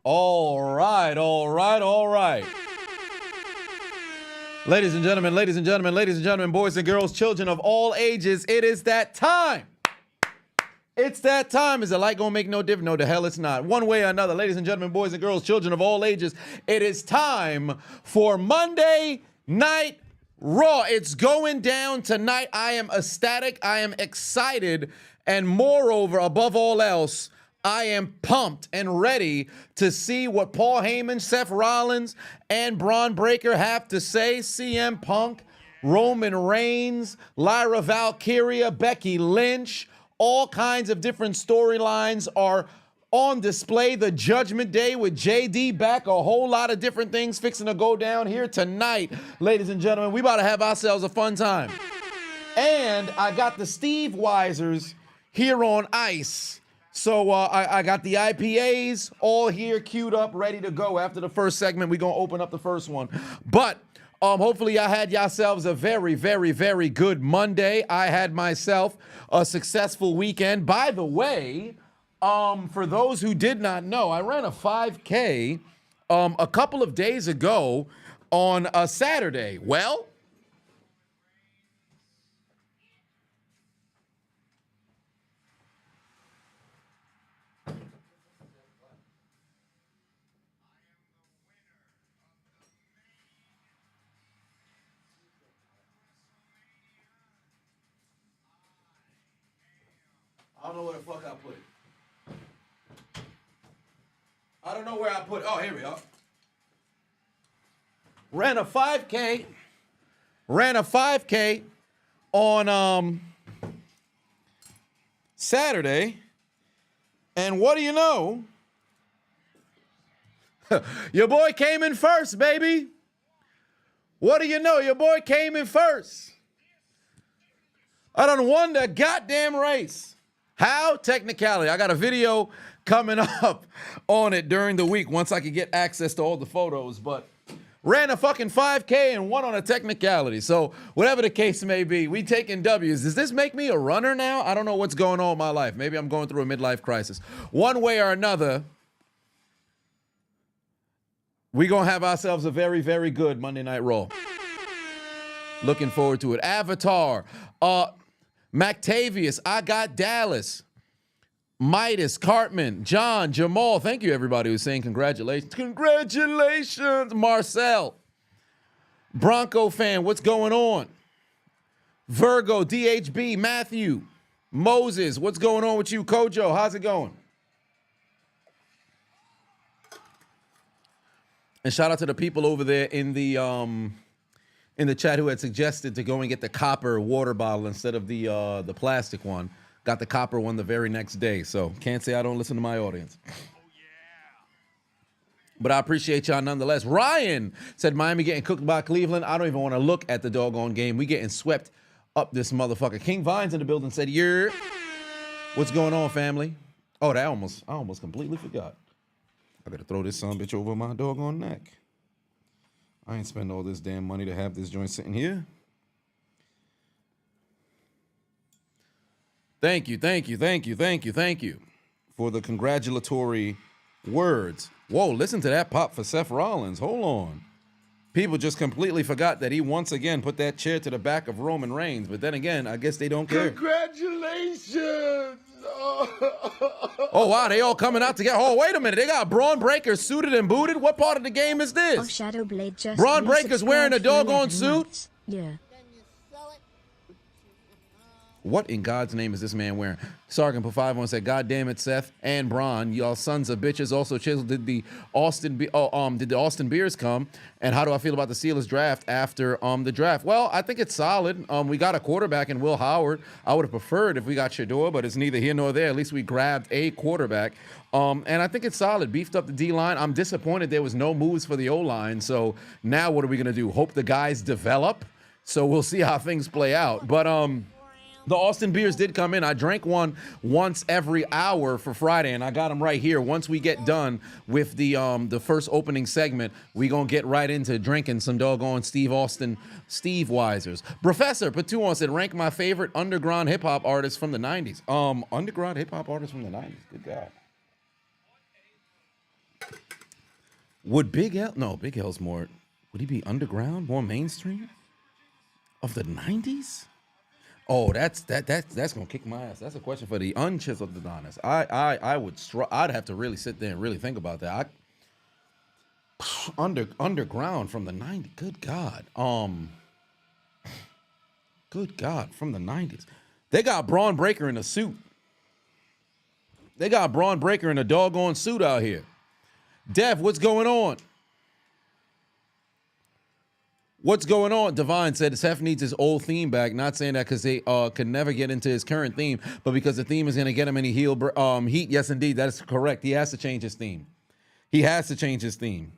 All right, all right, all right. Ladies and gentlemen, ladies and gentlemen, ladies and gentlemen, boys and girls, children of all ages, it is that time. It's that time. Is the light gonna make no difference? No, the hell it's not. One way or another, ladies and gentlemen, boys and girls, children of all ages, it is time for Monday Night Raw. It's going down tonight. I am ecstatic. I am excited. And moreover, above all else, I am pumped and ready to see what Paul Heyman, Seth Rollins, and Bron Breakker have to say. CM Punk, Roman Reigns, Lyra Valkyria, Becky Lynch, all kinds of different storylines are on display. The Judgment Day with JD back, a whole lot of different things fixing to go down here tonight. Ladies and gentlemen, we about to have ourselves a fun time. And I got the Steve Weisers here on ice. So I got the IPAs all here queued up, ready to go. After the first segment, we're going to open up the first one. But hopefully y'all had yourselves a very, very, very good Monday. I had myself a successful weekend. By the way, for those who did not know, I ran a 5K a couple of days ago on a Saturday. Well, I don't know where the fuck I put it. I don't know where I put it. Oh, here we go. Ran a 5K on Saturday. And what do you know? Your boy came in first, baby. What do you know? Your boy came in first. I done won the goddamn race. How? Technicality. I got a video coming up on it during the week once I can get access to all the photos, but ran a fucking 5K and won on a technicality. So whatever the case may be, we taking W's. Does this make me a runner now? I don't know what's going on in my life. Maybe I'm going through a midlife crisis. One way or another, we going to have ourselves a very, very good Monday Night Raw. Looking forward to it. Avatar. McTavius, I got Dallas, Midas, Cartman, John, Jamal. Thank you, everybody who's saying congratulations. Congratulations, Marcel. Bronco fan, what's going on? Virgo, DHB, Matthew, Moses, what's going on with you? Kojo, how's it going? And shout out to the people over there in the chat who had suggested to go and get the copper water bottle instead of the plastic one. Got the copper one the very next day. So can't say I don't listen to my audience. But I appreciate y'all nonetheless. Ryan said Miami getting cooked by Cleveland. I don't even want to look at the doggone game. We getting swept up this motherfucker. King Vines in the building said, yeah. What's going on, family? Oh, I almost completely forgot. I gotta throw this son bitch over my doggone neck. I ain't spend all this damn money to have this joint sitting here. Thank you for the congratulatory words. Whoa, listen to that pop for Seth Rollins. Hold on. People just completely forgot that he once again put that chair to the back of Roman Reigns. But then again, I guess they don't care. Congratulations. Oh, wow, they all coming out together. Oh, wait a minute. They got Bron Breakker suited and booted. What part of the game is this? Oh, Shadow Blade just Bron Breakker's wearing a doggone suit? Months. Yeah. What in God's name is this man wearing? Sargon put 5 on said, God damn it, Seth and Bron, y'all sons of bitches. Also, Chiseled, did the Austin Beers come? And how do I feel about the Steelers draft after the draft? Well, I think it's solid. We got a quarterback in Will Howard. I would have preferred if we got Shador, but it's neither here nor there. At least we grabbed a quarterback. And I think it's solid. Beefed up the D-line. I'm disappointed there was no moves for the O-line. So now what are we going to do? Hope the guys develop? So we'll see how things play out. But the Austin Beers did come in. I drank one once every hour for Friday, and I got them right here. Once we get done with the first opening segment, we gonna get right into drinking some doggone Steve Weisers. Professor Patuan said, rank my favorite underground hip-hop artists from the 90s. Underground hip-hop artists from the 90s. Good God. Would Big L? No, Big L's more. Would he be underground, more mainstream of the '90s? Oh, that's gonna kick my ass. That's a question for the unchiseled Adonis. I'd have to really sit there and really think about that. Underground from the '90s. Good God. Good God, from the '90s. They got Braun Breaker in a suit. They got Braun Breaker in a doggone suit out here. Dev, what's going on? What's going on? Divine said Seth needs his old theme back. Not saying that because they could never get into his current theme, but because the theme is going to get him any heat. Yes, indeed. That is correct. He has to change his theme. He has to change his theme.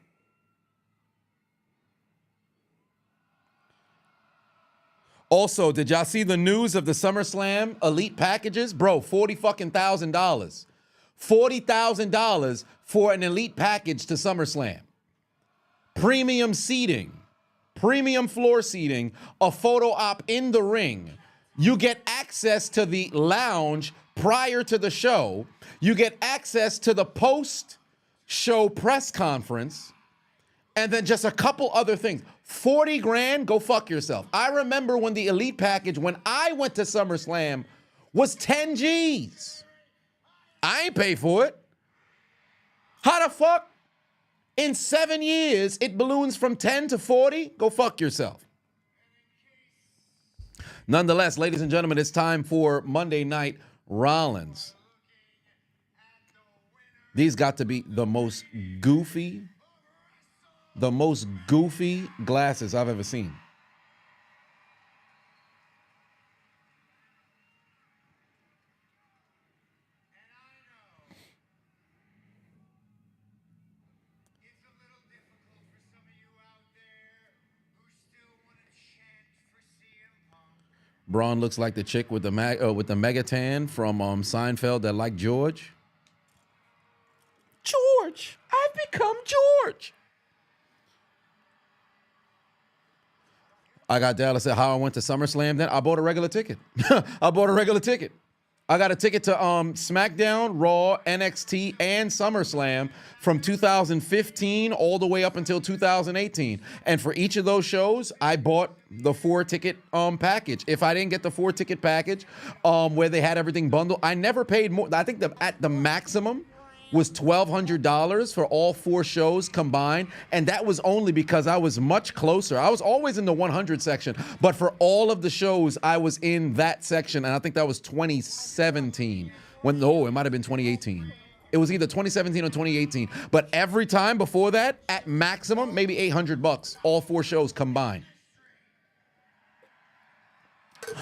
Also, did y'all see the news of the SummerSlam Elite packages? Bro, $40,000. $40,000 for an Elite package to SummerSlam. Premium seating. Premium floor seating, a photo op in the ring. You get access to the lounge prior to the show. You get access to the post-show press conference. And then just a couple other things. 40 grand, go fuck yourself. I remember when the Elite package, when I went to SummerSlam, was 10 G's. I ain't pay for it. How the fuck? In 7 years, it balloons from 10 to 40. Go fuck yourself. Nonetheless, ladies and gentlemen, it's time for Monday Night Rollins. These got to be the most goofy glasses I've ever seen. Bron looks like the chick with the Megatan from Seinfeld that liked George. George, I've become George. I got Dallas said how I went to SummerSlam. Then I bought a regular ticket. I got a ticket to SmackDown, Raw, NXT, and SummerSlam from 2015 all the way up until 2018. And for each of those shows, I bought the 4-ticket package. If I didn't get the 4-ticket package where they had everything bundled, I never paid more. I think at the maximum was $1,200 for all 4 shows combined, and that was only because I was much closer. I was always in the 100 section, but for all of the shows, I was in that section, and I think that was 2017. It might have been 2018. It was either 2017 or 2018, but every time before that, at maximum, maybe $800, all 4 shows combined.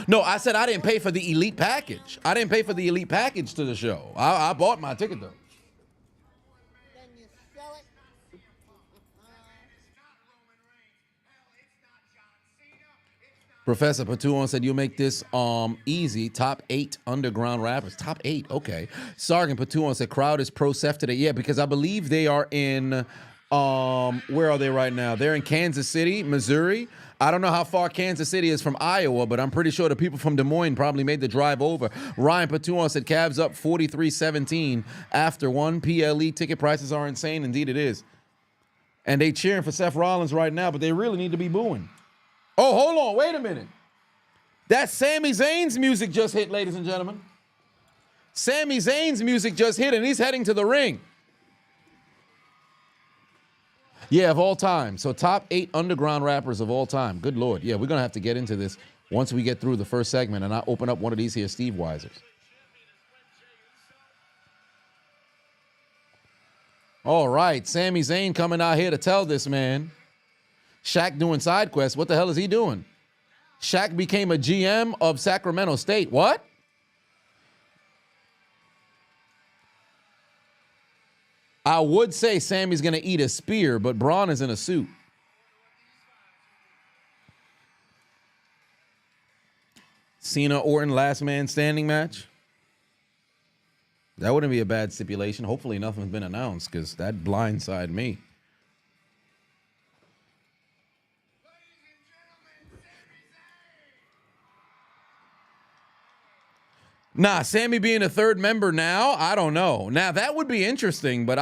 No, I said I didn't pay for the Elite package. I didn't pay for the Elite package to the show. I bought my ticket, though. Professor Patuon said, you make this easy. Top 8 underground rappers. Top 8, okay. Sergeant Patuon said, crowd is pro Seth today. Yeah, because I believe they are in, where are they right now? They're in Kansas City, Missouri. I don't know how far Kansas City is from Iowa, but I'm pretty sure the people from Des Moines probably made the drive over. Ryan Patuon said, Cavs up 43-17 after 1. PLE ticket prices are insane. Indeed it is. And they cheering for Seth Rollins right now, but they really need to be booing. Oh, hold on. Wait a minute. That Sami Zayn's music just hit, ladies and gentlemen. Sami Zayn's music just hit, and he's heading to the ring. Yeah, of all time. So top 8 underground rappers of all time. Good Lord. Yeah, we're going to have to get into this once we get through the first segment, and I open up one of these here Steve Weisers. All right. Sami Zayn coming out here to tell this man. Shaq doing side quests. What the hell is he doing? Shaq became a GM of Sacramento State. What? I would say Sammy's going to eat a spear, but Bron is in a suit. Cena Orton last man standing match. That wouldn't be a bad stipulation. Hopefully nothing's been announced because that blindsided me. Nah, Sami being a third member now, I don't know. Now, that would be interesting, but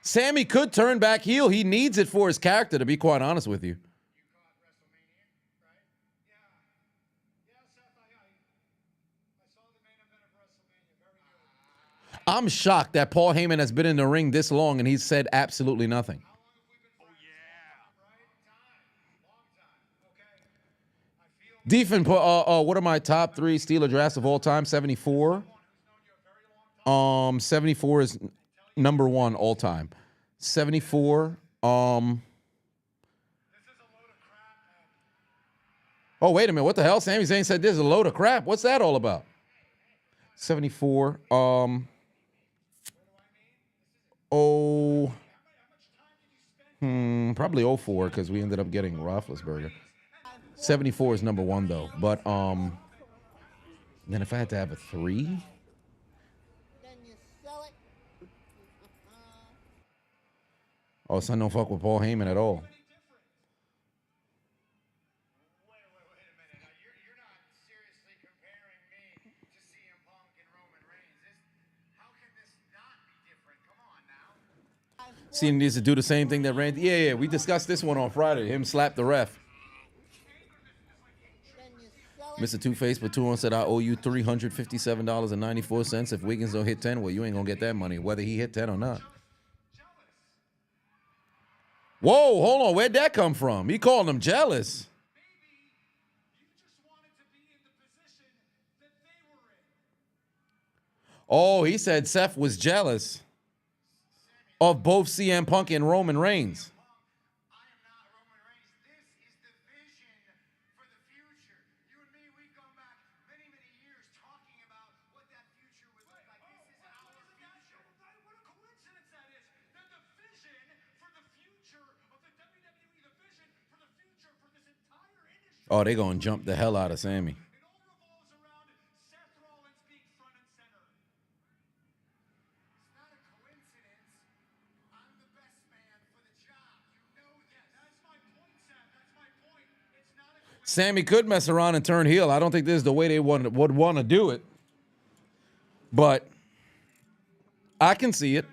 Sami could turn back heel. He needs it for his character, to be quite honest with you. I'm shocked that Paul Heyman has been in the ring this long and he's said absolutely nothing. Defense, what are my top 3 Steeler drafts of all time? 74. 74 is number 1 all time. 74. Oh, wait a minute. What the hell? Sami Zayn said this is a load of crap. What's that all about? 74. Probably 04 because we ended up getting Roethlisberger. 74 is number 1 though. But then if I had to have a 3, Then you sell it. oh, son, don't fuck with Paul Heyman at all. Cena needs to do the same thing that Randy. Yeah, we discussed this one on Friday. Him slap the ref. Mr. Two-Face for 2 on said, I owe you $357.94. If Wiggins don't hit 10, well, you ain't gonna get that money, whether he hit 10 or not. Whoa, hold on. Where'd that come from? He called him jealous. Oh, he said Seth was jealous of both CM Punk and Roman Reigns. Oh, they gonna jump the hell out of Sami. Sami could mess around and turn heel. I don't think this is the way they would want to do it. But I can see it.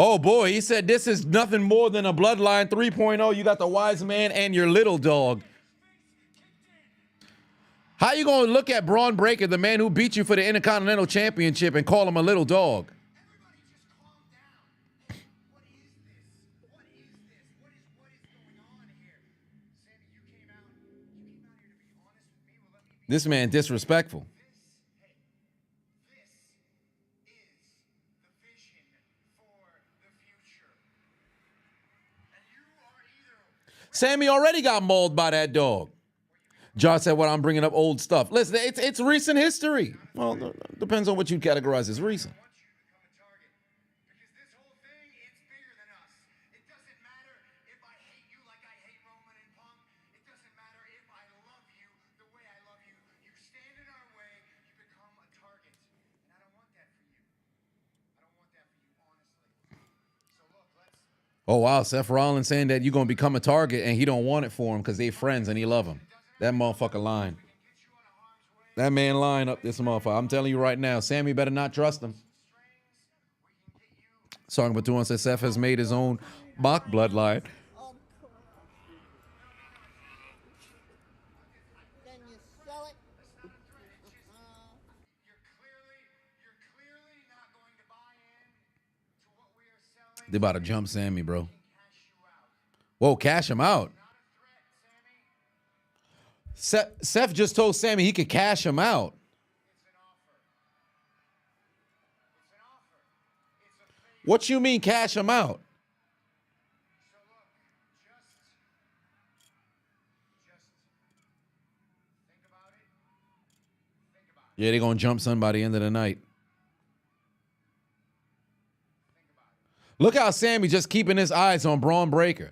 Oh, boy, he said this is nothing more than a Bloodline 3.0. You got the wise man and your little dog. How you going to look at Braun Breaker, the man who beat you for the Intercontinental Championship, and call him a little dog? This man disrespectful. Sami already got mauled by that dog. Josh said, well, I'm bringing up old stuff. Listen, it's recent history. Well, depends on what you categorize as recent. Oh, wow, Seth Rollins saying that you're going to become a target and he don't want it for him because they friends and he love him. That motherfucker lying. That man lying up this motherfucker. I'm telling you right now, Sami better not trust him. Song number 2 says Seth has made his own mock bloodline. Then you sell it. They about to jump Sami, bro. Whoa, cash him out. Seth just told Sami he could cash him out. What you mean cash him out? Yeah, they're going to jump son by the end of the night. Look how Sami just keeping his eyes on Braun Breaker.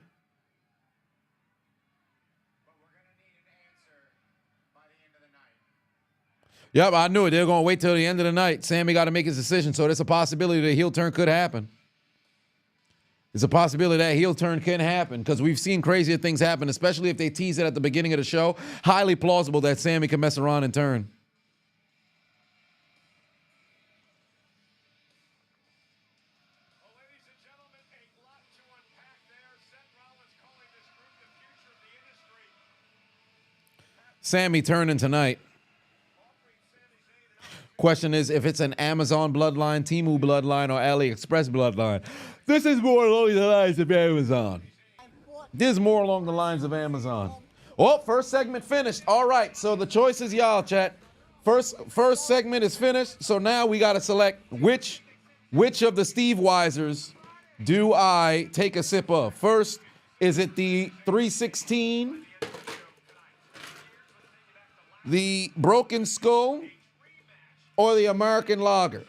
Yep, I knew it. They're going to wait till the end of the night. Sami got to make his decision, so there's a possibility the heel turn could happen. It's a possibility that heel turn can happen because we've seen crazier things happen, especially if they tease it at the beginning of the show. Highly plausible that Sami can mess around and turn. Ladies and gentlemen, a lot to unpack there. Seth Rollins calling this group the future of the industry. Sami turning tonight. Question is if it's an Amazon bloodline, Temu bloodline, or AliExpress bloodline. This is more along the lines of Amazon. This is more along the lines of Amazon. Oh, first segment finished. All right, so the choice is y'all, chat. First segment is finished, so now we got to select which of the Steve Weisers do I take a sip of. First, is it the 316, the Broken Skull, or the American Lager?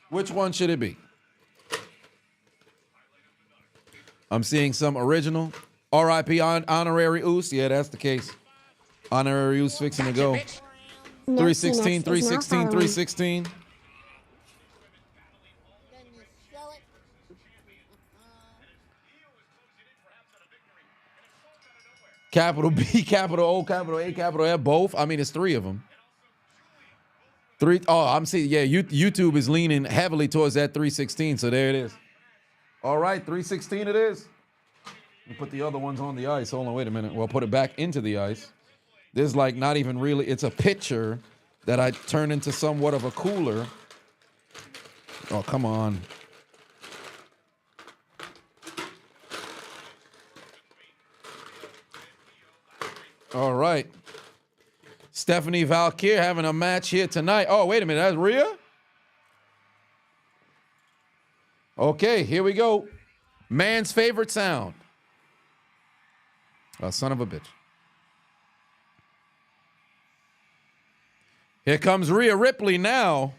Which one should it be? I'm seeing some original. R.I.P. Honorary Oos. Yeah, that's the case. Honorary Oos fixing to go. 316, 316, 316. Then you sell it. Capital B, capital O, capital A, capital F, both. I mean, it's three of them. I'm seeing, yeah, YouTube is leaning heavily towards that 316, so there it is. All right, 316 it is. We put the other ones on the ice. Hold on, wait a minute. Well, put it back into the ice. There's like not even really, it's a pitcher that I turned into somewhat of a cooler. Oh, come on. All right. Stephanie Vaquer having a match here tonight. Oh, wait a minute. That's Ria? Okay, here we go. Man's favorite sound. Oh, son of a bitch. Here comes Ria Ripley now.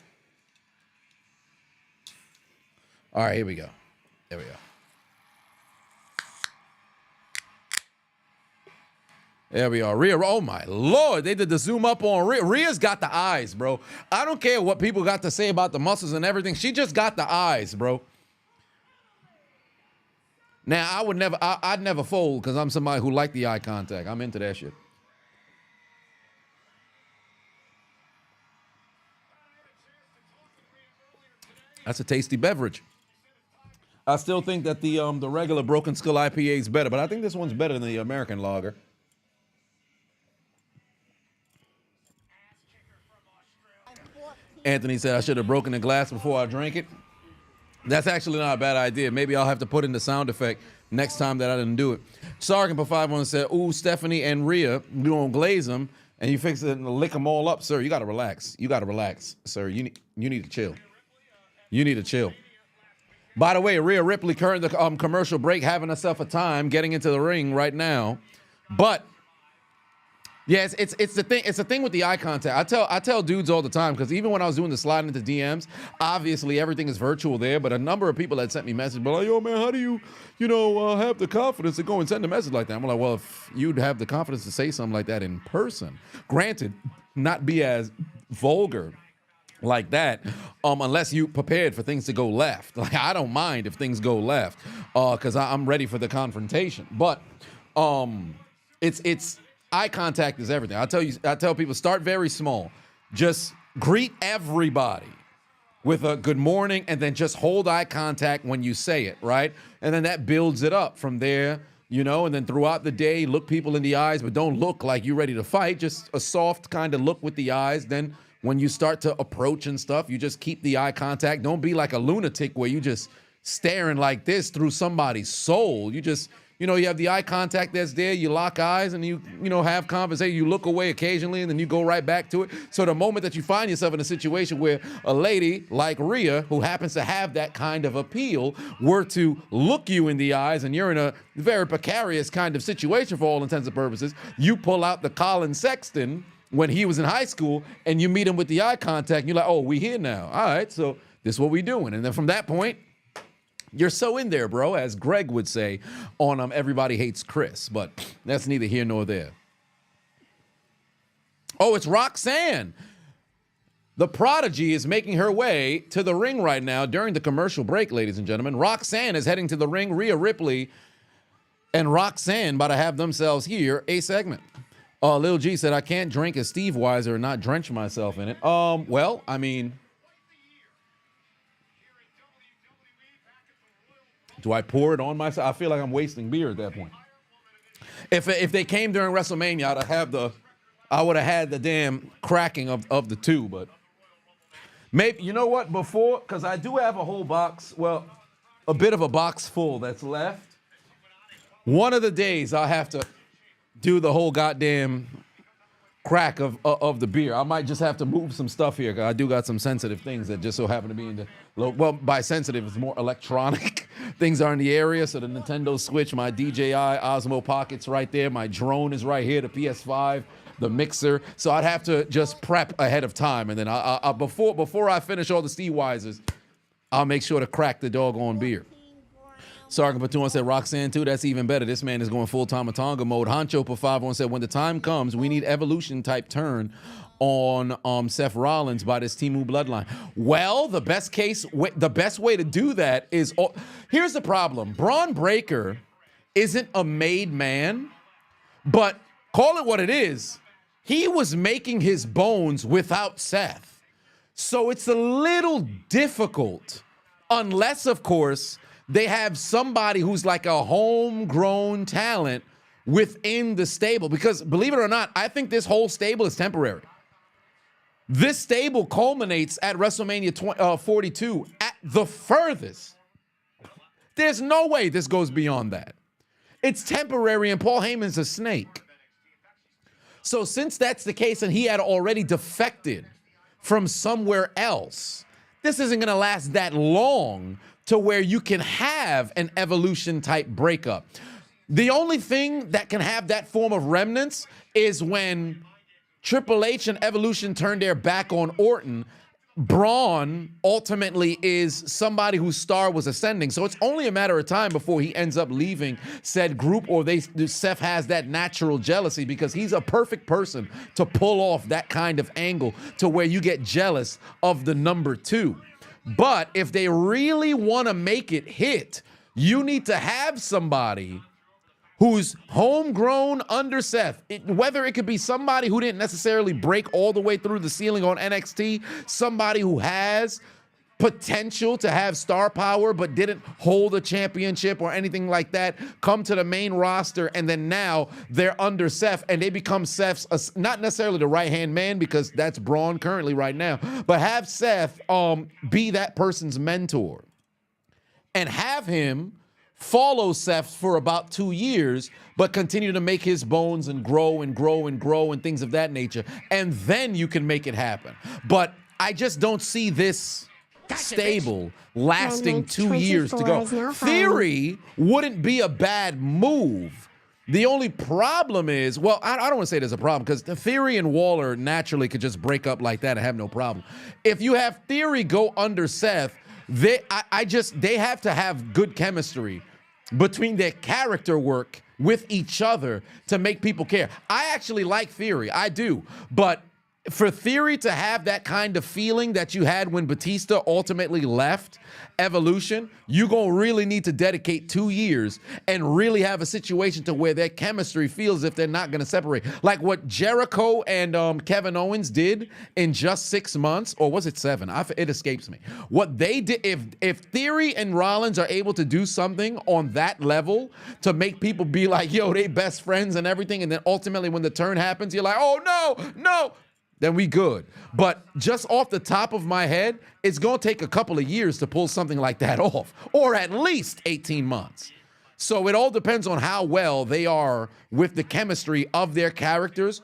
All right, here we go. There we go. There we are. Ria, oh my Lord, they did the zoom up on Ria. Ria's got the eyes, bro. I don't care what people got to say about the muscles and everything. She just got the eyes, bro. Now, I'd never fold because I'm somebody who like the eye contact. I'm into that shit. That's a tasty beverage. I still think that the regular Broken Skull IPA is better, but I think this one's better than the American Lager. Anthony said I should have broken the glass before I drank it. That's actually not a bad idea. Maybe I'll have to put in the sound effect next time that I didn't do it. Sarkin for 5-1 said, ooh, Stephanie and Ria, you don't glaze them, and you fix it and lick them all up. Sir, you got to relax. You got to relax, sir. You need to chill. You need to chill. By the way, Ria Ripley current the commercial break, having herself a time getting into the ring right now. But yes, it's the thing. It's the thing with the eye contact. I tell dudes all the time, because even when I was doing the slide into DMs, obviously everything is virtual there. But a number of people that sent me messages, but like, yo man, how do you have the confidence to go and send a message like that? I'm like, well, if you'd have the confidence to say something like that in person, granted, not be as vulgar like that, unless you prepared for things to go left. Like, I don't mind if things go left, because I'm ready for the confrontation. But it's eye contact is everything. I tell people, start very small. Just greet everybody with a good morning, and then just hold eye contact when you say it, right? And then that builds it up from there, and then throughout the day, look people in the eyes, but don't look like you're ready to fight. Just a soft kind of look with the eyes. Then when you start to approach and stuff, you just keep the eye contact. Don't be like a lunatic where you just staring like this through somebody's soul. You just, you have the eye contact that's there, you lock eyes and you have conversation, you look away occasionally and then you go right back to it. So the moment that you find yourself in a situation where a lady like Ria, who happens to have that kind of appeal, were to look you in the eyes and you're in a very precarious kind of situation for all intents and purposes, you pull out the Colin Sexton when he was in high school and you meet him with the eye contact and you're like, oh, we here now. All right, so this is what we doing. And then from that point, you're so in there, bro, as Greg would say on Everybody Hates Chris, but that's neither here nor there. Oh, it's Roxanne. The Prodigy is making her way to the ring right now during the commercial break, ladies and gentlemen. Roxanne is heading to the ring. Ria Ripley and Roxanne about to have themselves here a segment. Lil G said, I can't drink a Steve Weiser and not drench myself in it. Well, I mean, do I pour it on myself? I feel like I'm wasting beer at that point. If they came during WrestleMania, I would have had the damn cracking of the two, but maybe, you know what, before, because I do have a whole box, well, a bit of a box full that's left. One of the days I'll have to do the whole goddamn crack of the beer. I might just have to move some stuff here, because I do got some sensitive things that just so happen to be in the, well, by sensitive, it's more electronic. Things are in the area, so the Nintendo Switch, my DJI Osmo Pocket's right there, my drone is right here, the PS5, the mixer. So I'd have to just prep ahead of time, and then before I finish all the Steve Weisers, I'll make sure to crack the doggone beer. Sargon Patuan said, Roxanne too, that's even better. This man is going full Tamatanga mode. Honcho Per51 said, when the time comes, we need evolution type turn on Seth Rollins by this Temu bloodline. Well, the best way to do that is, here's the problem. Bron Breakker isn't a made man, but call it what it is. He was making his bones without Seth. So it's a little difficult, unless, of course, they have somebody who's like a homegrown talent within the stable. Because believe it or not, I think this whole stable is temporary. This stable culminates at WrestleMania 42 at the furthest. There's no way this goes beyond that. It's temporary, and Paul Heyman's a snake. So since that's the case and he had already defected from somewhere else, this isn't going to last that long to where you can have an evolution type breakup. The only thing that can have that form of remnants is when Triple H and Evolution turned their back on Orton. Braun ultimately is somebody whose star was ascending. So it's only a matter of time before he ends up leaving said group, or Seth has that natural jealousy, because he's a perfect person to pull off that kind of angle to where you get jealous of the number two. But if they really want to make it hit, you need to have somebody who's homegrown under Seth. Whether it could be somebody who didn't necessarily break all the way through the ceiling on NXT, somebody who has potential to have star power but didn't hold a championship or anything like that, come to the main roster, and then now they're under Seth and they become Seth's, not necessarily the right-hand man, because that's Braun currently right now, but have Seth be that person's mentor and have him follow Seth for about 2 years, but continue to make his bones and grow and grow and grow and things of that nature. And then you can make it happen. But I just don't see this stable lasting 2 years to go. Theory wouldn't be a bad move. The only problem is, well, I don't want to say there's a problem, because the Theory and Waller naturally could just break up like that and have no problem. If you have Theory go under Seth, they have to have good chemistry between their character work with each other to make people care. I actually like Theory, I do, but for Theory to have that kind of feeling that you had when Batista ultimately left Evolution, you're going to really need to dedicate 2 years and really have a situation to where their chemistry feels if they're not going to separate. Like what Jericho and Kevin Owens did in just 6 months, or was it 7? It escapes me. What they did, if Theory and Rollins are able to do something on that level to make people be like, yo, they best friends and everything, and then ultimately when the turn happens, you're like, oh, no, then we good. But just off the top of my head, it's going to take a couple of years to pull something like that off, or at least 18 months. So it all depends on how well they are with the chemistry of their characters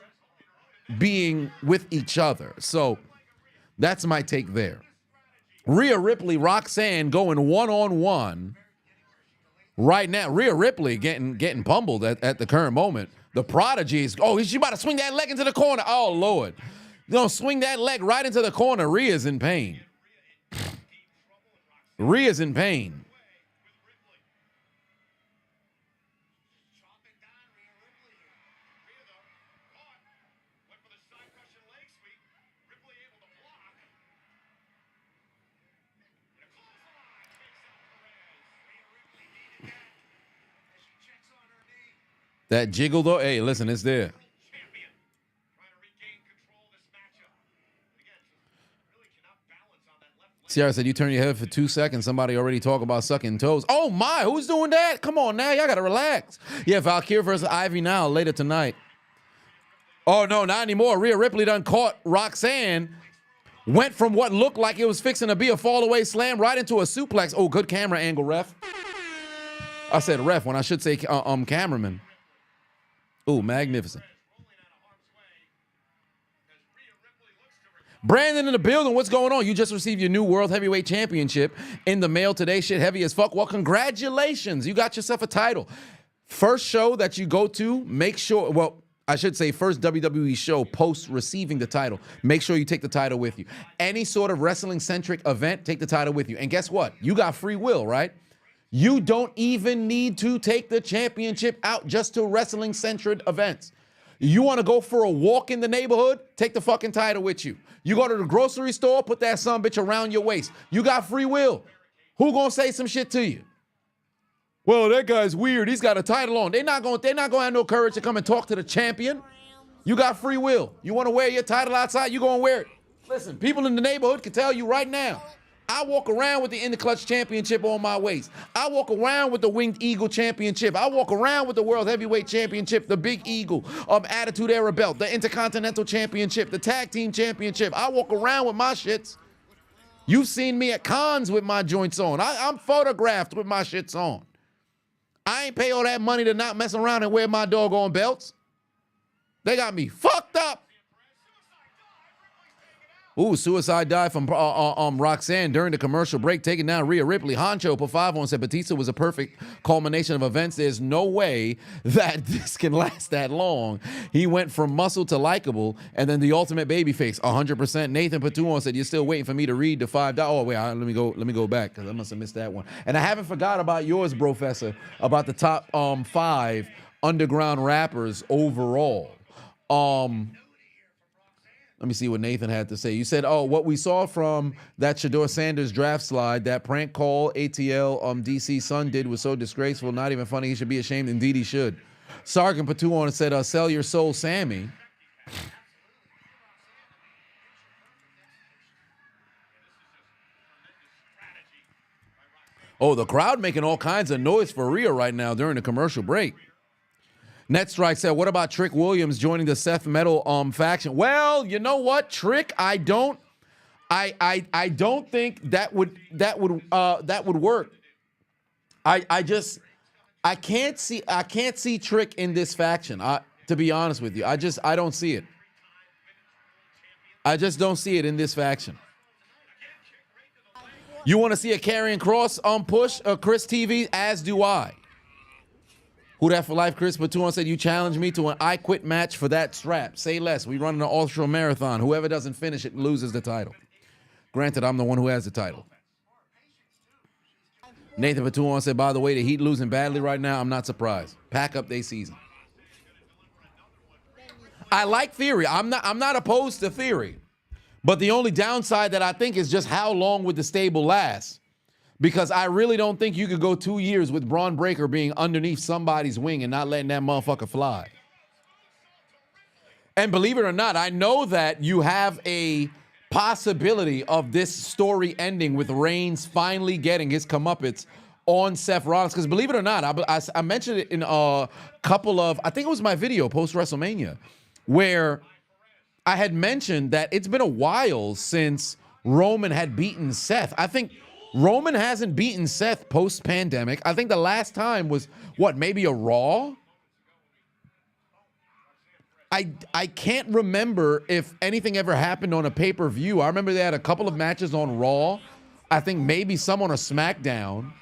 being with each other. So that's my take there. Ria Ripley, Roxanne going one-on-one right now. Ria Ripley getting pummeled at the current moment. The Prodigy is, she about to swing that leg into the corner. Oh, Lord. Gonna swing that leg right into the corner. Rhea's in pain. Rhea's in pain. That jiggle though, hey, listen, it's there. Champion trying to regain control of this matchup. Again, just really cannot balance on that left leg. Ciara said, you turn your head for 2 seconds. Somebody already talk about sucking toes. Oh my, who's doing that? Come on now, y'all gotta relax. Yeah, Vaquer versus Ivy Nile later tonight. Oh no, not anymore. Ria Ripley done caught Roxanne. Went from what looked like it was fixing to be a fall away slam right into a suplex. Oh, good camera angle, ref. I said ref when I should say cameraman. Oh, magnificent. Brandon in the building, what's going on? You just received your new World Heavyweight Championship in the mail today. Shit heavy as fuck. Well, congratulations. You got yourself a title. First show that you go to, make sure, well, I should say first WWE show post receiving the title. Make sure you take the title with you. Any sort of wrestling-centric event, take the title with you. And guess what? You got free will, right? You don't even need to take the championship out just to wrestling-centered events. You want to go for a walk in the neighborhood? Take the fucking title with you. You go to the grocery store, put that son bitch around your waist. You got free will. Who gonna say some shit to you? Well, that guy's weird. He's got a title on. They're not gonna have no courage to come and talk to the champion. You got free will. You want to wear your title outside, you gonna wear it. Listen, people in the neighborhood can tell you right now. I walk around with the In the Clutch Championship on my waist. I walk around with the Winged Eagle Championship. I walk around with the World Heavyweight Championship, the Big Eagle, Attitude Era Belt, the Intercontinental Championship, the Tag Team Championship. I walk around with my shits. You've seen me at cons with my joints on. I'm photographed with my shits on. I ain't pay all that money to not mess around and wear my doggone belts. They got me fucked up. Ooh, suicide dive from Roxanne during the commercial break, taking down Ria Ripley. Honcho put 5 on, said Batista was a perfect culmination of events. There's no way that this can last that long. He went from muscle to likable, and then the ultimate babyface, 100%. Nathan put 2 on, said you're still waiting for me to read the $5. Oh wait, let me go back because I must have missed that one. And I haven't forgot about yours, Professor, about the top 5 underground rappers overall. Let me see what Nathan had to say. You said, oh, what we saw from that Shador Sanders draft slide, that prank call ATL DC Sun did was so disgraceful, not even funny. He should be ashamed. Indeed, he should. Sargent put 2 on and said, sell your soul, Sami. Oh, the crowd making all kinds of noise for Ria right now during the commercial break. Netstrike said, what about Trick Williams joining the Seth Metal faction? Well, you know what, Trick, I don't think that would work. I can't see Trick in this faction. To be honest with you, I don't see it. I just don't see it in this faction. You want to see a Karrion Kross push, Chris TV? As do I. Who that for life, Chris Patuan said, you challenged me to an I Quit match for that strap. Say less. We run an ultra marathon. Whoever doesn't finish it loses the title. Granted, I'm the one who has the title. Nathan Patuan said, by the way, the Heat losing badly right now. I'm not surprised. Pack up their season. I like Theory. I'm not opposed to Theory. But the only downside that I think is just how long would the stable last? Because I really don't think you could go 2 years with Braun Breaker being underneath somebody's wing and not letting that motherfucker fly. And believe it or not, I know that you have a possibility of this story ending with Reigns finally getting his comeuppance on Seth Rollins. Because believe it or not, I mentioned it in a couple of, I think it was my video post-WrestleMania, where I had mentioned that it's been a while since Roman had beaten Seth. I think Roman hasn't beaten Seth post-pandemic. I think the last time was, what, maybe a Raw? I can't remember if anything ever happened on a pay-per-view. I remember they had a couple of matches on Raw. I think maybe some on a SmackDown.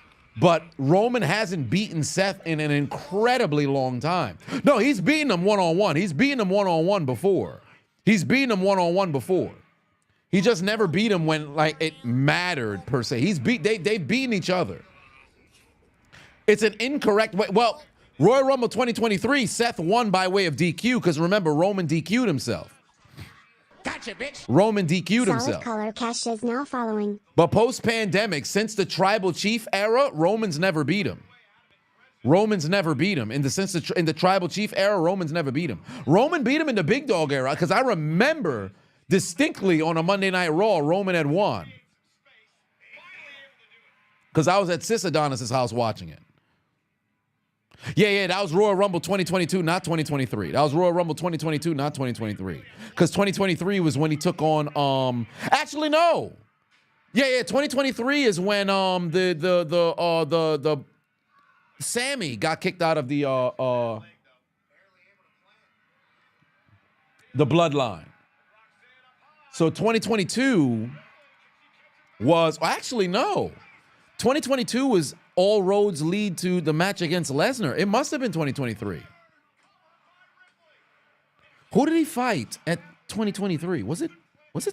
But Roman hasn't beaten Seth in an incredibly long time. No, he's beaten him one-on-one. He's beaten him one-on-one before. He's beaten him one-on-one before. He just never beat him when, like, it mattered, per se. They've beaten each other. It's an incorrect way. Well, Royal Rumble 2023, Seth won by way of DQ, because remember, Roman DQ'd himself. Gotcha, bitch. Roman DQ'd Solid himself. color cash is now following. But post-pandemic, since the Tribal Chief era, Roman's never beat him. Roman's never beat him in the sense that in the tribal chief era. Roman's never beat him. Roman beat him in the big dog era because I remember distinctly on a Monday Night Raw, Roman had won because I was at Sis Adonis' house watching it. Yeah, that was Royal Rumble 2022, not 2023. That was Royal Rumble 2022, not 2023. Because 2023 was when he took on actually no. Yeah, 2023 is when the Sami got kicked out of the Bloodline. So 2022 was actually no. 2022 was all roads lead to the match against Lesnar. It must have been 2023. Who did he fight at 2023? Was it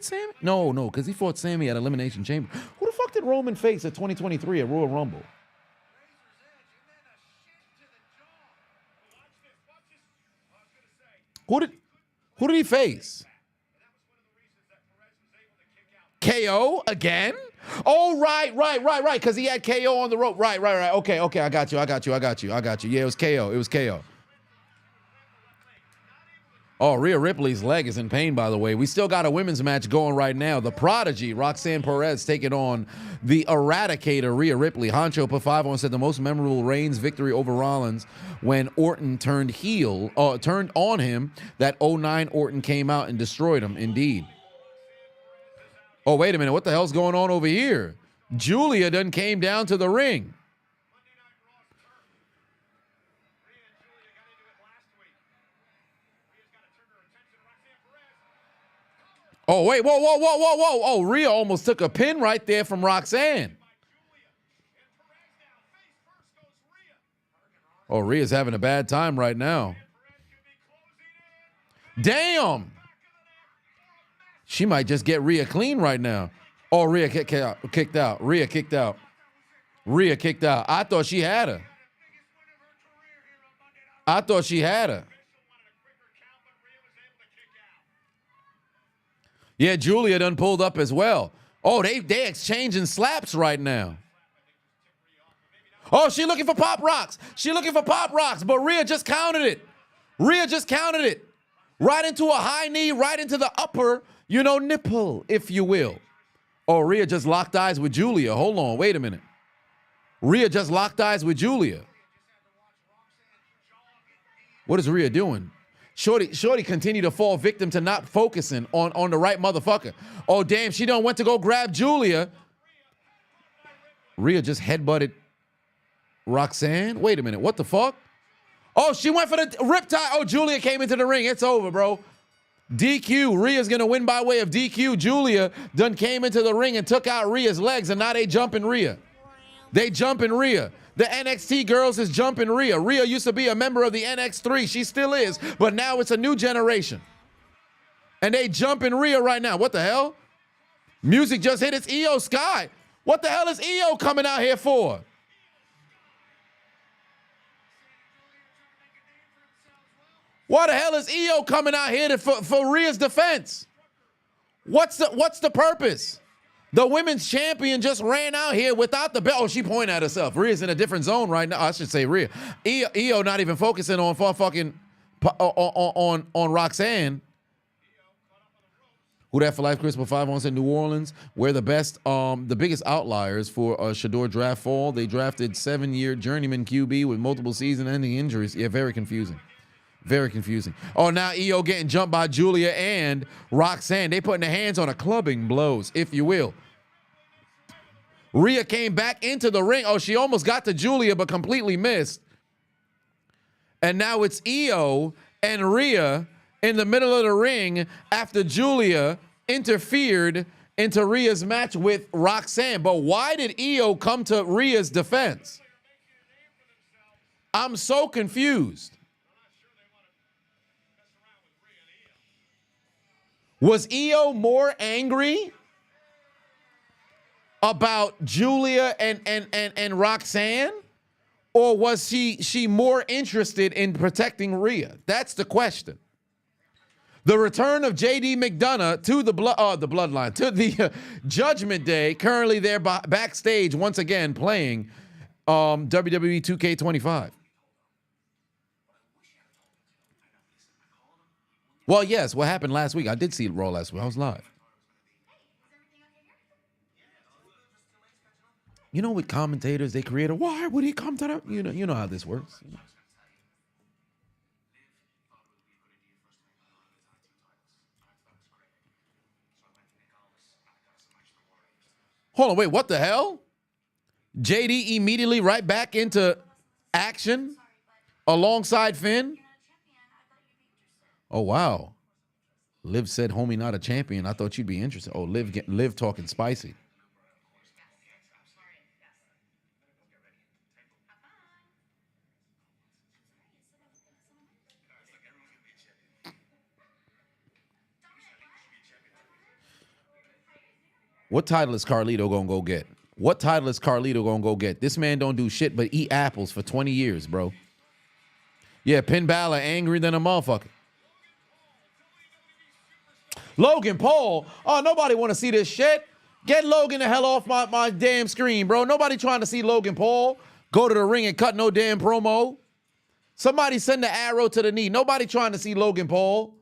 Sami? No, because he fought Sami at Elimination Chamber. Who the fuck did Roman face at 2023 at Royal Rumble? Who did he face? KO again? Oh, right. Because he had KO on the rope. Right. Okay. I got you. Yeah, it was KO. Oh, Ria Ripley's leg is in pain, by the way. We still got a women's match going right now. The Prodigy, Roxanne Perez, taking on the Eradicator, Ria Ripley. Honcho put 5 on, said the most memorable Reigns victory over Rollins when Orton turned on him. That 09 Orton came out and destroyed him, indeed. Oh, wait a minute. What the hell's going on over here? Julia done came down to the ring. Oh, wait. Whoa. Oh, Rhea almost took a pin right there from Roxanne. Oh, Rhea's having a bad time right now. Damn. She might just get Rhea clean right now. Oh, Rhea kicked out. Rhea kicked out. I thought she had her. Yeah, Julia done pulled up as well. Oh, they exchanging slaps right now. Oh, she looking for pop rocks. But Rhea just counted it. Right into a high knee, right into the upper, nipple, if you will. Oh, Rhea just locked eyes with Julia. Hold on, wait a minute. Rhea just locked eyes with Julia. What is Rhea doing? Shorty continued to fall victim to not focusing on the right motherfucker. Oh, damn, she done went to go grab Julia. Rhea just headbutted Roxanne. Wait a minute, what the fuck? Oh, she went for the riptide. Oh, Julia came into the ring. It's over, bro. DQ. Rhea's going to win by way of DQ. Julia done came into the ring and took out Rhea's legs, and now they jumping Rhea. The NXT girls is jumping Rhea. Rhea used to be a member of the NX3. She still is, but now it's a new generation. And they jumping Rhea right now. What the hell? Music just hit its EO Sky. What the hell is EO coming out here for? Why the hell is EO coming out here for Rhea's defense? What's the purpose? The women's champion just ran out here without the belt. Oh, she pointed at herself. Rhea's in a different zone right now. I should say Rhea. EO not even focusing on on Roxanne. Who that for life? Chris, 5 on said New Orleans. We're the biggest outliers for Shador draft fall. They drafted 7-year journeyman QB with multiple season-ending injuries. Yeah, very confusing. Oh, now EO getting jumped by Julia and Roxanne. They putting their hands on a clubbing blows, if you will. Rhea came back into the ring. Oh, she almost got to Julia, but completely missed. And now it's EO and Rhea in the middle of the ring after Julia interfered into Rhea's match with Roxanne. But why did EO come to Rhea's defense? I'm so confused. Was EO more angry about Julia and Roxanne? Or was she more interested in protecting Rhea? That's the question. The return of J.D. McDonough to the Bloodline, to the Judgment Day, currently there backstage once again playing WWE 2K25. Well, yes, what happened last week? I did see Raw last week. I was live. You know, with commentators, they create a, why would he come to the, you know how this works. Hold on, wait, what the hell? JD immediately right back into action alongside Finn? Oh, wow. Liv said, homie, not a champion. I thought you'd be interested. Oh, Liv talking spicy. What title is Carlito gonna go get? What title is Carlito gonna go get? This man don't do shit but eat apples for 20 years, bro. Yeah, Finn Balor angry than a motherfucker. Logan Paul? Oh, nobody want to see this shit. Get Logan the hell off my damn screen, bro. Nobody trying to see Logan Paul go to the ring and cut no damn promo. Somebody send the arrow to the knee. Nobody trying to see Logan Paul.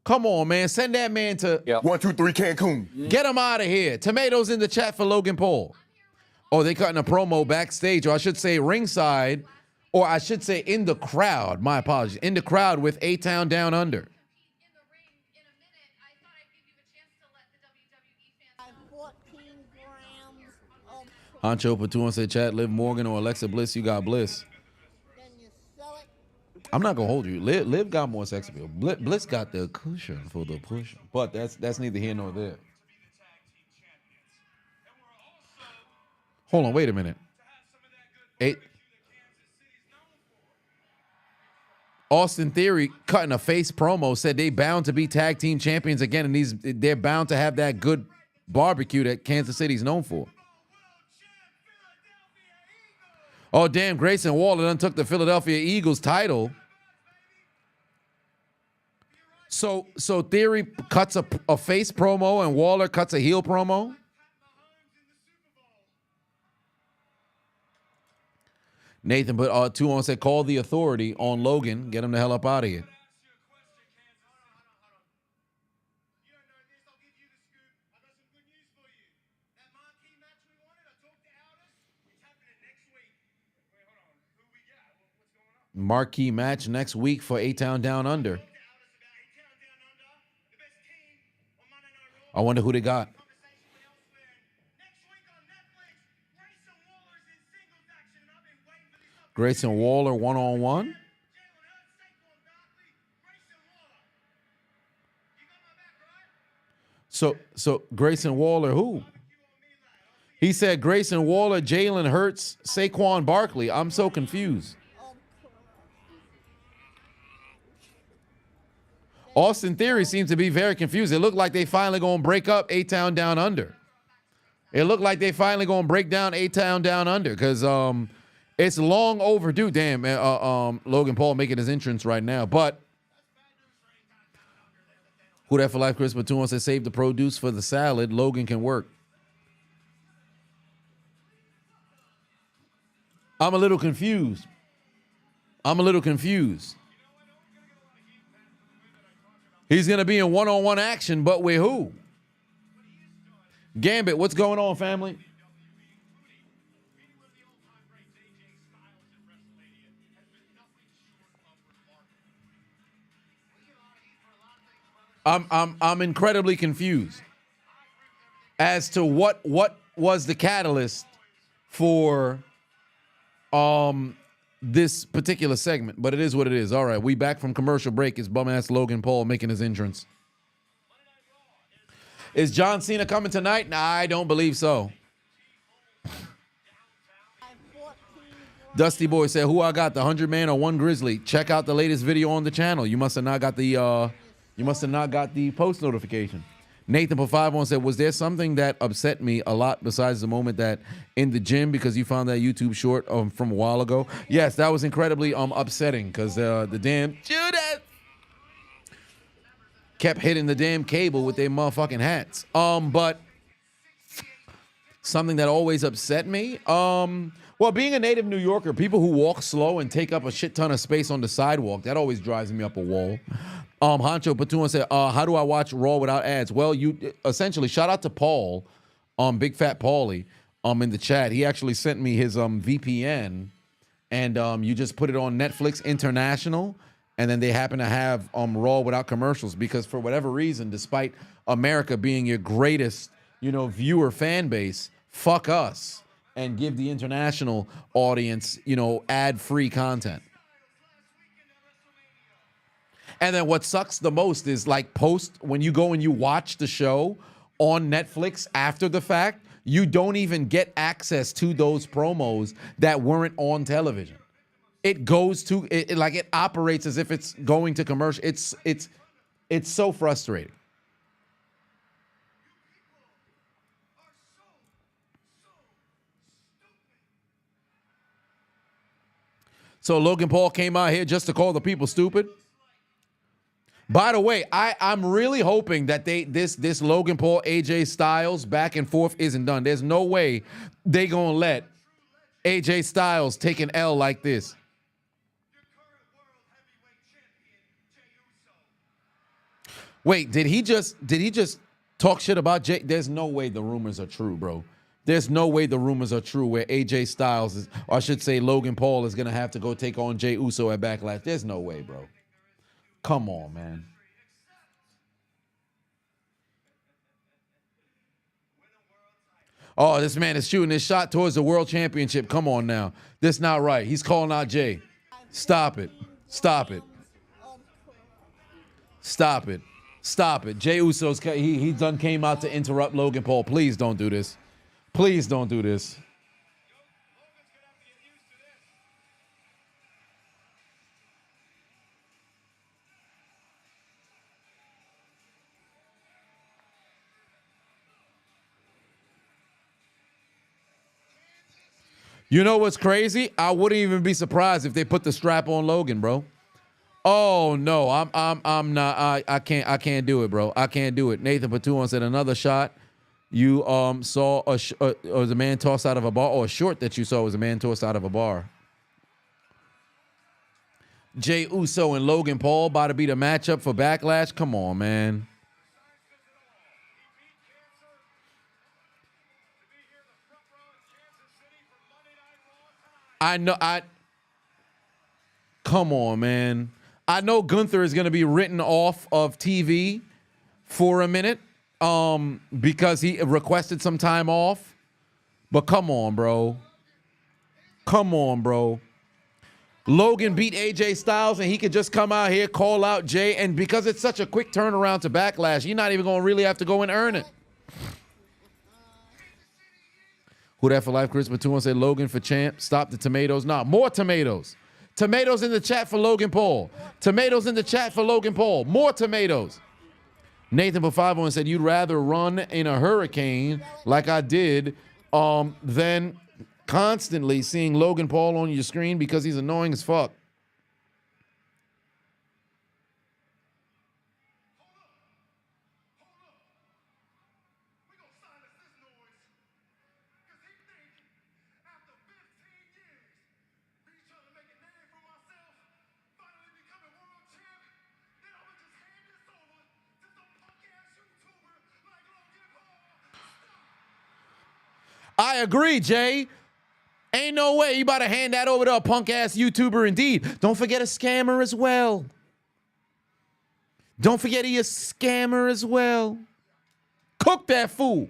Come on, man. Send that man to 1, 2, 3 Cancun. Get him out of here. Tomatoes in the chat for Logan Paul. Oh, they cutting a promo backstage, or I should say ringside, or I should say in the crowd. My apologies. In the crowd with A-Town Down Under. 14 grams of Ancho Patuan said, chat, Liv Morgan or Alexa Bliss, you got Bliss. then you sell it. I'm not gonna hold you. Liv got more sex appeal. Bliss got the cushion for the push. But that's neither here nor there. Hold on, wait a minute. Austin Theory cutting a face promo said they bound to be tag team champions again, and they're bound to have that good barbecue that Kansas City's known for. Oh, damn, Grayson Waller done took the Philadelphia Eagles title. So Theory cuts a face promo and Waller cuts a heel promo? Nathan put 2 on, said, call the authority on Logan. Get him the hell up out of here. Marquee match next week for A-Town Down Under. I wonder who they got. Grayson Waller one-on-one. So Grayson Waller who? He said Grayson Waller, Jalen Hurts, Saquon Barkley. I'm so confused. Austin Theory seems to be very confused. It looked like they finally gonna break up A-Town Down Under. It looked like they finally gonna break down A-Town Down Under because it's long overdue. Damn, Logan Paul making his entrance right now. But who that for life? Chris Batuan says save the produce for the salad. Logan can work. I'm a little confused. He's going to be in one-on-one action, but with who? Gambit, what's going on, family? I'm incredibly confused as to what was the catalyst for this particular segment, but it is what it is. All right, we back from commercial break. It's bum-ass Logan Paul making his entrance. Is John Cena coming tonight? Nah, I don't believe so. Dusty Boy said, who I got, the 100-man or one Grizzly? Check out the latest video on the channel. You must have not got the post notification. Nathan for 5-1 said, was there something that upset me a lot besides the moment that in the gym because you found that YouTube short from a while ago? Yes, that was incredibly upsetting because the damn Judas kept hitting the damn cable with their motherfucking hats. But something that always upset me, Well, being a native New Yorker, people who walk slow and take up a shit ton of space on the sidewalk, that always drives me up a wall. Honcho Patuna said, how do I watch Raw without ads? Well, you essentially, shout out to Paul, Big Fat Paulie, in the chat. He actually sent me his VPN, and you just put it on Netflix International, and then they happen to have Raw without commercials, because for whatever reason, despite America being your greatest, viewer fan base, fuck us and give the international audience, ad-free content. And then what sucks the most is like when you go and you watch the show on Netflix after the fact, you don't even get access to those promos that weren't on television. It goes to it operates as if it's going to commercial. It's so frustrating. So Logan Paul came out here just to call the people stupid. By the way, I'm really hoping that this Logan Paul AJ Styles back and forth isn't done. There's no way they gonna let AJ Styles take an L like this. Wait, did he just talk shit about Jay? There's no way the rumors are true, bro. There's no way the rumors are true where AJ Styles is, or I should say Logan Paul is gonna have to go take on Jey Uso at Backlash. There's no way, bro. Come on, man. Oh, this man is shooting his shot towards the world championship. Come on now. This not right. He's calling out Jay. Stop it. Stop it. Stop it. Stop it. Jey Uso's he done came out to interrupt Logan Paul. Please don't do this. Please don't do this. You know what's crazy? I wouldn't even be surprised if they put the strap on Logan, bro. Oh no, I'm not. I can't do it, bro. I can't do it. Nathan Patuan said another shot. You saw was a man tossed out of a bar, or a short that you saw was a man tossed out of a bar. Jey Uso and Logan Paul about to be the matchup for Backlash. Come on, man. Come on, man. I know Gunther is going to be written off of TV for a minute because he requested some time off. But come on, bro. Come on, bro. Logan beat AJ Styles, and he could just come out here, call out Jay, and because it's such a quick turnaround to Backlash, you're not even going to really have to go and earn it. Who that for life? Chris Matuan said Logan for champ. Stop the tomatoes. Nah, more tomatoes. Tomatoes in the chat for Logan Paul. Tomatoes in the chat for Logan Paul. More tomatoes. Nathan Bafavo said you'd rather run in a hurricane like I did than constantly seeing Logan Paul on your screen because he's annoying as fuck. I agree, Jay. Ain't no way you about to hand that over to a punk-ass YouTuber indeed. Don't forget a scammer as well. Don't forget he a scammer as well. Cook that fool.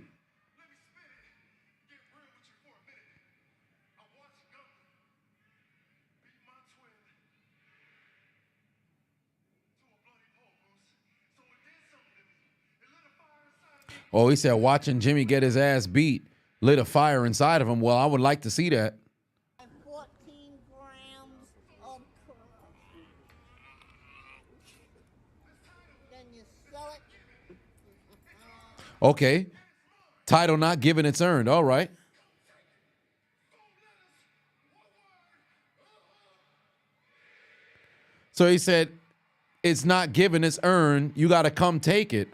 Oh, he said watching Jimmy get his ass beat lit a fire inside of him. Well, I would like to see that. 14 grams of crack. Then you sell it. Okay. Title not given, it's earned. All right. So he said, it's not given, it's earned. You got to come take it.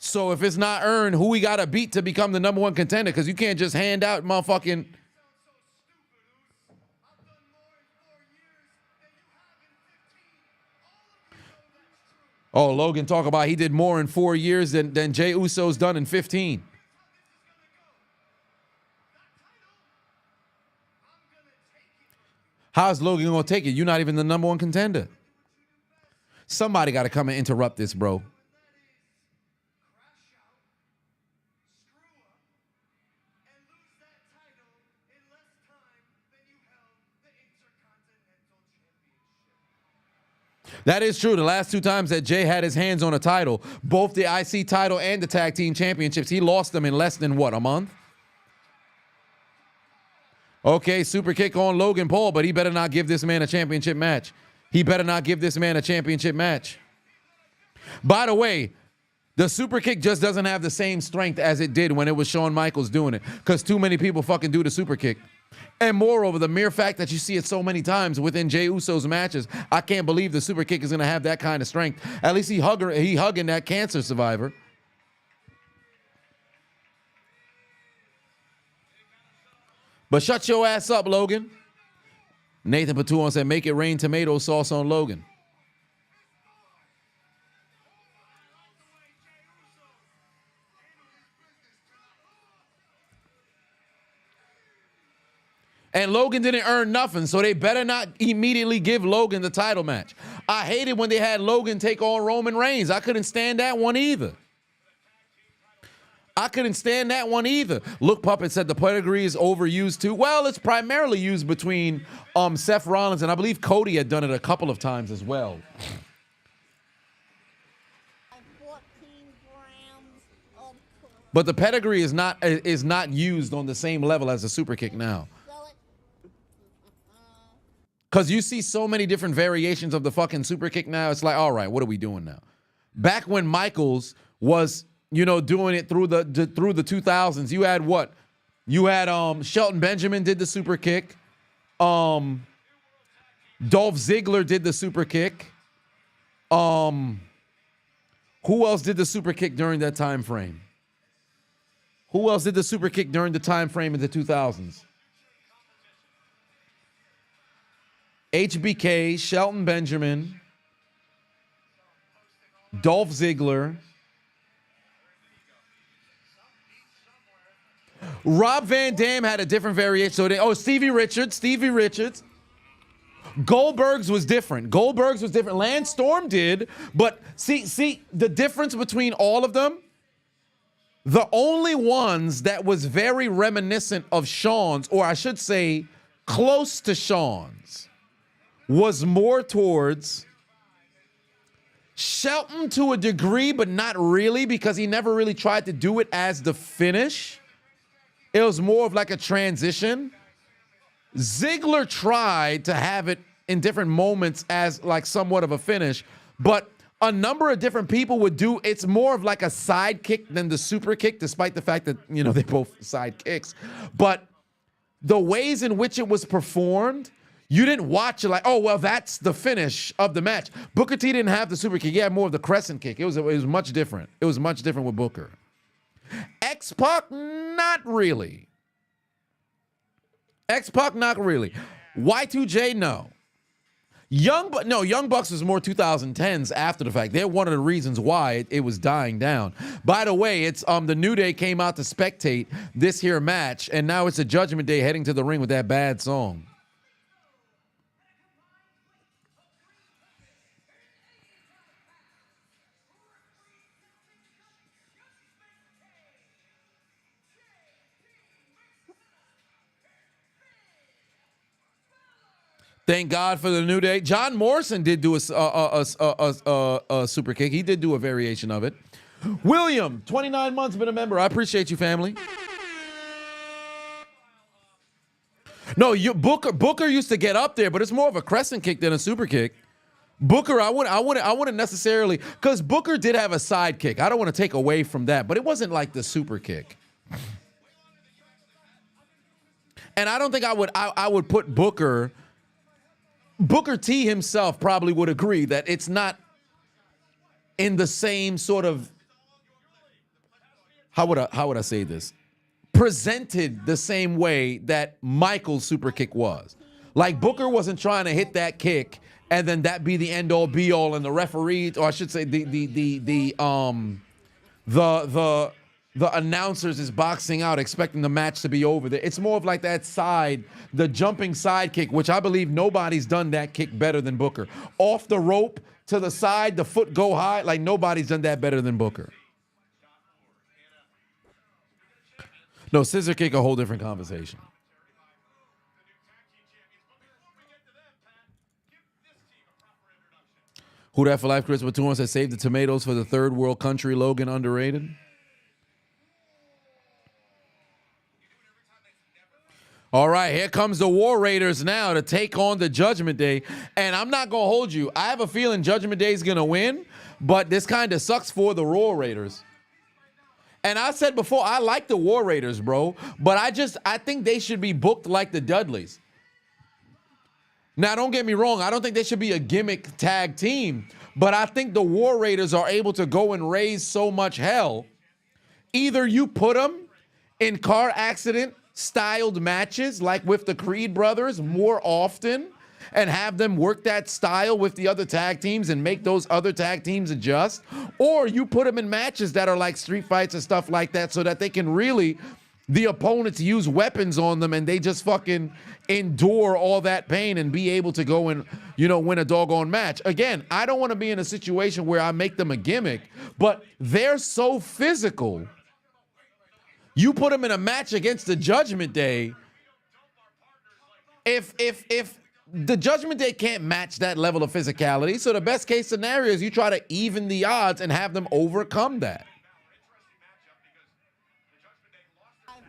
So if it's not earned, who we got to beat to become the #1 contender? Because you can't just hand out motherfucking... Oh, Logan talk about he did more in 4 years than Jey Uso's done in 15. How's Logan going to take it? You're not even the number one contender. Somebody got to come and interrupt this, bro. That is true. The last 2 times that Jay had his hands on a title, both the IC title and the tag team championships, he lost them in less than, what, a month? Okay, super kick on Logan Paul, but he better not give this man a championship match. He better not give this man a championship match. By the way, the super kick just doesn't have the same strength as it did when it was Shawn Michaels doing it, because too many people fucking do the super kick. And moreover, the mere fact that you see it so many times within Jey Uso's matches, I can't believe the super kick is going to have that kind of strength. At least he hugging that cancer survivor. But shut your ass up, Logan. Nathan Patuan said, make it rain tomato sauce on Logan. And Logan didn't earn nothing, so they better not immediately give Logan the title match. I hated when they had Logan take on Roman Reigns. I couldn't stand that one either. Look, Puppet said the pedigree is overused too. Well, it's primarily used between Seth Rollins, and I believe Cody had done it a couple of times as well. 14 grams of But the pedigree is not used on the same level as the super kick now. Because you see so many different variations of the fucking super kick now. It's like, all right, what are we doing now? Back when Michaels was, you know, doing it through the 2000s, you had what? You had Shelton Benjamin did the super kick. Dolph Ziggler did the super kick. Who else did the super kick during that time frame? Who else did the super kick during the time frame in the 2000s? HBK, Shelton Benjamin, Dolph Ziggler, Rob Van Dam had a different variation. So Stevie Richards. Goldberg's was different. Lance Storm did, but see the difference between all of them? The only ones that was very reminiscent of Shawn's, or I should say close to Shawn's, was more towards Shelton to a degree, but not really, because he never really tried to do it as the finish. It was more of like a transition. Ziggler tried to have it in different moments as like somewhat of a finish, but a number of different people would do, it's more of like a side kick than the super kick, despite the fact that, you know, they both side kicks. But the ways in which it was performed, you didn't watch it like, oh, well, that's the finish of the match. Booker T didn't have the super kick. He had more of the crescent kick. It was much different. It was much different with Booker. X-Pac, not really. X-Pac, not really. Y2J, no. Young Bucks was more 2010s after the fact. They're one of the reasons why it was dying down. By the way, it's the New Day came out to spectate this here match, and now it's a Judgment Day heading to the ring with that bad song. Thank God for the New Day. John Morrison did do a super kick. He did do a variation of it. William, 29 months, been a member. I appreciate you, family. No, Booker used to get up there, but it's more of a crescent kick than a super kick. Booker, I wouldn't necessarily, because Booker did have a side kick. I don't want to take away from that, but it wasn't like the super kick. And I don't think I would put Booker T himself probably would agree that it's not in the same sort of, how would I say this? Presented the same way that Michael's super kick was. Like Booker wasn't trying to hit that kick and then that be the end all be all, and the referee, or I should say the announcers is boxing out, expecting the match to be over. It's more of like that side, the jumping side kick, which I believe nobody's done that kick better than Booker. Off the rope to the side, the foot go high, like nobody's done that better than Booker. No, scissor kick, a whole different conversation. Who that for life? Chris Batuan said, save the tomatoes for the third world country. Logan underrated. All right, here comes the War Raiders now to take on the Judgment Day. And I'm not going to hold you. I have a feeling Judgment Day is going to win, but this kind of sucks for the War Raiders. And I said before, I like the War Raiders, bro, but I think they should be booked like the Dudleys. Now, don't get me wrong. I don't think they should be a gimmick tag team, but I think the War Raiders are able to go and raise so much hell. Either you put them in car accident styled matches like with the Creed brothers more often and have them work that style with the other tag teams and make those other tag teams adjust, or you put them in matches that are like street fights and stuff like that so that they can really, the opponents use weapons on them and they just fucking endure all that pain and be able to go and, you know, win a doggone match. Again, I don't want to be in a situation where I make them a gimmick, but they're so physical. You put them in a match against the Judgment Day. If the Judgment Day can't match that level of physicality, so the best case scenario is you try to even the odds and have them overcome that.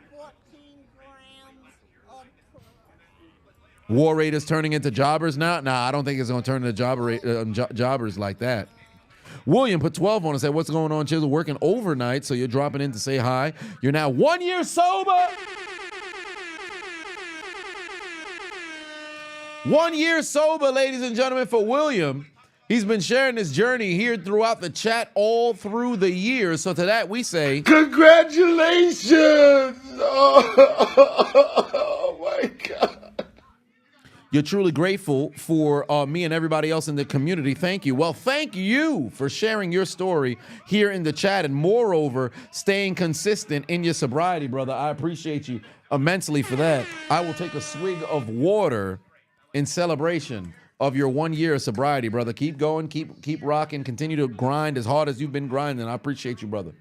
14 grams of War Raiders turning into jobbers now? Nah, I don't think it's going to turn into jobbers like that. William put 12 on and said, what's going on, Chiseled? Working overnight, so you're dropping in to say hi. You're now 1 year sober. 1 year sober, ladies and gentlemen, for William. He's been sharing his journey here throughout the chat all through the year. So to that we say, Congratulations! Oh my God. you're truly grateful for me and everybody else in the community. Thank you. Well, thank you for sharing your story here in the chat and moreover, staying consistent in your sobriety, brother. I appreciate you immensely for that. I will take a swig of water in celebration of your 1 year of sobriety, brother. Keep going, keep rocking, continue to grind as hard as you've been grinding. I appreciate you, brother.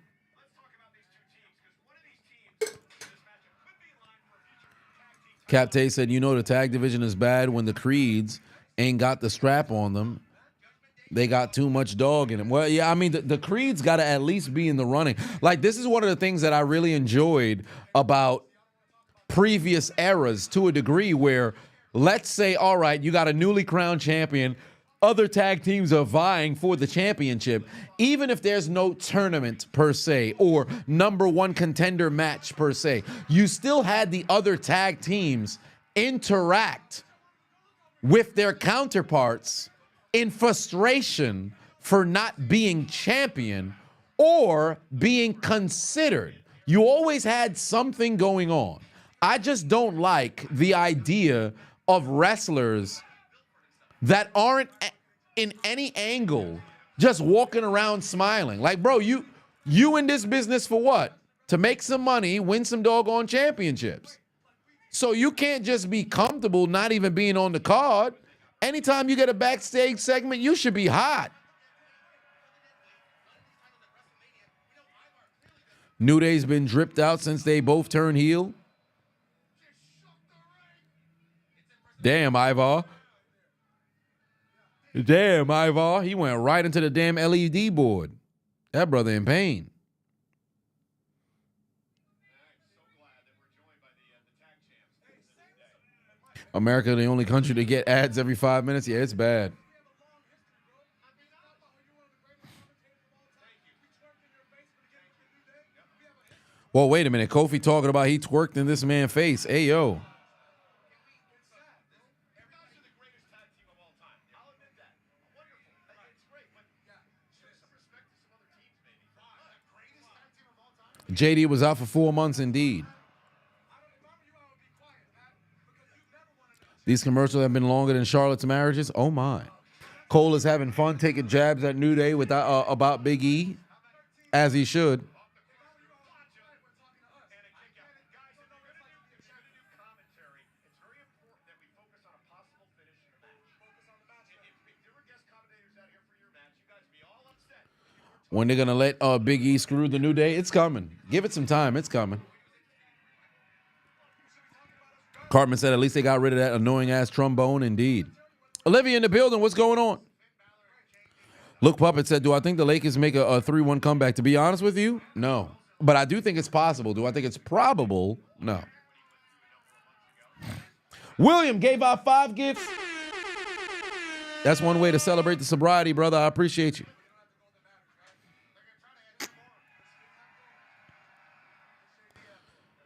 Cap Tay said, you know the tag division is bad when the Creeds ain't got the strap on them. They got too much dog in them. Well, yeah, I mean, the Creeds got to at least be in the running. Like, this is one of the things that I really enjoyed about previous eras to a degree where, let's say, all right, you got a newly crowned champion. Other tag teams are vying for the championship. Even if there's no tournament per se or number one contender match per se, you still had the other tag teams interact with their counterparts in frustration for not being champion or being considered. You always had something going on. I just don't like the idea of wrestlers that aren't in any angle just walking around smiling. Like, bro, you in this business for what? To make some money, win some doggone championships. So you can't just be comfortable not even being on the card. Anytime you get a backstage segment, you should be hot. New Day's been dripped out since they both turned heel. Damn, Ivar. Damn, Ivar. He went right into the damn LED board. That brother in pain. America, the only country to get ads every 5 minutes? Yeah, it's bad. Well, wait a minute. Kofi talking about he twerked in this man's face. Hey, yo. JD was out for 4 months indeed. These commercials have been longer than Charlotte's marriages. Oh, my. Cole is having fun taking jabs at New Day with about Big E, as he should. When they're gonna let Big E screw the New Day, it's coming. Give it some time, it's coming. Cartman said at least they got rid of that annoying ass trombone. Indeed. Olivia in the building, what's going on? Look Puppet said, do I think the Lakers make a 3-1 comeback? To be honest with you, no. But I do think it's possible. Do I think it's probable? No. William gave out 5 gifts. That's one way to celebrate the sobriety, brother. I appreciate you.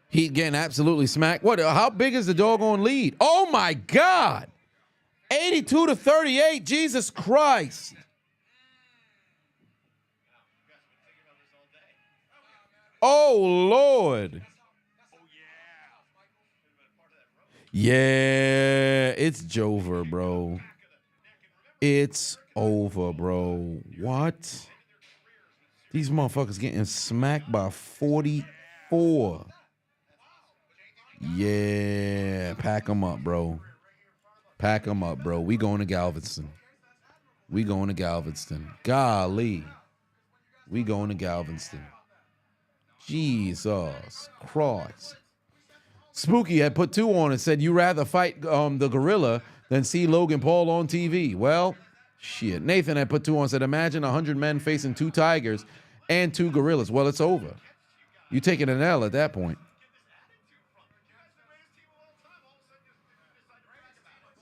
Heat getting absolutely smacked. What? How big is the doggone lead? Oh my God! 82-38. Jesus Christ! Oh Lord! Yeah, it's Jover, bro. It's over, bro. What? These motherfuckers getting smacked by 44. Yeah, pack them up, bro. Pack them up, bro. We going to Galveston. We going to Galveston. Golly. We going to Galveston. Jesus Christ. Spooky had put 2 on and said, you rather fight the gorilla than see Logan Paul on TV. Well, shit. Nathan had put 2 on and said, imagine 100 men facing 2 tigers and 2 gorillas. Well, it's over. You taking an L at that point.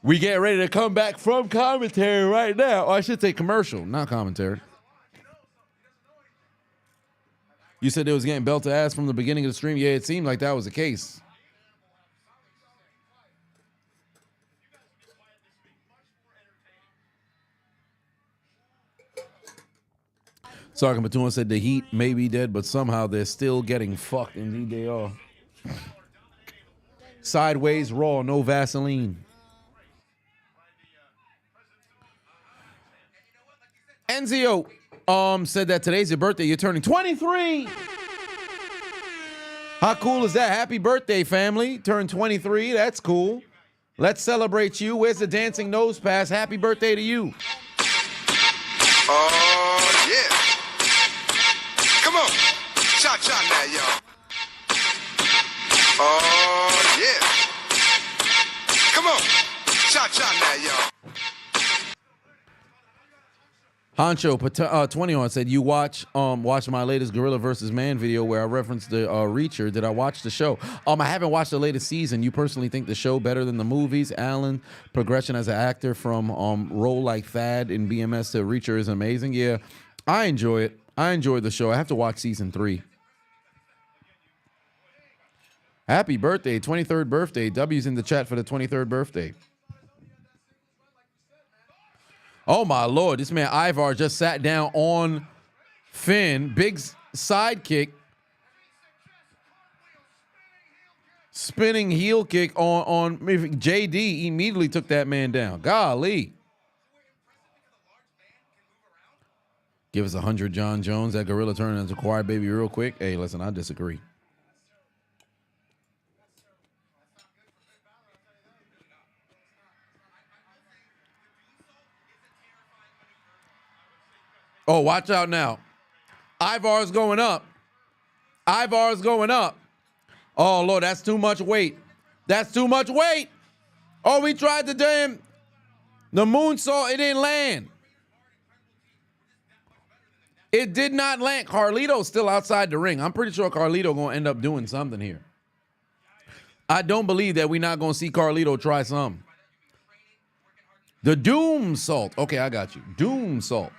We get ready to come back from commentary right now. Or I should say commercial, not commentary. You said they was getting belt to ass from the beginning of the stream. Yeah, it seemed like that was the case. Sarkin Batoon said the Heat may be dead, but somehow they're still getting fucked. Indeed they are. Sideways Raw, no Vaseline. Enzio said that today's your birthday. You're turning 23. How cool is that? Happy birthday, family. Turn 23. That's cool. Let's celebrate you. Where's the dancing nose pass? Happy birthday to you. Oh, yeah. Come on. Cha-cha now, y'all. Oh, yeah. Come on. Cha-cha now, y'all. Honcho 20 on said, you watch my latest Gorilla versus Man video where I referenced the Reacher. Did I watch the show? I haven't watched the latest season. You personally think the show better than the movies? Alan, progression as an actor from role like Thad in BMS to Reacher is amazing. Yeah, I enjoy it. I enjoy the show. I have to watch season 3. Happy birthday, 23rd birthday. W's in the chat for the 23rd birthday. Oh, my Lord. This man Ivar just sat down on Finn. Big sidekick. Spinning heel kick on JD. Immediately took that man down. Golly. Give us 100 John Jones. That gorilla turning into Quiet Baby real quick. Hey, listen, I disagree. Oh, watch out now. Ivar's going up. Ivar's going up. Oh, Lord, that's too much weight. That's too much weight. Oh, we tried the moonsault. It didn't land. It did not land. Carlito's still outside the ring. I'm pretty sure Carlito going to end up doing something here. I don't believe that we're not going to see Carlito try something. The Doom Salt. Okay, I got you. Doom Salt.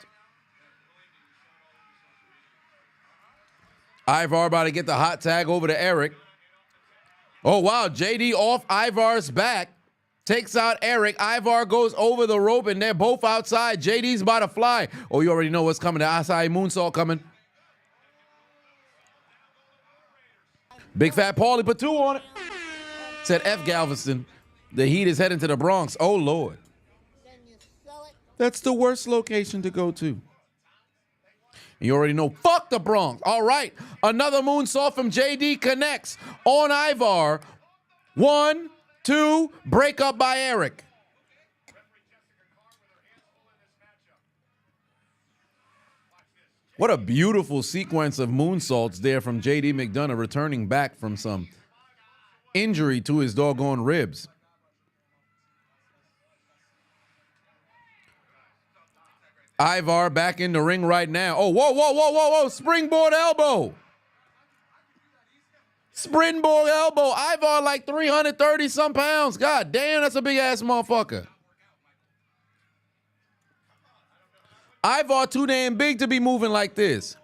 Ivar about to get the hot tag over to Eric. Oh, wow. JD off Ivar's back. Takes out Eric. Ivar goes over the rope, and they're both outside. JD's about to fly. Oh, you already know what's coming. The Acai moonsault coming. Big Fat Paulie put 2 on it. Said F Galveston. The Heat is heading to the Bronx. Oh, Lord. That's the worst location to go to. You already know, fuck the Bronx. All right, another moonsault from JD connects on Ivar. 1, 2, break up by Eric. What a beautiful sequence of moonsaults there from JD McDonough returning back from some injury to his doggone ribs. Ivar back in the ring right now. Oh, whoa, whoa, whoa, whoa, whoa. Springboard elbow. Springboard elbow. Ivar like 330 some pounds. God damn, that's a big ass motherfucker. Ivar too damn big to be moving like this.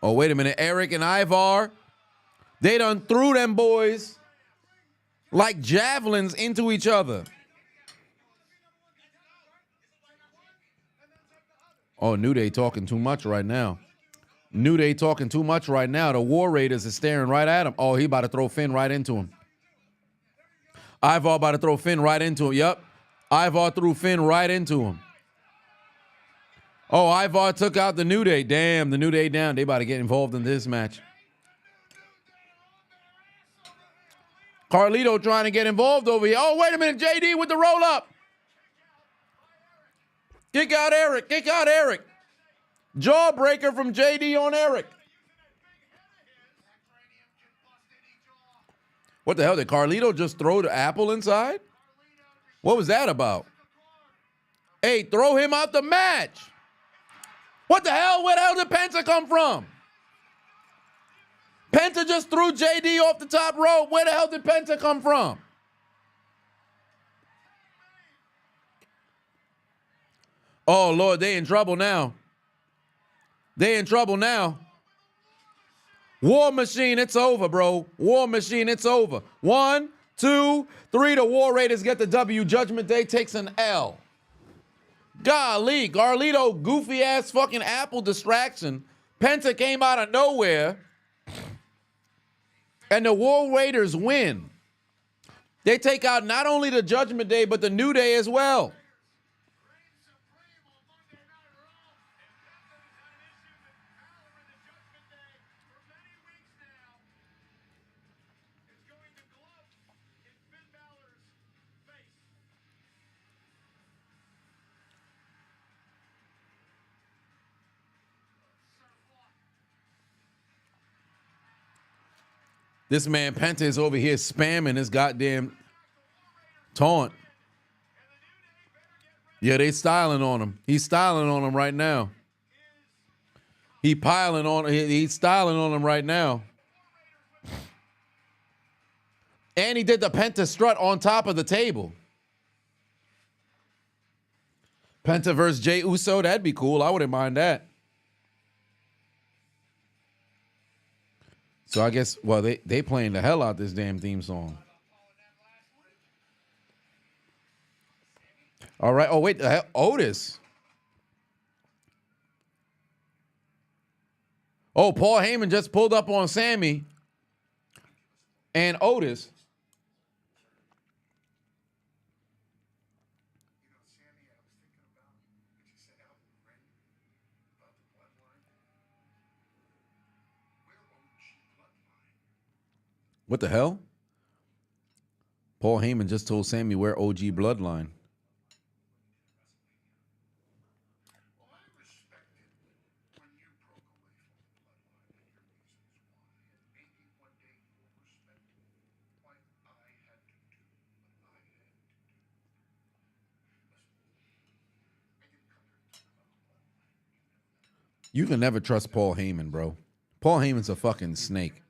Oh, wait a minute. Eric and Ivar, they done threw them boys like javelins into each other. Oh, New Day talking too much right now. New Day talking too much right now. The War Raiders is staring right at him. Oh, he about to throw Finn right into him. Ivar about to throw Finn right into him. Yep. Ivar threw Finn right into him. Oh, Ivar took out the New Day. Damn, the New Day down. They about to get involved in this match. Carlito trying to get involved over here. Oh, wait a minute. JD with the roll up. Kick out Eric. Kick out Eric. Jawbreaker from JD on Eric. What the hell? Did Carlito just throw the apple inside? What was that about? Hey, throw him out the match. What the hell? Where the hell did Penta come from? Penta just threw JD off the top rope. Where the hell did Penta come from? Oh, Lord, they in trouble now. They in trouble now. War Machine, it's over, bro. War Machine, it's over. 1, 2, 3, the War Raiders get the W. Judgment Day takes an L. Golly, Carlito, goofy-ass fucking apple distraction. Penta came out of nowhere. And the War Raiders win. They take out not only the Judgment Day, but the New Day as well. This man Penta is over here spamming his goddamn taunt. Yeah, they styling on him. He's styling on him right now. He's styling on him right now. And he did the Penta strut on top of the table. Penta versus Jey Uso, that'd be cool. I wouldn't mind that. So I guess, well, they playing the hell out this damn theme song. All right. Oh, wait. The hell? Otis. Oh, Paul Heyman just pulled up on Sami and Otis. What the hell? Paul Heyman just told Sami we're OG Bloodline. You can never trust Paul Heyman, bro. Paul Heyman's a fucking snake.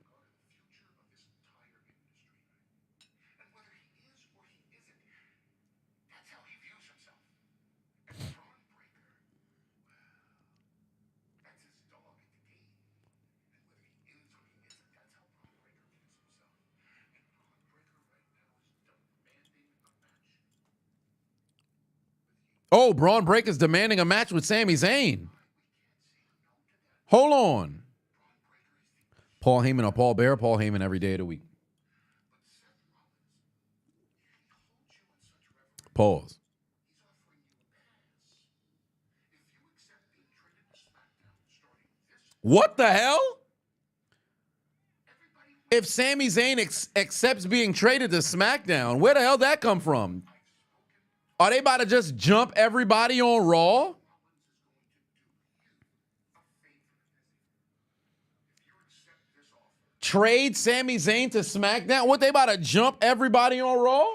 Oh, Braun Breaker's demanding a match with Sami Zayn. Hold on. Paul Heyman or Paul Bear? Paul Heyman every day of the week. Pause. What the hell? If Sami Zayn accepts being traded to SmackDown, where the hell that come from? Are they about to just jump everybody on Raw? Trade Sami Zayn to SmackDown? What, they about to jump everybody on Raw?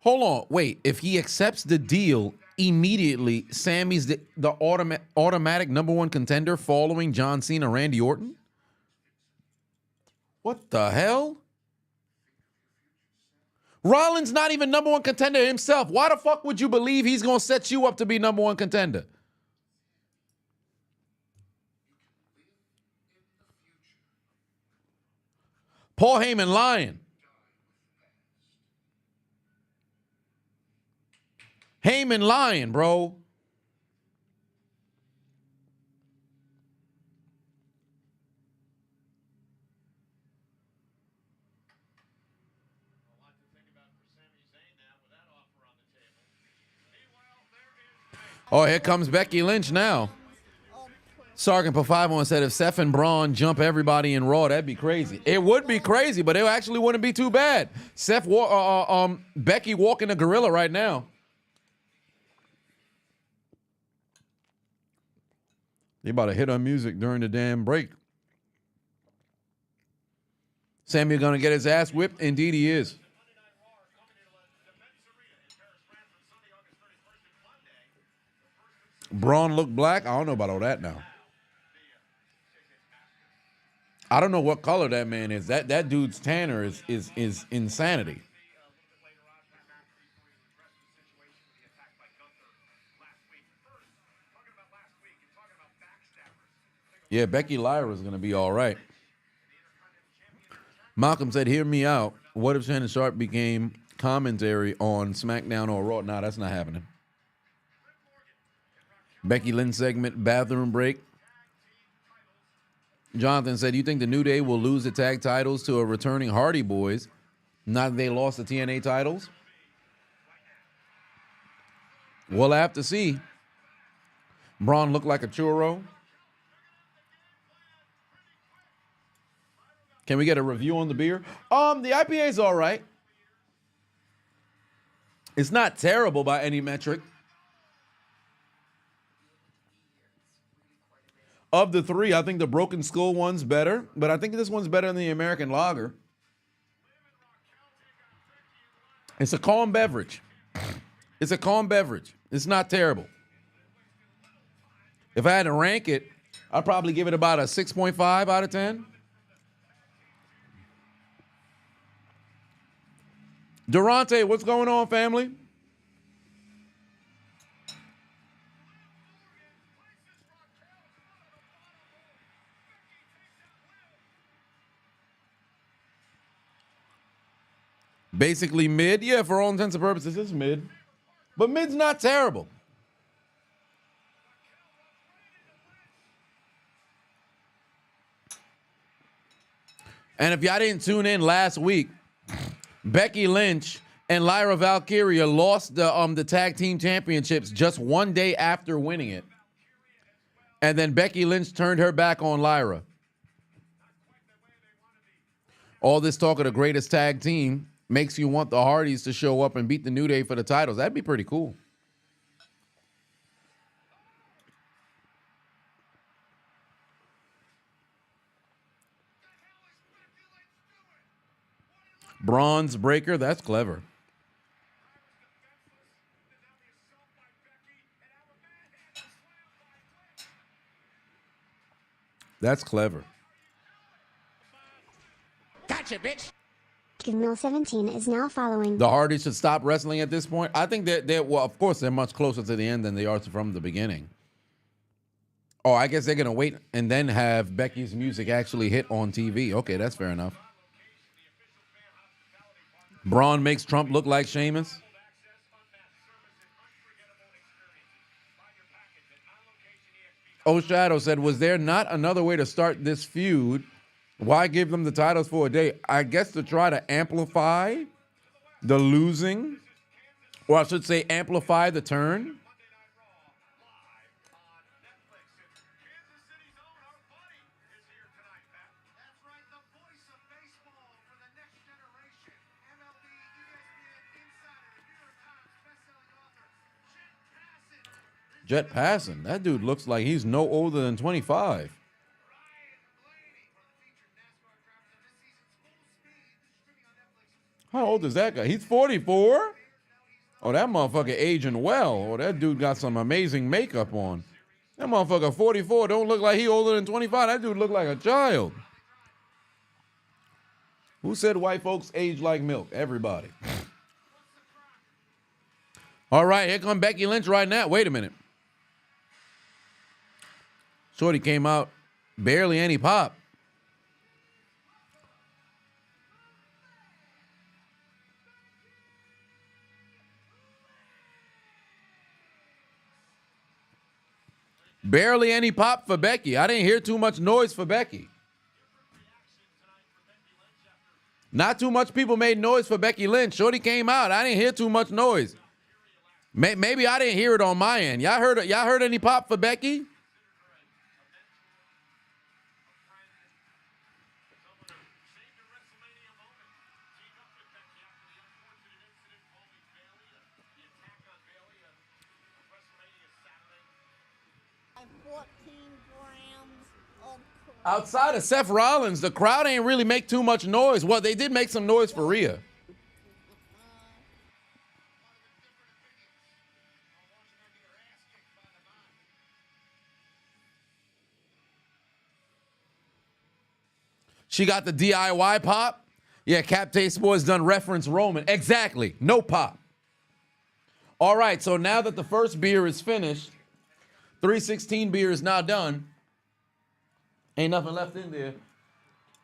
Hold on, wait. If he accepts the deal, immediately Sammy's the automatic number one contender following John Cena, Randy Orton? What the hell? Rollins not even number one contender himself. Why the fuck would you believe he's going to set you up to be number one contender? Paul Heyman lying. Heyman lying, bro. Oh, here comes Becky Lynch now. Sergeant per 5-1 said if Seth and Bron jump everybody in Raw, that'd be crazy. It would be crazy, but it actually wouldn't be too bad. Becky walking a gorilla right now. They about to hit on music during the damn break. Sami gonna get his ass whipped? Indeed he is. Braun look black? I don't know about all that now. I don't know what color that man is. That dude's tanner is insanity. Yeah, Becky Lyra is going to be all right. Malcolm said, hear me out. What if Shannon Sharp became commentary on SmackDown or Raw? Nah, that's not happening. Becky Lynch segment, bathroom break. Jonathan said, you think the New Day will lose the tag titles to a returning Hardy Boys now that they lost the TNA titles? We'll have to see. Braun looked like a churro. Can we get a review on the beer? The IPA is all right. It's not terrible by any metric. Of the three, I think the Broken Skull one's better, but I think this one's better than the American Lager. It's a calm beverage. It's a calm beverage. It's not terrible. If I had to rank it, I'd probably give it about a 6.5 out of 10. Durante, what's going on, family? Basically mid. Yeah, for all intents and purposes, it's mid. But mid's not terrible. And if y'all didn't tune in last week, Becky Lynch and Lyra Valkyria lost the tag team championships just one day after winning it. And then Becky Lynch turned her back on Lyra. All this talk of the greatest tag team makes you want the Hardys to show up and beat the New Day for the titles. That'd be pretty cool. Bronze breaker, that's clever. That's clever. Gotcha, bitch. Mill 17 is now following. The Hardys should stop wrestling at this point. I think that well, of course, they're much closer to the end than they are from the beginning. Oh, I guess they're going to wait and then have Becky's music actually hit on TV. Okay, that's fair enough. Braun makes Trump look like Sheamus. Oh, Shadow said, was there not another way to start this feud Why give them the titles for a day? I guess to try to amplify the losing, or I should say amplify the turn. Jet passing. That dude looks like he's no older than 25. How old is that guy? He's 44? Oh, that motherfucker aging well. Oh, that dude got some amazing makeup on. That motherfucker 44 don't look like he older than 25. That dude look like a child. Who said white folks age like milk? Everybody. All right, here come Becky Lynch right now. Wait a minute. Shorty came out, barely any pop. Barely any pop for Becky. I didn't hear too much noise for Becky. Not too much people made noise for Becky Lynch. Shorty came out. I didn't hear too much noise. Maybe I didn't hear it on my end. Y'all heard any pop for Becky? Outside of Seth Rollins, the crowd ain't really make too much noise. Well, they did make some noise for Rhea. She got the DIY pop. Yeah, Captain Sports done reference Roman. Exactly. No pop. All right, so now that the first beer is finished, 316 beer is now done. Ain't nothing left in there.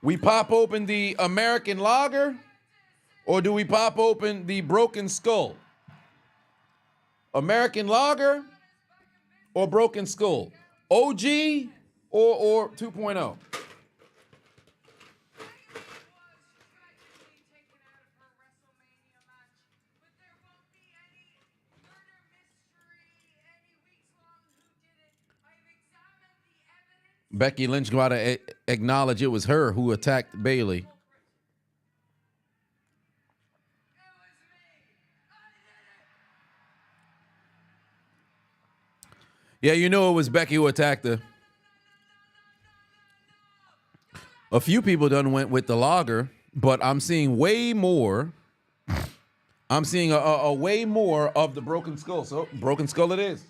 We pop open the American Lager, or do we pop open the Broken Skull? American Lager or Broken Skull? OG or 2.0? Becky Lynch got to acknowledge it was her who attacked Bayley. Yeah, you know it was Becky who attacked her. A few people done went with the lager, but I'm seeing way more. I'm seeing a way more of the Broken Skull. So, Broken Skull it is.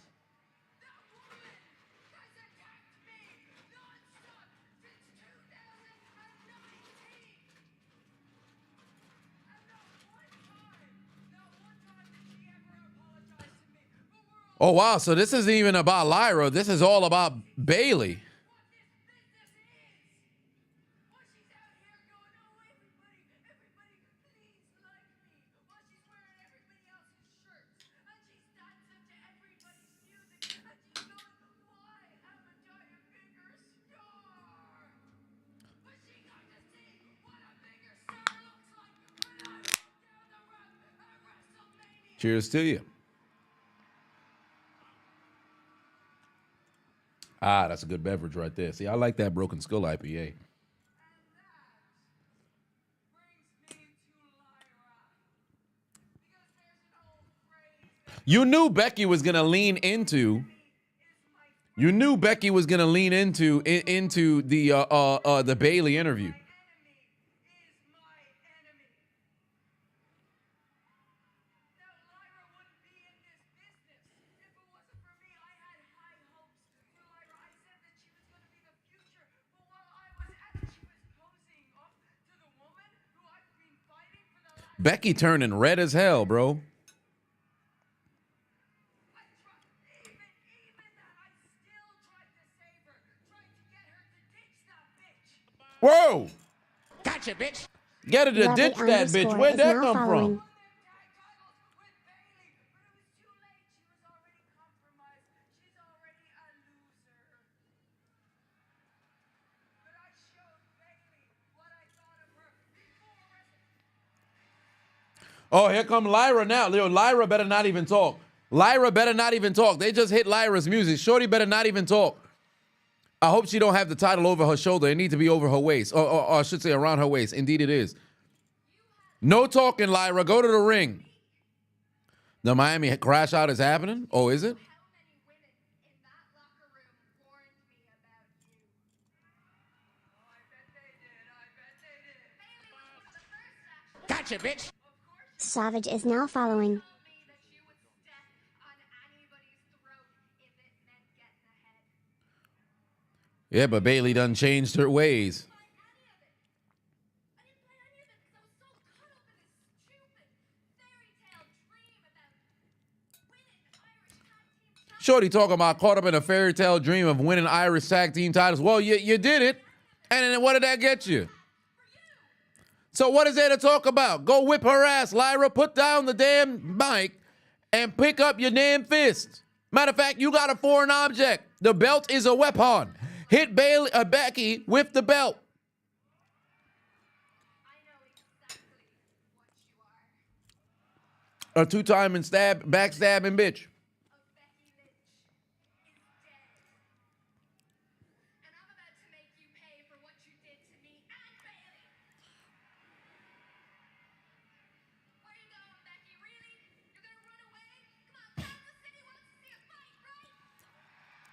Oh, wow. So this isn't even about Lyra. This is all about Bayley. Cheers to you. Ah, that's a good beverage right there. See, I like that Broken Skull IPA. You knew Becky was gonna lean into. You knew Becky was gonna lean into the Bayley interview. Becky turning red as hell, bro. Whoa! Gotcha, bitch. Get her to ditch that bitch. Where'd that come from? Oh, here come Lyra now. Yo, Lyra better not even talk. Lyra better not even talk. They just hit Lyra's music. Shorty better not even talk. I hope she don't have the title over her shoulder. It needs to be over her waist. Or I should say around her waist. Indeed it is. No talking, Lyra. Go to the ring. The Miami crash out is happening? Oh, is it? Gotcha, bitch. Savage is now following. Yeah, but Bailey done changed her ways. Shorty talking about caught up in a fairy tale dream of winning Irish tag team titles. Well, you did it. And then what did that get you? So what is there to talk about? Go whip her ass, Lyra. Put down the damn mic and pick up your damn fist. Matter of fact, you got a foreign object. The belt is a weapon. Hit Becky with the belt. A two-time and backstabbing bitch.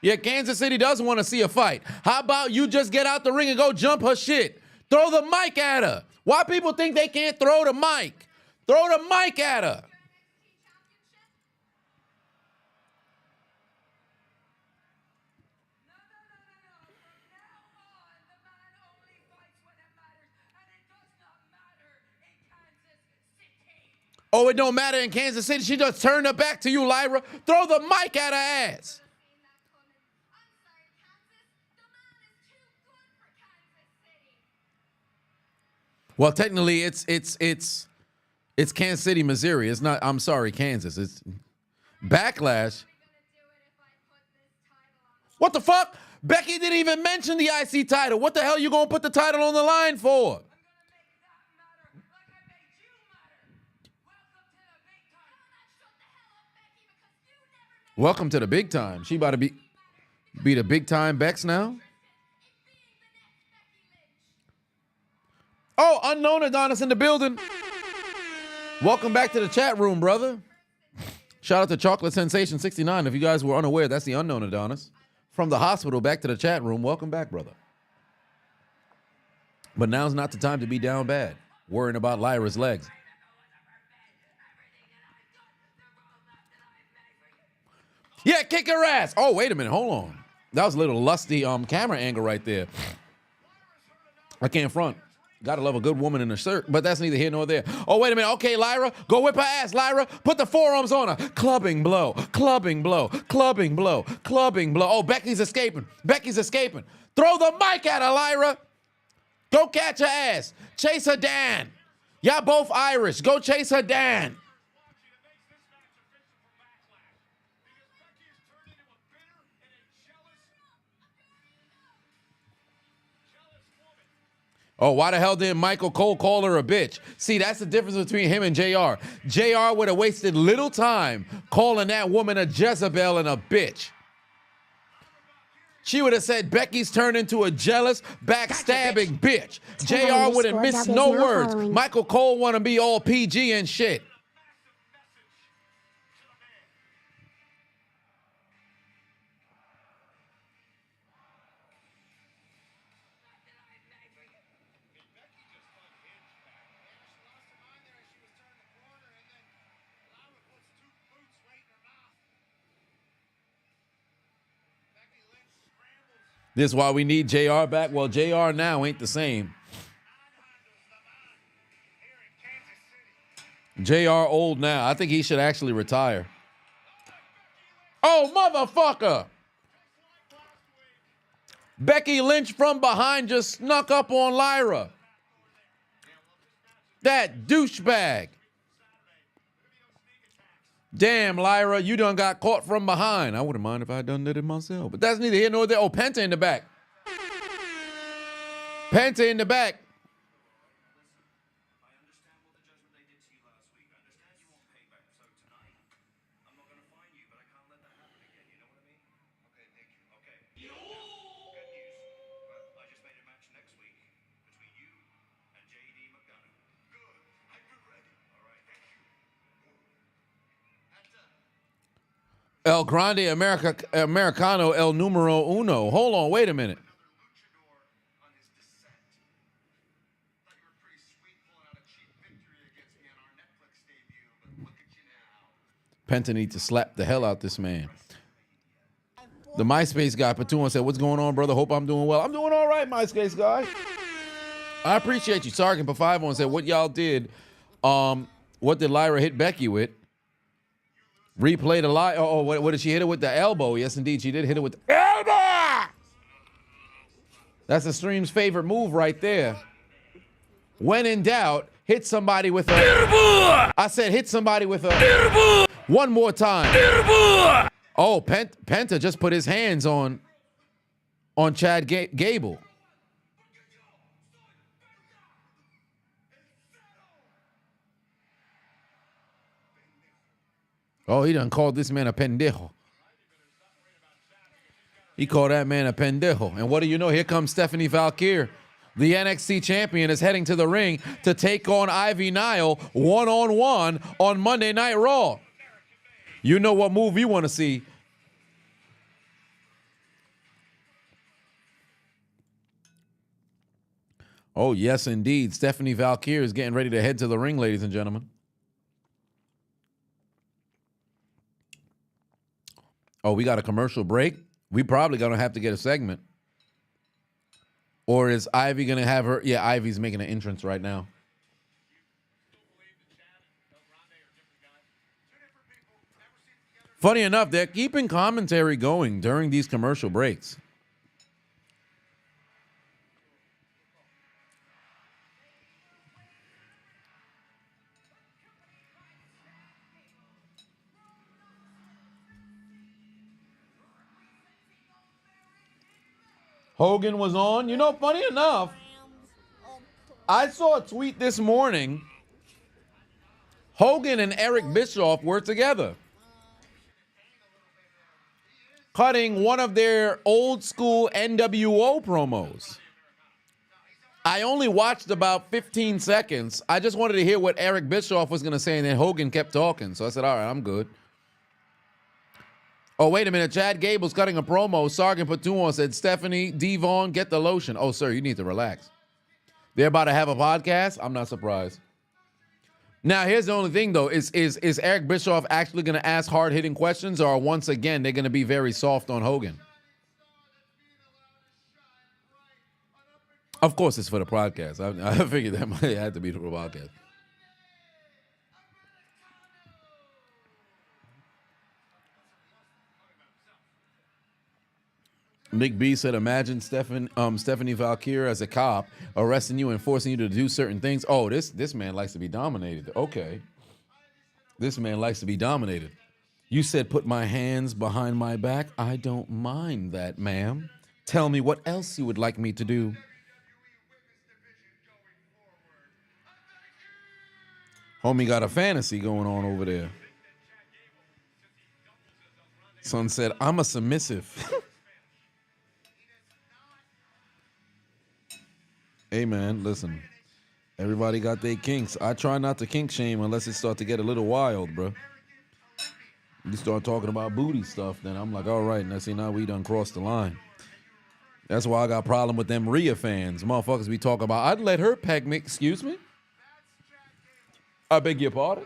Yeah, Kansas City does want to see a fight. How about you just get out the ring and go jump her shit? Throw the mic at her. Why people think they can't throw the mic? Throw the mic at her. Oh, it don't matter in Kansas City. She just turned her back to you, Lyra. Throw the mic at her ass. Well, technically, it's Kansas City, Missouri. It's not. I'm sorry, Kansas. It's Backlash. What the fuck? Becky didn't even mention the IC title. What the hell you gonna put the title on the line for? Welcome to the big time. She about to be the big time Bex now. Oh, unknown Adonis in the building. Welcome back to the chat room, brother. Shout out to Chocolate Sensation 69. If you guys were unaware, that's the unknown Adonis. From the hospital back to the chat room. Welcome back, brother. But now's not the time to be down bad, worrying about Lyra's legs. Yeah, kick her ass. Oh, wait a minute. Hold on. That was a little lusty camera angle right there. I can't front. Gotta love a good woman in a shirt, but that's neither here nor there. Oh, wait a minute. Okay, Lyra, go whip her ass, Lyra. Put the forearms on her. Clubbing blow, clubbing blow, clubbing blow, clubbing blow. Oh, Becky's escaping. Becky's escaping. Throw the mic at her, Lyra. Go catch her ass. Chase her down. Y'all both Irish. Go chase her down. Oh, why the hell didn't Michael Cole call her a bitch? See, that's the difference between him and JR. JR would have wasted little time calling that woman a Jezebel and a bitch. She would have said Becky's turned into a jealous, backstabbing bitch. JR would have missed no words. Michael Cole want to be all PG and shit. This is why we need JR back. Well, JR now ain't the same. JR old now. I think he should actually retire. Oh, motherfucker. Becky Lynch from behind just snuck up on Lyra. That douchebag. Damn, Lyra, you done got caught from behind. I wouldn't mind if I done that myself. But that's neither here nor there. Oh, Penta in the back. Penta in the back. El Grande Americano El Numero Uno. Hold on, wait a minute. Penta needs to slap the hell out this man. The MySpace guy, Patuan, said, what's going on, brother? Hope I'm doing well. I'm doing all right, MySpace guy. I appreciate you. Sergeant for said, what y'all did, what did Lyra hit Becky with? Replay the lie. Oh, what did she hit it with? The elbow. Yes, indeed. She did hit it with the elbow. That's the stream's favorite move right there. When in doubt, hit somebody with a... I said hit somebody with a... One more time. Oh, Penta just put his hands on Chad Gable. Oh, he done called this man a pendejo. He called that man a pendejo. And what do you know? Here comes Stephanie Vaquer. The NXT champion is heading to the ring to take on Ivy Nile one-on-one on Monday Night Raw. You know what move you want to see. Oh, yes, indeed. Stephanie Vaquer is getting ready to head to the ring, ladies and gentlemen. Oh, we got a commercial break. We probably going to have to get a segment. Or is Ivy going to have her? Yeah, Ivy's making an entrance right now. Funny enough, they're keeping commentary going during these commercial breaks. Hogan was on. You know, funny enough, I saw a tweet this morning. Hogan and Eric Bischoff were together, cutting one of their old school NWO promos. I only watched about 15 seconds. I just wanted to hear what Eric Bischoff was going to say, and then Hogan kept talking. So I said, all right, I'm good. Oh, wait a minute. Chad Gable's cutting a promo. Sergeant Patuan said, Stephanie, Devon, get the lotion. Oh, sir, you need to relax. They're about to have a podcast? I'm not surprised. Now, here's the only thing, though. Is Eric Bischoff actually going to ask hard-hitting questions, or once again, they're going to be very soft on Hogan? Of course, it's for the podcast. I figured that might have to be for the podcast. Nick B said, imagine Stephanie Vaquer as a cop arresting you and forcing you to do certain things. Oh, this man likes to be dominated. Okay. This man likes to be dominated. You said put my hands behind my back. I don't mind that, ma'am. Tell me what else you would like me to do. Homie got a fantasy going on over there. Son said, I'm a submissive. Hey, man, listen. Everybody got their kinks. I try not to kink shame unless it start to get a little wild, bro. You start talking about booty stuff, then I'm like, all right, now see, now we done crossed the line. That's why I got a problem with them Ria fans. Motherfuckers be talking about, I'd let her peg me. Excuse me? I beg your pardon?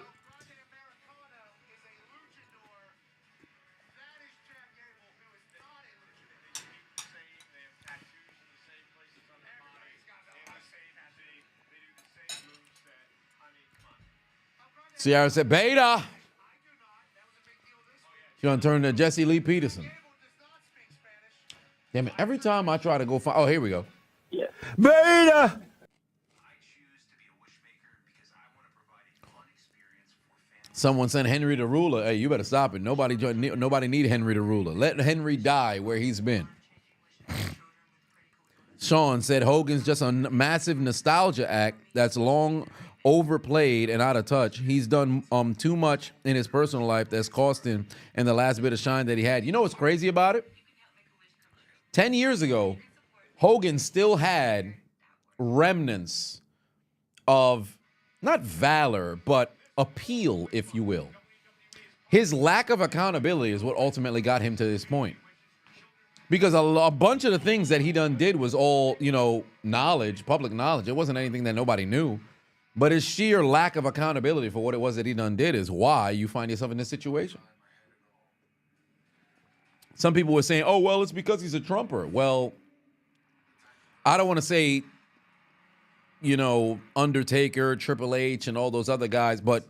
Ciara said, Beta. She's going to turn to Jesse Lee Peterson. Damn it. Every time I try to go find. Oh, here we go. Yeah. Beta. Someone sent Henry the Ruler. Hey, you better stop it. Nobody need Henry the Ruler. Let Henry die where he's been. Sean said Hogan's just a massive nostalgia act that's long overplayed and out of touch. He's done too much in his personal life that's cost him and the last bit of shine that he had. You know what's crazy about it? 10 years ago, Hogan still had remnants of not valor, but appeal, if you will. his lack of accountability is what ultimately got him to this point. Because a bunch of the things that he done did was all, knowledge, public knowledge. It wasn't anything that nobody knew. But his sheer lack of accountability for what it was that he done did is why you find yourself in this situation. Some people were saying, oh, well, it's because he's a Trumper. Well, I don't want to say, Undertaker, Triple H, and all those other guys, but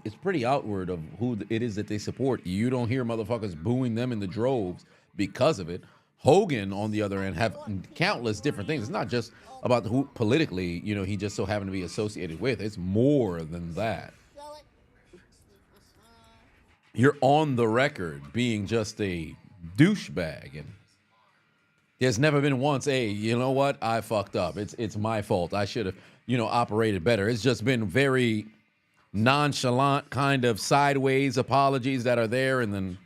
it's pretty outward of who it is that they support. You don't hear motherfuckers booing them in the droves because of it. Hogan, on the other end, have countless different things. It's not just about who politically, he just so happened to be associated with. It's more than that. You're on the record being just a douchebag, and there's never been once, hey, you know what? I fucked up. It's my fault. I should have, operated better. It's just been very nonchalant kind of sideways apologies that are there, and then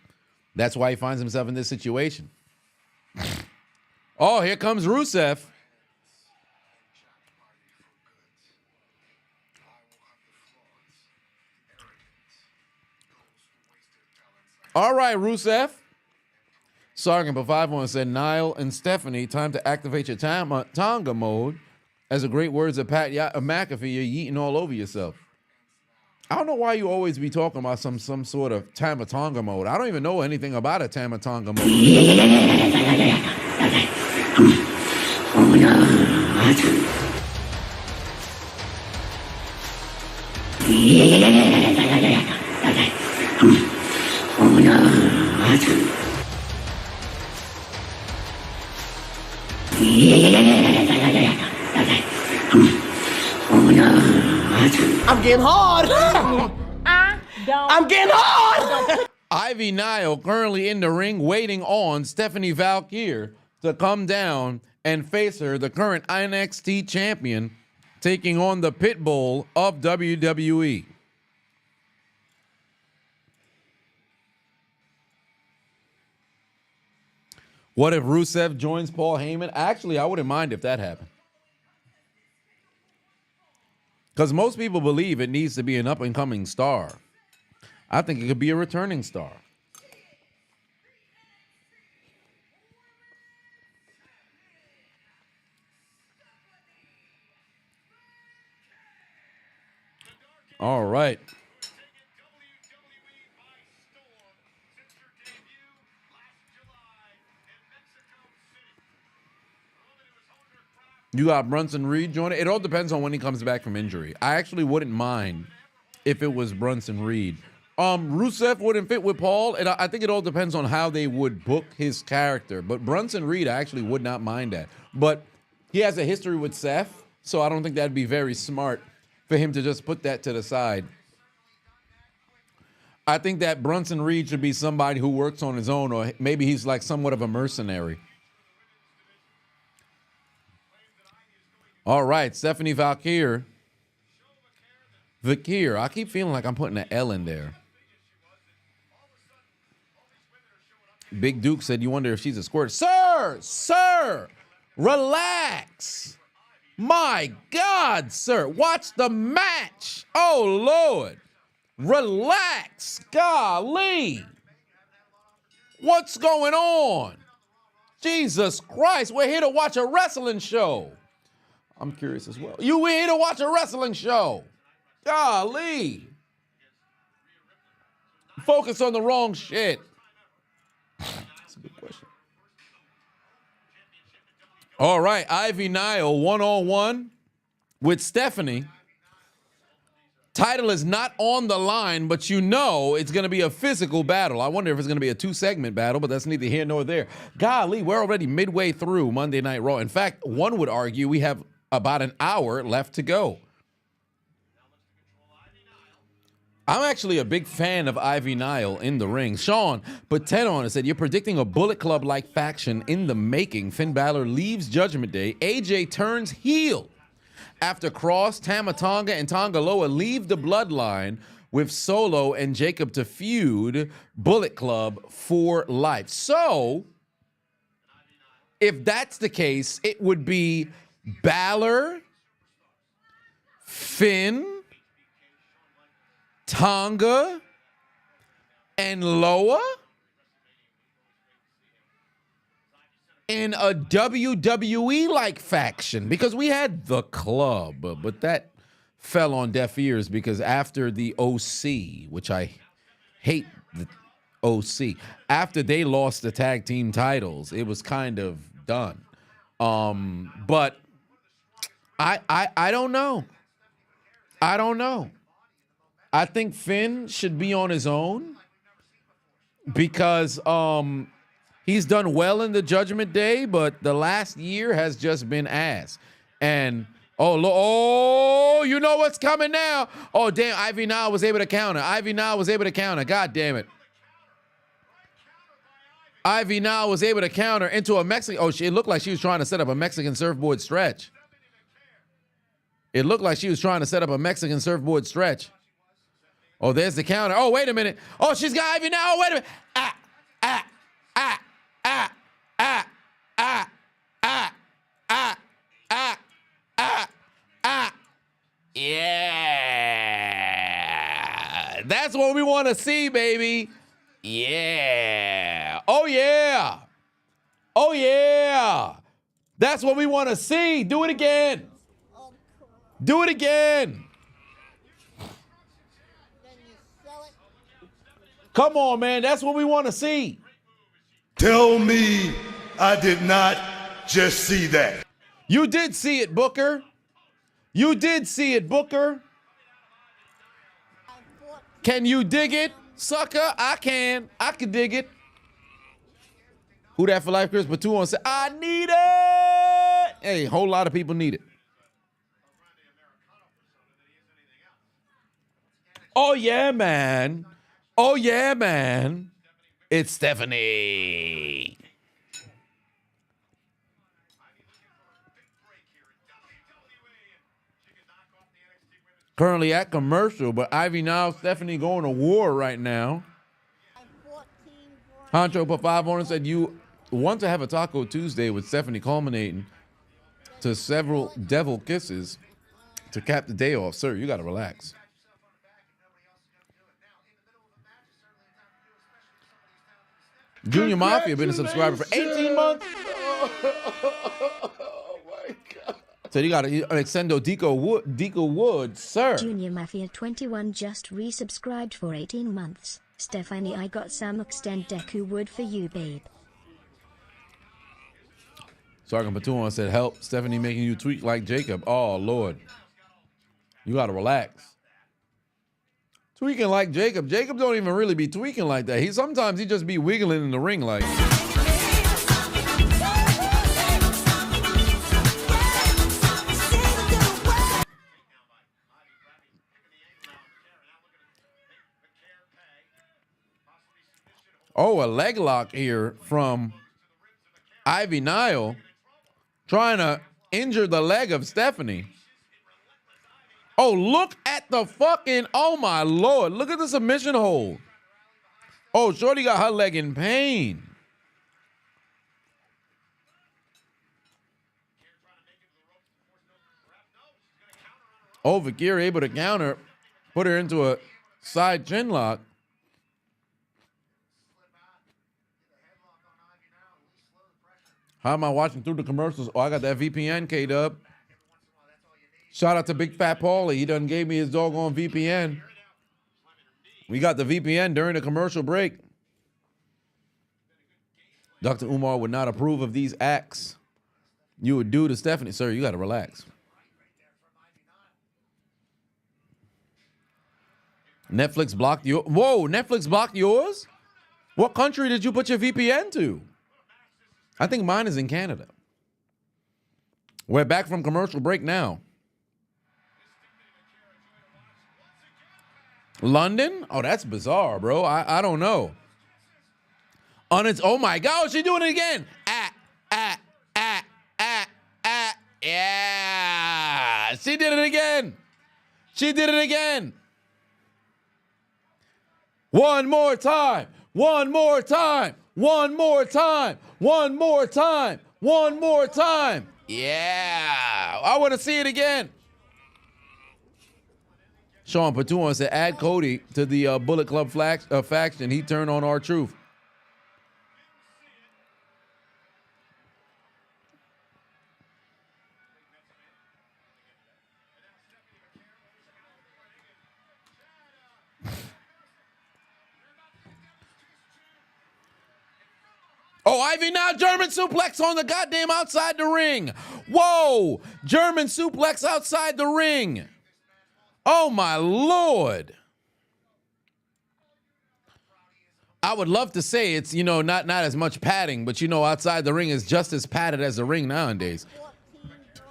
that's why he finds himself in this situation. Oh, here comes Rusev. All right, Rusev. Sergeant for 5-1 said, Nile and Stephanie, time to activate your Tonga mode. As the great words of McAfee, you're yeeting all over yourself. I don't know why you always be talking about some sort of Tonga mode. I don't even know anything about a Tonga mode. I'm getting hard. I'm getting hard. Ivy Nile currently in the ring waiting on Stephanie Vaquer to come down and face her, the current NXT champion, taking on the Pitbull of WWE. What if Rusev joins Paul Heyman? Actually, I wouldn't mind if that happened. Because most people believe it needs to be an up-and-coming star. I think it could be a returning star. All right. You got Bronson Reed joining. It all depends on when he comes back from injury. I actually wouldn't mind if it was Bronson Reed. Rusev wouldn't fit with Paul, and I think it all depends on how they would book his character. But Bronson Reed, I actually would not mind that. But he has a history with Seth, so I don't think that'd be very smart for him to just put that to the side. I think that Bronson Reed should be somebody who works on his own, or maybe he's like somewhat of a mercenary. All right, Stephanie Vaquer. Vaquer. I keep feeling like I'm putting an L in there. Big Duke said, you wonder if she's a squirt. Sir, relax. My God, sir. Watch the match. Oh, Lord. Relax. Golly. What's going on? Jesus Christ, we're here to watch a wrestling show. I'm curious as well. You were here to watch a wrestling show. Golly. Focus on the wrong shit. That's a good question. All right, Ivy Nile, one-on-one with Stephanie. Title is not on the line, but you know it's going to be a physical battle. I wonder if it's going to be a 2-segment battle, but that's neither here nor there. Golly, we're already midway through Monday Night Raw. In fact, one would argue we have about an hour left to go. I'm actually a big fan of Ivy Nile in the ring. Sean put 10 on and said, you're predicting a Bullet Club-like faction in the making. Finn Balor leaves Judgment Day. AJ turns heel. After Cross, Tama Tonga, and Tonga Loa leave the Bloodline with Solo and Jacob to feud Bullet Club for life. So, if that's the case, it would be Balor, Finn, Tonga, and lower in a WWE-like faction, because we had the Club, but that fell on deaf ears because after the OC, which I hate the OC, after they lost the tag team titles, it was kind of done. But I don't know. I don't know. I think Finn should be on his own because he's done well in the Judgment Day, but the last year has just been ass. And oh, you know what's coming now? Oh, damn, Ivy Nile was able to counter. Ivy Nile was able to counter. God damn it. Ivy Nile was able to counter into a Mexican. Oh, it looked like she was trying to set up a Mexican surfboard stretch. It looked like she was trying to set up a Mexican surfboard stretch. Oh, there's the counter. Oh, wait a minute. Oh, she's got Ivy now. Oh, wait a minute. Yeah. That's what we want to see, baby. Yeah. Oh, yeah. Oh, yeah. That's what we want to see. Do it again. Do it again. Come on, man. That's what we want to see. Tell me I did not just see that. You did see it, Booker. You did see it, Booker. Can you dig it, sucker? I can. I can dig it. Who that for life, Chris? But two on say, I need it. Hey, a whole lot of people need it. Oh, yeah, man. Oh, yeah, man. It's Stephanie. Currently at commercial, but Ivy Nile, Stephanie going to war right now. Honcho put 5 on and said, you want to have a Taco Tuesday with Stephanie culminating to several devil kisses to cap the day off. Sir, you got to relax. Junior Mafia been a subscriber for 18 months. Oh my God. So you got to Extendo Deco Wood, sir. Junior Mafia 21 just resubscribed for 18 months. Stephanie, I got some Extend Deku Wood for you, babe. Sergeant Patuan said, help Stephanie making you tweak like Jacob. Oh, Lord. You got to relax. Tweaking like Jacob. Jacob don't even really be tweaking like that. Sometimes he just be wiggling in the ring like. Oh, a leg lock here from Ivy Nile trying to injure the leg of Stephanie. Oh, look at the fucking, oh my Lord. Look at the submission hold. Oh, Shorty got her leg in pain. Oh, Vaquer able to counter, put her into a side chin lock. How am I watching through the commercials? Oh, I got that VPN, K-Dub. Shout out to Big Fat Paulie. He done gave me his doggone VPN. We got the VPN during the commercial break. Dr. Umar would not approve of these acts you would do to Stephanie. Sir, you got to relax. Netflix blocked your. Whoa, Netflix blocked yours? What country did you put your VPN to? I think mine is in Canada. We're back from commercial break now. London? Oh, that's bizarre, bro. I don't know. Oh my God, she's doing it again. Yeah. She did it again. She did it again. One more time. One more time. One more time. One more time. One more time. Yeah. I want to see it again. Sean Patuan said, add Cody to the Bullet Club faction. He turned on R-Truth. Oh, Ivy now, German suplex on the goddamn outside the ring. Whoa, German suplex outside the ring. Oh, my Lord. I would love to say it's, you know, not as much padding, but, you know, outside the ring is just as padded as the ring nowadays.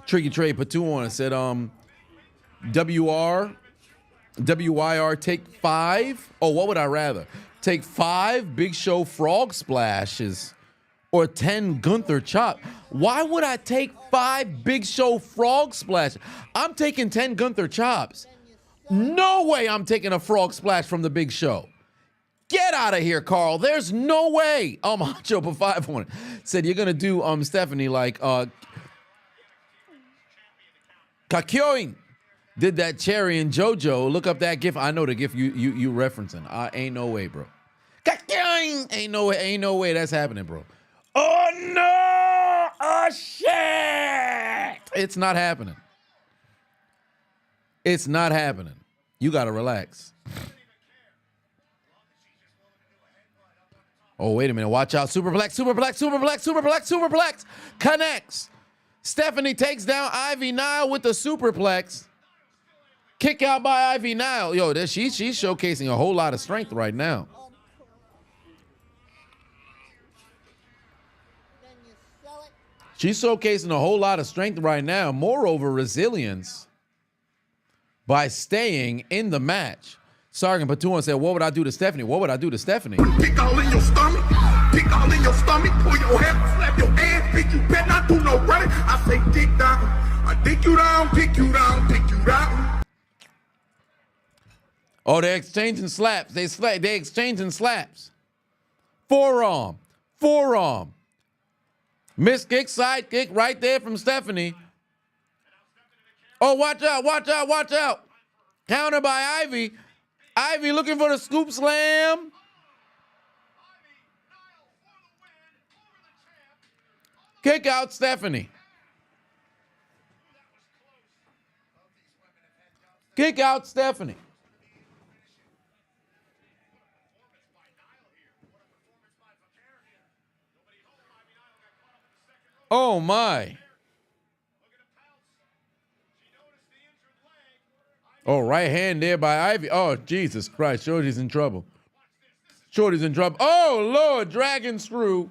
Tricky Trey Patuan said, WYR take 5. Oh, what would I rather? Take 5 Big Show frog splashes or 10 Gunther chop. Why would I take 5 Big Show frog splash? I'm taking 10 Gunther chops. No way I'm taking a frog splash from the Big Show. Get out of here, Carl. There's no way. Macho for 5 on it. Said you're gonna do Stephanie like Kakyoin did that Cherry and JoJo. Look up that gif. I know the gif you referencing. Ain't no way, bro. Kakyoin! Ain't no way that's happening, bro. Oh no! Oh shit! It's not happening. It's not happening. You gotta relax. Oh, wait a minute. Watch out. Superplex, superplex, superplex, superplex, superplex. Connects. Stephanie takes down Ivy Nile with the superplex. Kick out by Ivy Nile. Yo, she's showcasing a whole lot of strength right now. She's showcasing a whole lot of strength right now. Moreover, resilience by staying in the match. Sergeant Patuan said, what would I do to Stephanie? What would I do to Stephanie? Pick all in your stomach. Pick all in your stomach. Pull your head, slap your ass. Bitch, you better not do no running. I say dick down. I dick you down, pick you down, pick you down. Oh, they're exchanging slaps. They exchanging slaps. Forearm. Forearm. Miss kick, side kick right there from Stephanie. Oh, watch out, watch out, watch out. Counter by Ivy. Ivy looking for the scoop slam. Kick out Stephanie. Kick out Stephanie. Oh my. Oh, right hand there by Ivy. Oh, Jesus Christ. Shorty's in trouble. Shorty's in trouble. Oh, Lord. Dragon screw.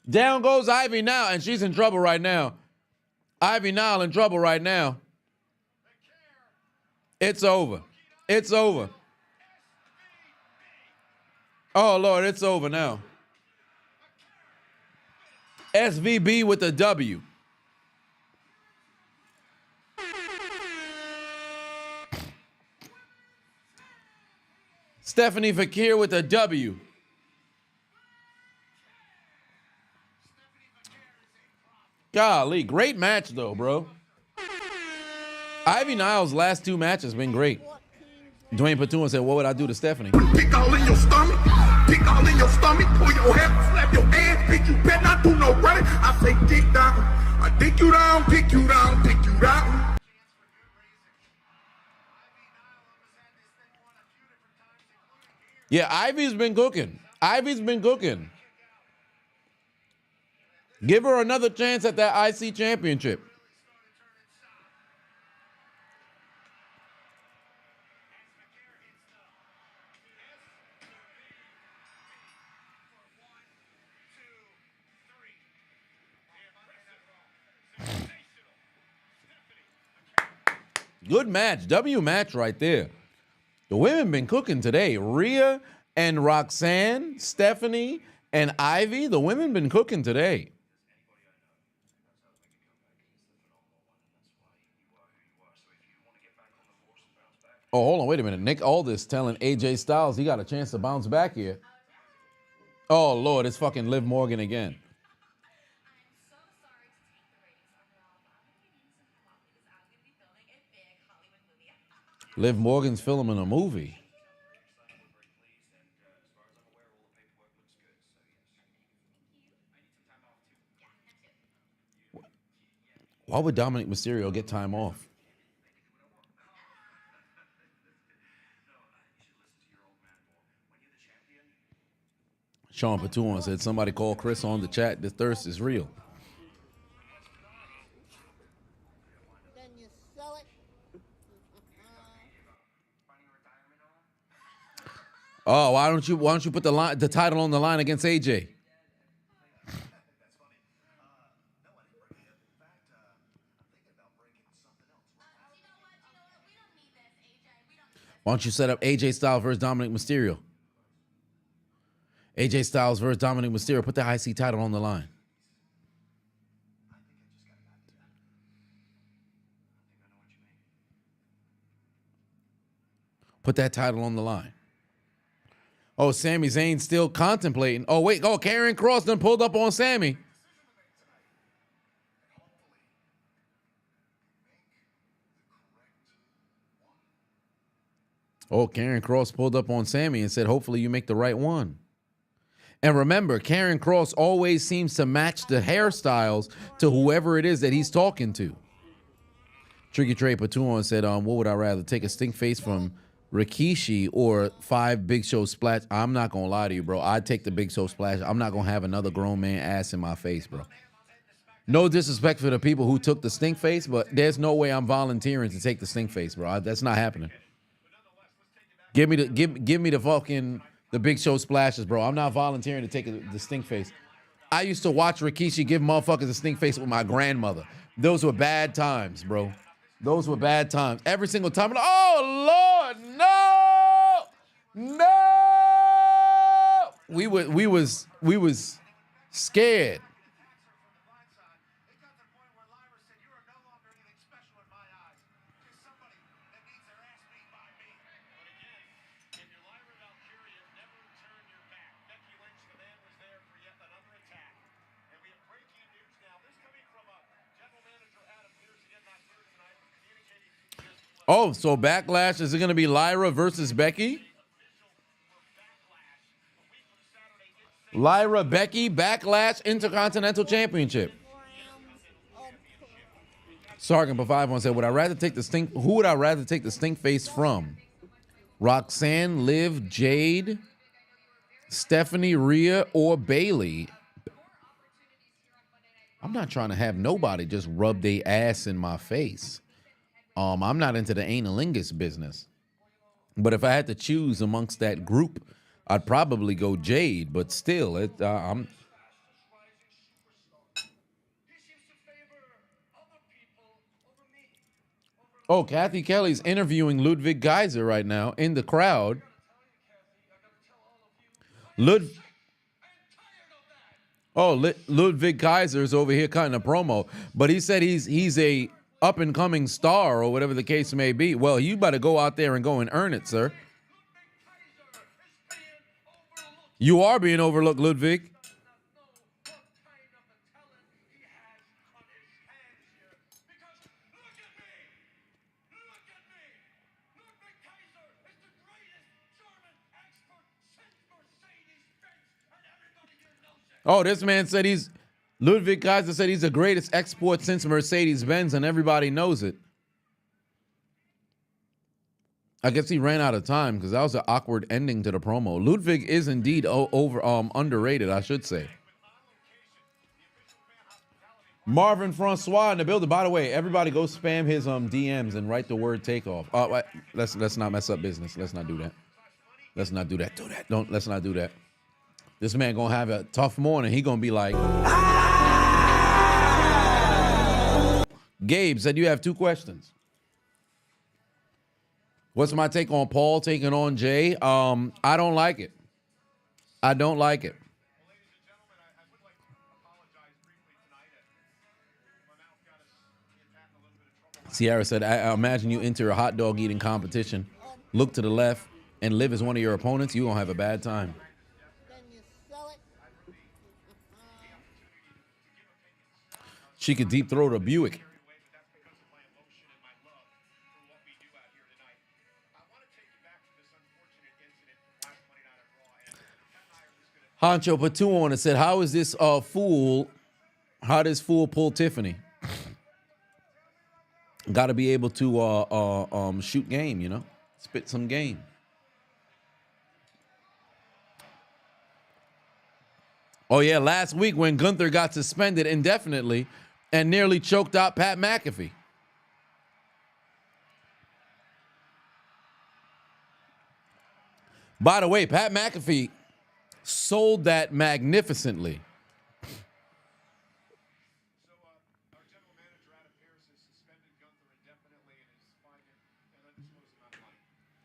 Down goes Ivy now, and she's in trouble right now. Ivy Nile in trouble right now. It's over. It's over. Oh, Lord. It's over now. SVB with a W. Stephanie Vaquer with a W. Golly, great match though, bro. Ivy Nile's last 2 matches been great. Dwayne Patuan said, what would I do to Stephanie? Pick all in your stomach. Pick all in your stomach. Pull your head, slap your ass. Bitch, you better not do no running. I say dick down. I dick you down, pick you down, pick you down. Yeah, Ivy's been cooking. Ivy's been cooking. Give her another chance at that IC championship. Good match. W match right there. The women been cooking today. Ria and Roxanne, Stephanie and Ivy. The women been cooking today. Oh, hold on. Wait a minute. Nick Aldis telling AJ Styles he got a chance to bounce back here. Oh, Lord. It's fucking Liv Morgan again. Liv Morgan's filming a movie. Why would Dominic Mysterio get time off? Sean Patuan said, somebody call Chris on the chat. The thirst is real. Can you sell it? Oh, why don't you put the title on the line against AJ? Why don't you set up AJ Styles versus Dominic Mysterio? AJ Styles versus Dominic Mysterio. Put the IC title on the line. Put that title on the line. Oh, Sami Zayn still contemplating. Oh, wait. Oh, Karrion Kross done pulled up on Sami. Oh, Karrion Kross pulled up on Sami and said, hopefully you make the right one. And remember, Karrion Kross always seems to match the hairstyles to whoever it is that he's talking to. Tricky Trey Patuan said, what would I rather, take a stink face from Rikishi or 5 Big Show splash? I'm not going to lie to you, bro. I'd take the Big Show splash. I'm not going to have another grown man ass in my face, bro. No disrespect for the people who took the stink face, but there's no way I'm volunteering to take the stink face, bro. That's not happening. Give me the fucking the Big Show splashes, bro. I'm not volunteering to take the stink face. I used to watch Rikishi give motherfuckers a stink face with my grandmother. Those were bad times, bro. Those were bad times. Every single time. Oh Lord, no, no. We was scared. Oh, so Backlash, is it going to be Lyra versus Becky? Lyra, Becky, Backlash, Intercontinental Championship. Sargent for 5-1 said, who would I rather take the stink face from? Roxanne, Liv, Jade, Stephanie, Rhea, or Bailey? I'm not trying to have nobody just rub their ass in my face. I'm not into the analingus business. But if I had to choose amongst that group, I'd probably go Jade. But still, I'm... Oh, Kathy Kelly's interviewing Ludwig Kaiser right now in the crowd. Ludwig Kaiser is over here cutting a promo. But he said he's a up-and-coming star or whatever the case may be. Well, you better go out there and go and earn it, sir. You are being overlooked, Ludwig. Oh, this man said Ludwig Kaiser said he's the greatest export since Mercedes-Benz, and everybody knows it. I guess he ran out of time because that was an awkward ending to the promo. Ludwig is indeed underrated, I should say. Marvin Francois in the building. By the way, everybody go spam his DMs and write the word takeoff. Let's not mess up business. Let's not do that. Let's not do that. Let's not do that. This man gonna have a tough morning. He gonna be like, Gabe said you have 2 questions. What's my take on Paul taking on Jay? I don't like it. I don't like it. Sierra said, I imagine you enter a hot dog eating competition, look to the left, and Liv as one of your opponents, you're gonna have a bad time. She could deep throat a Buick. Honcho put 2 on and said, how is this fool? How does fool pull Tiffany? Got to be able to shoot game, you know, spit some game. Oh yeah, last week when Gunther got suspended indefinitely and nearly choked out Pat McAfee. By the way, Pat McAfee sold that magnificently. Our general manager, Adam Pearce, has suspended Gunther indefinitely and is fined an undisclosed amount of money.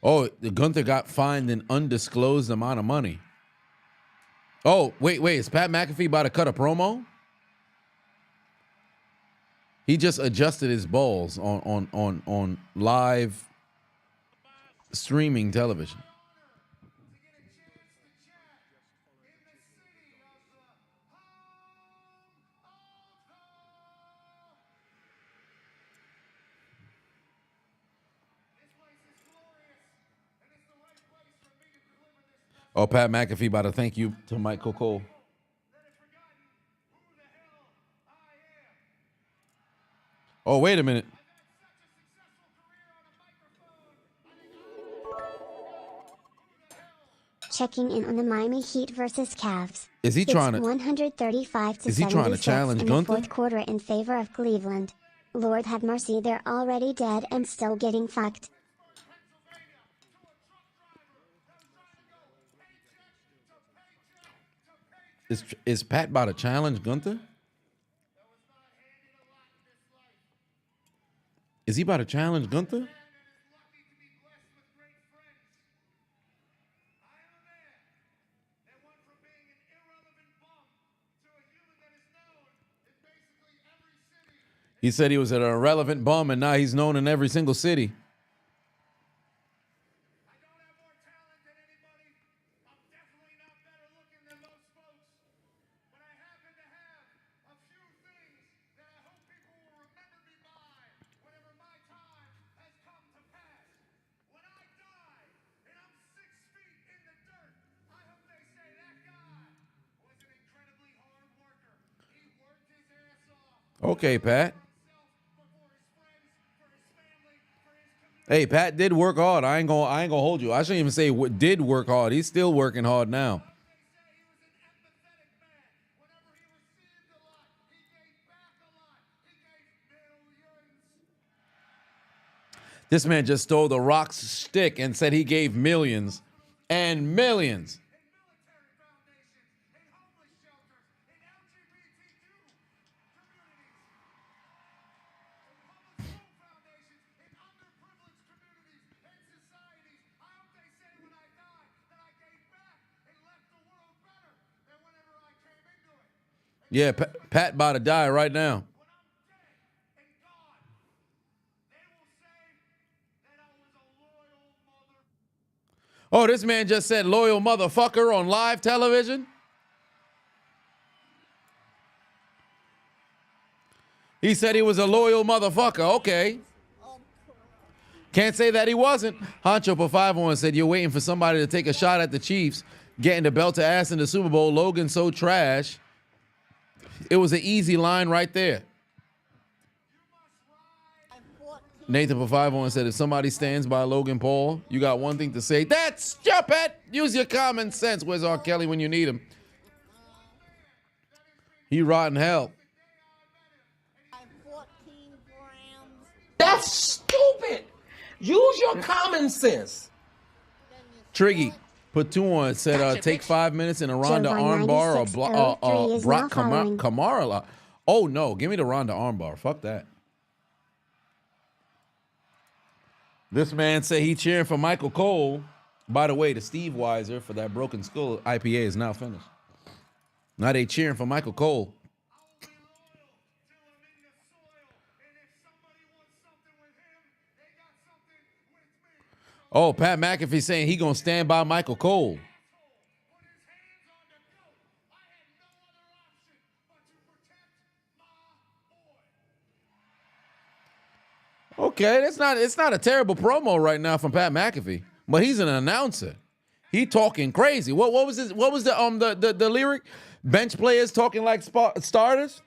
Oh, the Gunther got fined an undisclosed amount of money. Oh, wait, is Pat McAfee about to cut a promo? He just adjusted his balls on live streaming television. Oh, Pat McAfee about to thank you to Michael Cole. Oh, wait a minute. Checking in on the Miami Heat versus Cavs. Is he trying to 135 to Is he trying to 76 challenge in the Gunther? fourth quarter in favor of Cleveland. Lord have mercy, they're already dead and still getting fucked. Is Pat about to challenge Gunther? Is he about to challenge Gunther? He said he was an irrelevant bum and now he's known in every single city. Okay, Pat. Hey, Pat did work hard. I ain't gonna hold you. I shouldn't even say did work hard. He's still working hard now. This man just stole the Rock's stick and said he gave millions and millions. Yeah, Pat about to die right now. Oh, this man just said loyal motherfucker on live television? He said he was a loyal motherfucker. Okay. Can't say that he wasn't. Honcho for 5-1 said, you're waiting for somebody to take a shot at the Chiefs, getting the belt to ass in the Super Bowl. Logan's so trash. It was an easy line right there. Nathan for 5-1 said, if somebody stands by Logan Paul, you got one thing to say. That's jump it. Use your common sense. Where's R. Kelly when you need him? He rotten hell. That's stupid. Use your common sense. Triggy put 2 on. Said take 5 minutes in a Ronda armbar or Brock Kamara. Oh no, give me the Ronda armbar. Fuck that. This man said he cheering for Michael Cole. By the way, the Steve Weiser for that Broken Skull IPA is now finished. Now they cheering for Michael Cole. Oh, Pat McAfee saying he gonna stand by Michael Cole. Okay, it's not a terrible promo right now from Pat McAfee, but he's an announcer. He talking crazy. What was his? What was the lyric? Bench players talking like starters.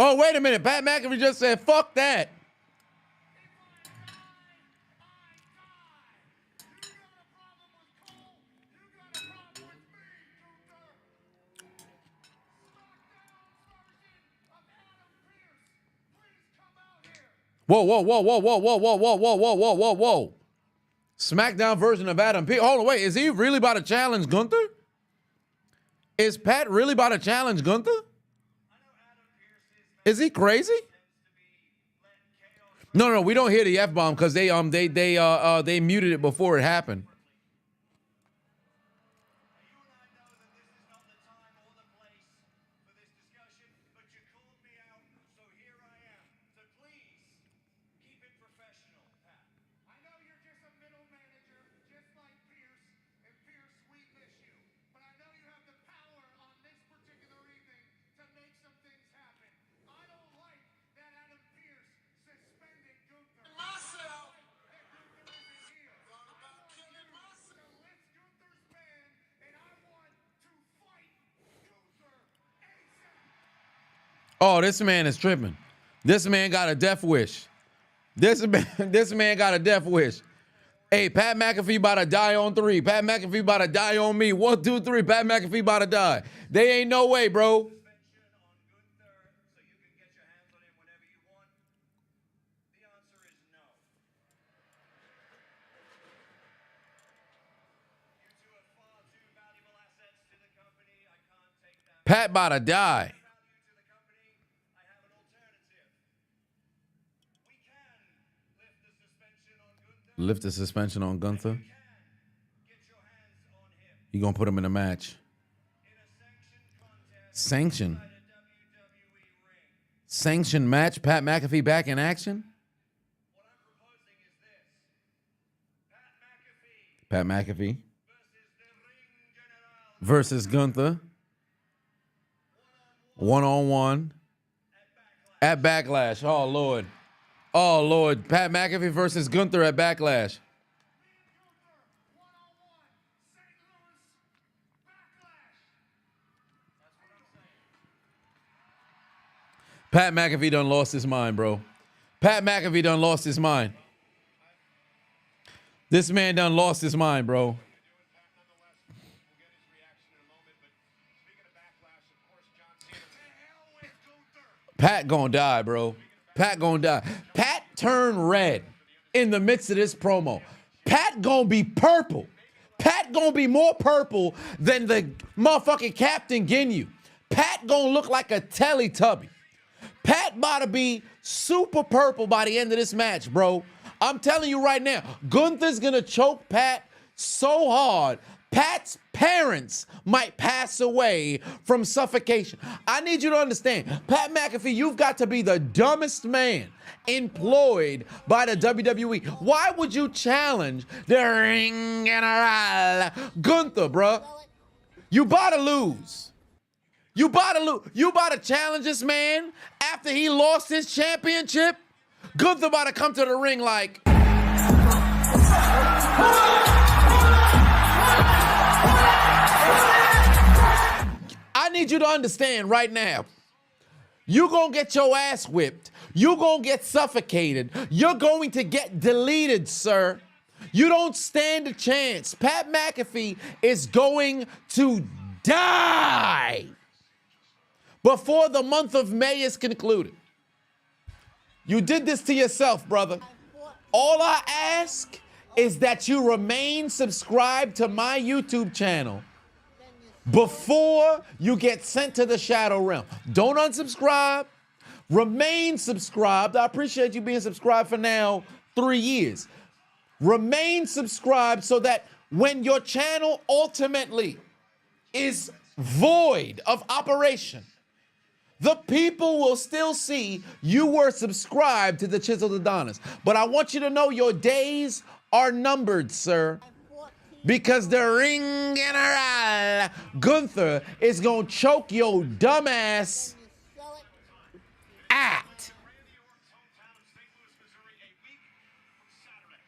Oh, wait a minute. Pat McAfee just said, fuck that. Whoa, whoa, whoa, whoa, whoa, whoa, whoa, whoa, whoa, whoa, whoa, whoa, whoa. SmackDown version of Adam Pearce. Hold on, wait. Is he really about to challenge Gunther? Is Pat really about to challenge Gunther? Is he crazy? No, we don't hear the F-bomb because they muted it before it happened. Oh, this man is tripping. This man got a death wish. This man got a death wish. Hey, Pat McAfee about to die on 3. Pat McAfee about to die on me. 1, 2, 3. Pat McAfee about to die. They ain't no way, bro. Pat about to die. Lift the suspension on Gunther. You gonna put him in a match. Sanction match. Pat McAfee back in action. Pat McAfee versus Gunther. 1-on-1 at Backlash. Oh, Lord. Oh, Lord. Pat McAfee versus Gunther at Backlash. Pat McAfee done lost his mind, bro. Pat McAfee done lost his mind. This man done lost his mind, bro. Pat gonna die, bro. Pat gonna die. Pat turned red in the midst of this promo. Pat gonna be purple. Pat gonna be more purple than the motherfucking Captain Ginyu. Pat gonna look like a Teletubby. Pat about to be super purple by the end of this match, bro. I'm telling you right now, Gunther's gonna choke Pat so hard, Pat's parents might pass away from suffocation. I need you to understand, Pat McAfee, you've got to be the dumbest man employed by the WWE. Why would you challenge the Ring General Gunther, bruh? You about to lose. You about to lose. You about to challenge this man after he lost his championship? Gunther about to come to the ring like... I need you to understand right now, you're going to get your ass whipped. You're going to get suffocated. You're going to get deleted, sir. You don't stand a chance. Pat McAfee is going to die before the month of May is concluded. You did this to yourself, brother. All I ask is that you remain subscribed to my YouTube channel before you get sent to the Shadow Realm. Don't unsubscribe. Remain subscribed. I appreciate you being subscribed for now 3 years. Remain subscribed so that when your channel ultimately is void of operation, the people will still see you were subscribed to the Chiseled Adonis. But I want you to know your days are numbered, sir. Because the ring general, Gunther, is going to choke your dumbass You sell it. at. Randy Orton's hometown of St. Louis, Missouri, a week from Saturday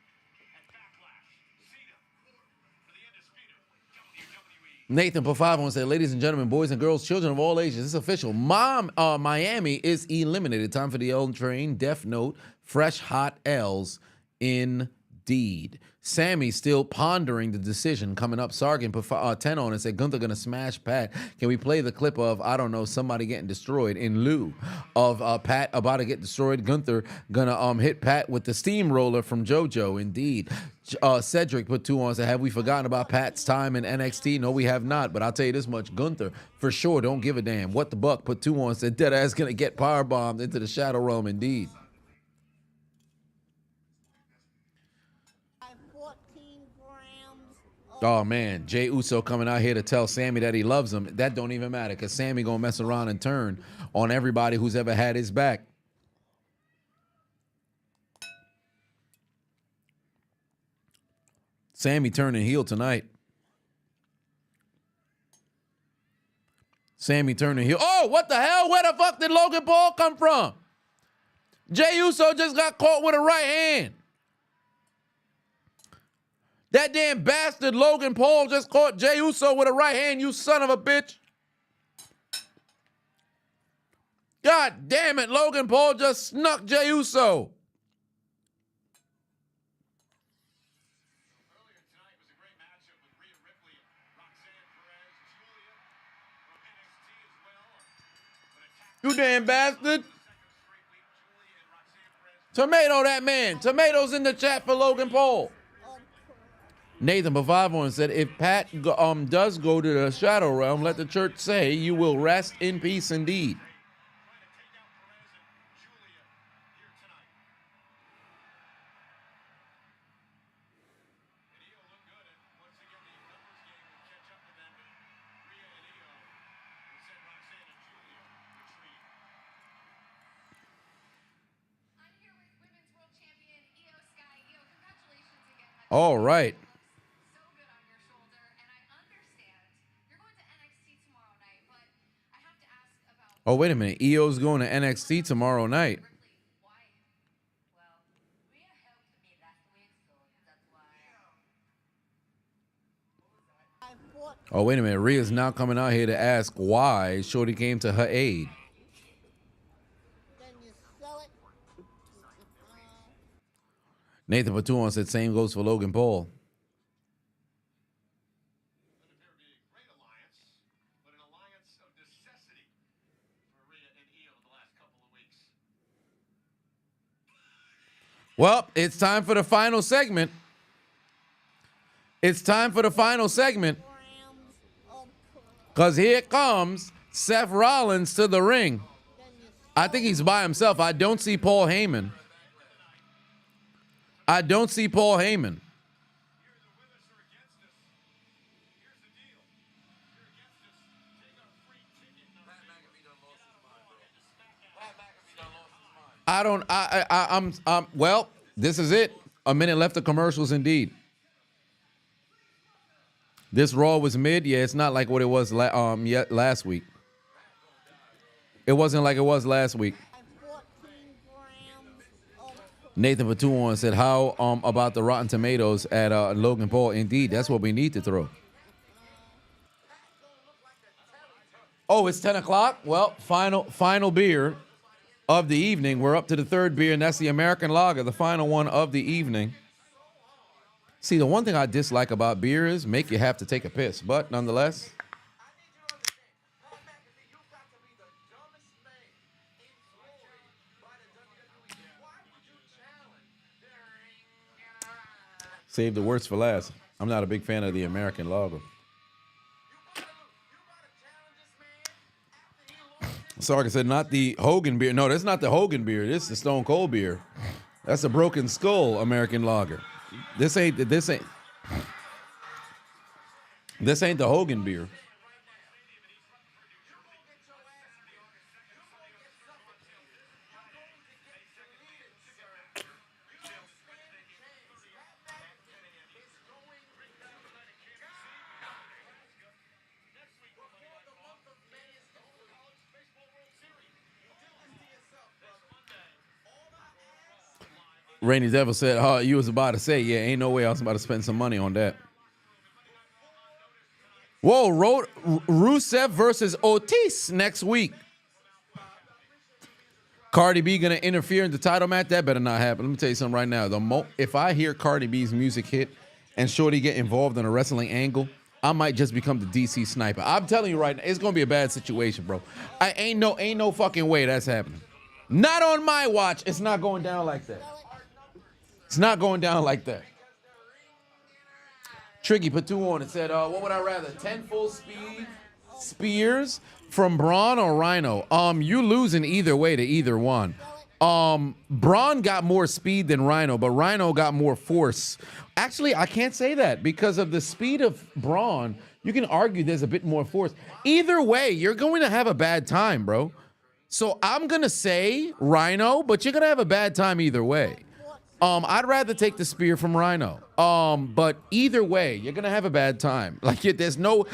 at Backlash. Signup for the undisputed WWE. Nathan Pafavon said, ladies and gentlemen, boys and girls, children of all ages, it's official. Miami is eliminated. Time for the L train. Death Note. Fresh hot L's indeed. Sami still pondering the decision coming up. Sargent put 10 on and said, Gunther gonna smash Pat. Can we play the clip of, I don't know, somebody getting destroyed in lieu of Pat about to get destroyed? Gunther gonna hit Pat with the steamroller from JoJo. Indeed. Cedric put 2 on and said, have we forgotten about Pat's time in NXT? No, we have not. But I'll tell you this much, Gunther, for sure, don't give a damn. What the Buck put 2 on and said, Deadass gonna get powerbombed into the Shadow Realm. Indeed. 14 grams of Oh man, Jey Uso coming out here to tell Sami that he loves him. That don't even matter because Sami gonna mess around and turn on everybody who's ever had his back. Sami turning heel tonight. Sami turning heel. Oh, what the hell? Where the fuck did Logan Paul come from? Jey Uso just got caught with a right hand. That damn bastard Logan Paul just caught Jey Uso with a right hand, you son of a bitch. God damn it, Logan Paul just snuck Jey Uso. Earlier tonight was a great matchup with Ria Ripley, Roxanne Perez, Julia from NXT as well. You damn bastard. Second straight week, Julia and Roxanne Perez. Tomato that man. Tomatoes in the chat for Logan Paul. Nathan Pavavon said, if Pat does go to the Shadow Realm, let the church say you will rest in peace indeed. Trying to take out Perez and Julia here tonight. And Io looked good, and once again the numbers game will catch up to them. But Ria and Io will send Roxanne and Julia retreating. I'm here with Women's World Champion Io Sky. Io, congratulations again. All right. So good on your shoulder, and I understand you're going to NXT tomorrow night, but I have to ask about Oh, wait a minute. EO's going to NXT tomorrow night. Ripley. Why? Well, Rhea helped me last week, so that's why. 14 Oh, wait a minute. Rhea's now coming out here to ask why Shorty came to her aid. then you sell it. Nathan Patuan said same goes for Logan Paul. Doesn't appear to be a great alliance, but an alliance of necessity for Rhea and Io the last couple of weeks. Well, it's time for the final segment. It's time for the final segment. Grams of Because here comes Seth Rollins to the ring. I think he's by himself. I don't see Paul Heyman. I don't see Paul Heyman. You're either with us or against us. Here's the deal. If you're against us, take our free ticket. Pat McAfee done lost his mind, bro. Pat McAfee done lost his mind. Well, this is it. A minute left of commercials indeed. This Raw was mid. Yeah, it's not like what it was last week. It wasn't like it was last week. 14 grams of Nathan Patuan said, how about the Rotten Tomatoes at Logan Paul? Indeed, that's what we need to throw. Oh, it's 10 o'clock? Well, final beer of the evening. We're up to the third beer, and that's the American Lager, the final one of the evening. See, the one thing I dislike about beer is make you have to take a piss, but nonetheless. Save the worst for last. I'm not a big fan of the American Lager. Sark said, not the Hogan beer. No, that's not the Hogan beer. This is the Stone Cold beer. That's a Broken Skull American Lager. This ain't the Hogan beer. Rainy Devil said, "Oh, you was about to say, yeah, ain't no way I was about to spend some money on that." Whoa, Rusev versus Otis next week. Cardi B gonna interfere in the title match? That better not happen. Let me tell you something right now. If I hear Cardi B's music hit and Shorty get involved in a wrestling angle, I might just become the DC sniper. I'm telling you right now, it's gonna be a bad situation, bro. I ain't no fucking way that's happening. Not on my watch. It's not going down like that. It's not going down like that. Tricky put 2 on it. Said, what would I rather? 10 full speed spears from Bron or Rhino? You losing either way to either one. Bron got more speed than Rhino, but Rhino got more force. Actually, I can't say that because of the speed of Bron. You can argue there's a bit more force. Either way, you're going to have a bad time, bro. So I'm going to say Rhino, but you're going to have a bad time either way. I'd rather take the spear from Rhino. But either way, you're gonna have a bad time. Like there's no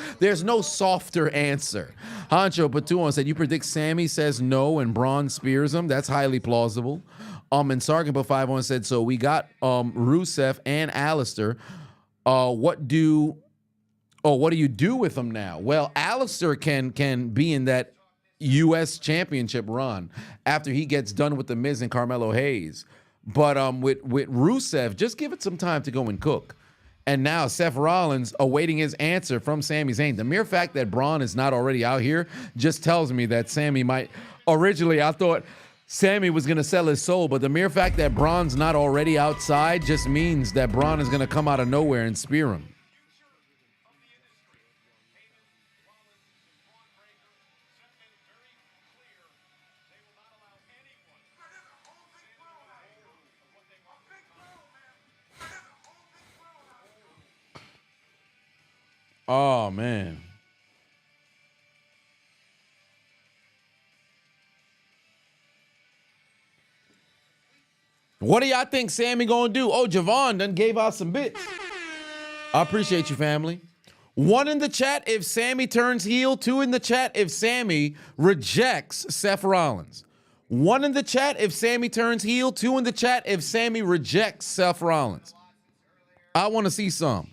softer answer. Hancho Patuan said, "You predict Sami says no and Braun spears him. That's highly plausible." And Sargent put 5 on said, "So we got Rusev and Alistair. What do you do with them now?" Well, Alistair can be in that U.S. championship run after he gets done with The Miz and Carmelo Hayes. But with Rusev, just give it some time to go and cook. And now Seth Rollins awaiting his answer from Sami Zayn. The mere fact that Braun is not already out here just tells me that Sami might. Originally, I thought Sami was going to sell his soul, but the mere fact that Braun's not already outside just means that Braun is going to come out of nowhere and spear him. Oh, man. What do y'all think Sami gonna do? Oh, Javon done gave out some bits. I appreciate you, family. 1 in the chat if Sami turns heel. 2 in the chat if Sami rejects Seth Rollins. 1 in the chat if Sami turns heel. 2 in the chat if Sami rejects Seth Rollins. I want to see some.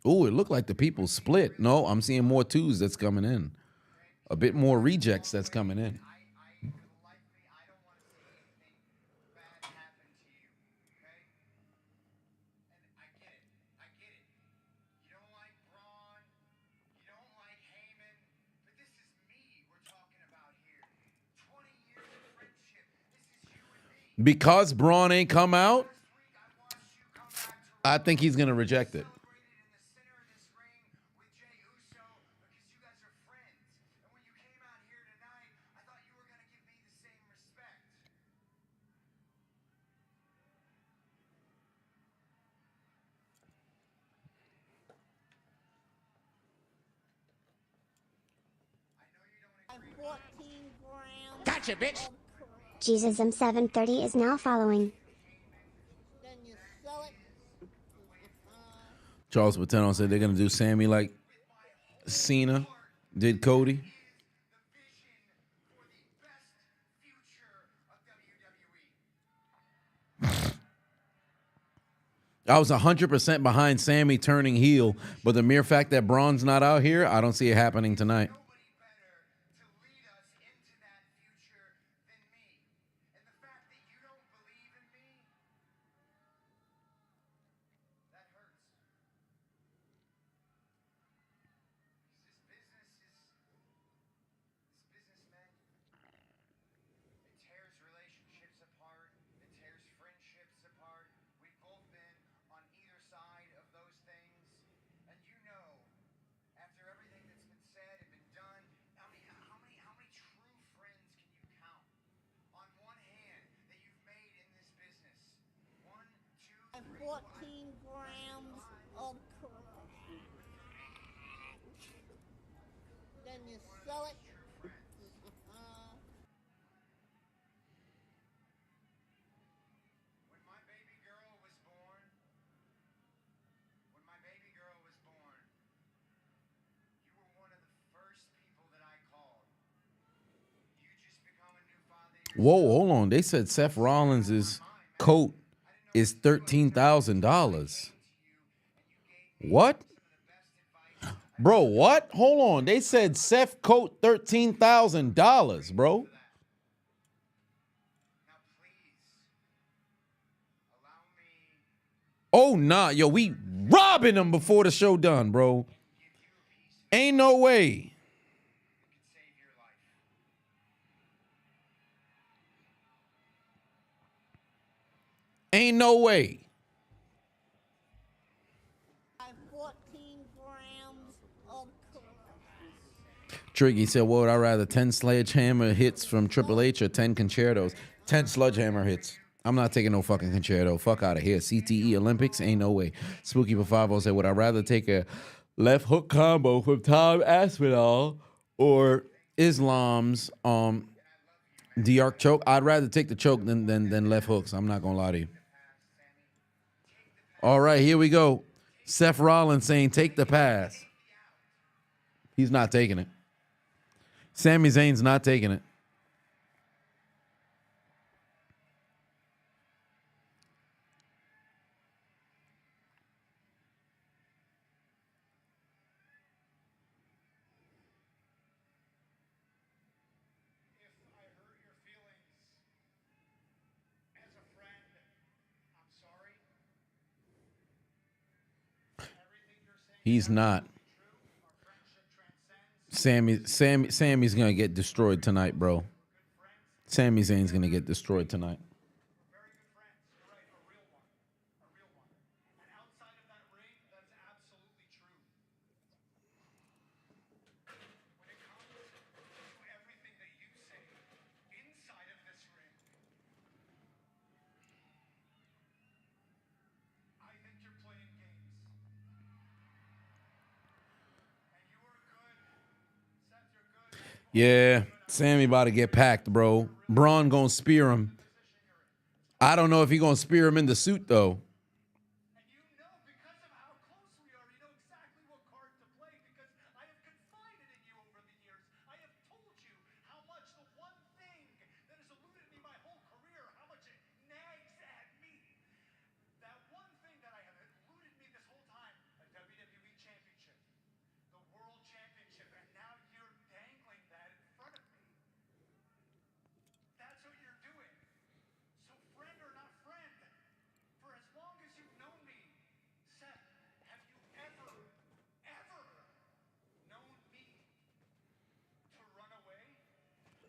Ooh, it looked like the people split. No, I'm seeing more 2s that's coming in. A bit more rejects that's coming in. Because Braun ain't come out, I think he's going to reject it. Gotcha, bitch. JesusM 730 is now following. Charles Patano said they're going to do Sami like Cena did Cody. I was 100% behind Sami turning heel, but the mere fact that Braun's not out here, I don't see it happening tonight. Whoa, hold on. They said Seth Rollins' coat is $13,000. What? Bro, what? Hold on. They said Seth coat $13,000, bro. Oh, nah. Yo, we robbing them before the show done, bro. Ain't no way. Ain't no way. 14 grams of coke. Triggy said, what would I rather, 10 sledgehammer hits from Triple H or 10 concertos? 10 sledgehammer hits. I'm not taking no fucking concerto. Fuck out of here. CTE Olympics? Ain't no way. Spooky for 5 said, would I rather take a left hook combo from Tom Aspinall or Islam's the arc choke? I'd rather take the choke than left hooks. I'm not gonna lie to you. All right, here we go. Seth Rollins saying take the pass. He's not taking it. Sami Zayn's not taking it. He's not. Sammy's gonna get destroyed tonight, bro. Sami Zayn's gonna get destroyed tonight. Yeah, Sami about to get packed, bro. Bron gonna spear him. I don't know if he gonna spear him in the suit, though.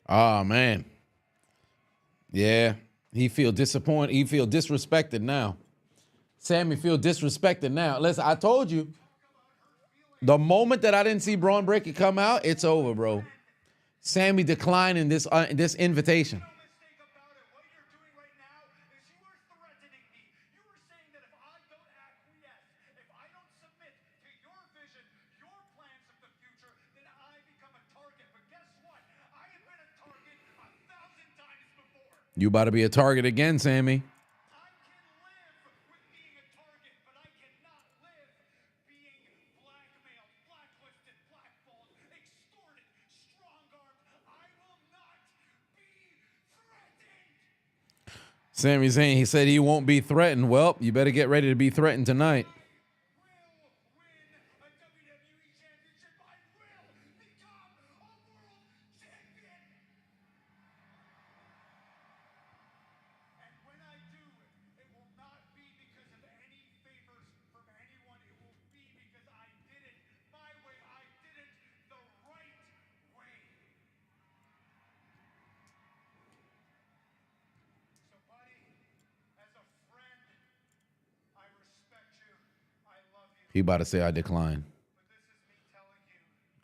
Oh, man. Yeah, he feel disappointed. He feel disrespected now. Sami feel disrespected now. Listen, I told you, the moment that I didn't see Braun Breaker come out, it's over, bro. Sami declining this invitation. You about to be a target again, Sami. Sami Zayn, he said he won't be threatened. Well, you better get ready to be threatened tonight. He about to say, I decline.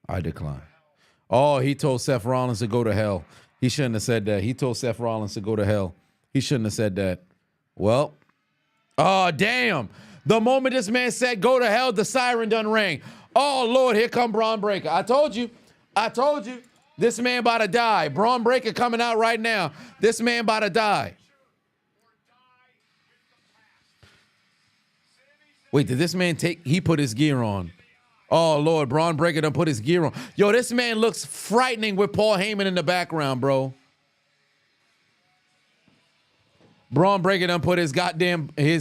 I decline. Oh, he told Seth Rollins to go to hell. He shouldn't have said that. He told Seth Rollins to go to hell. He shouldn't have said that. Well, oh, damn. The moment this man said go to hell, the siren done rang. Oh, Lord, here come Braun Breaker. I told you. I told you. This man about to die. Braun Breaker coming out right now. This man about to die. Wait, did this man he put his gear on? Oh, Lord, Braun Breaker done put his gear on. Yo, this man looks frightening with Paul Heyman in the background, bro. Braun Breaker done put his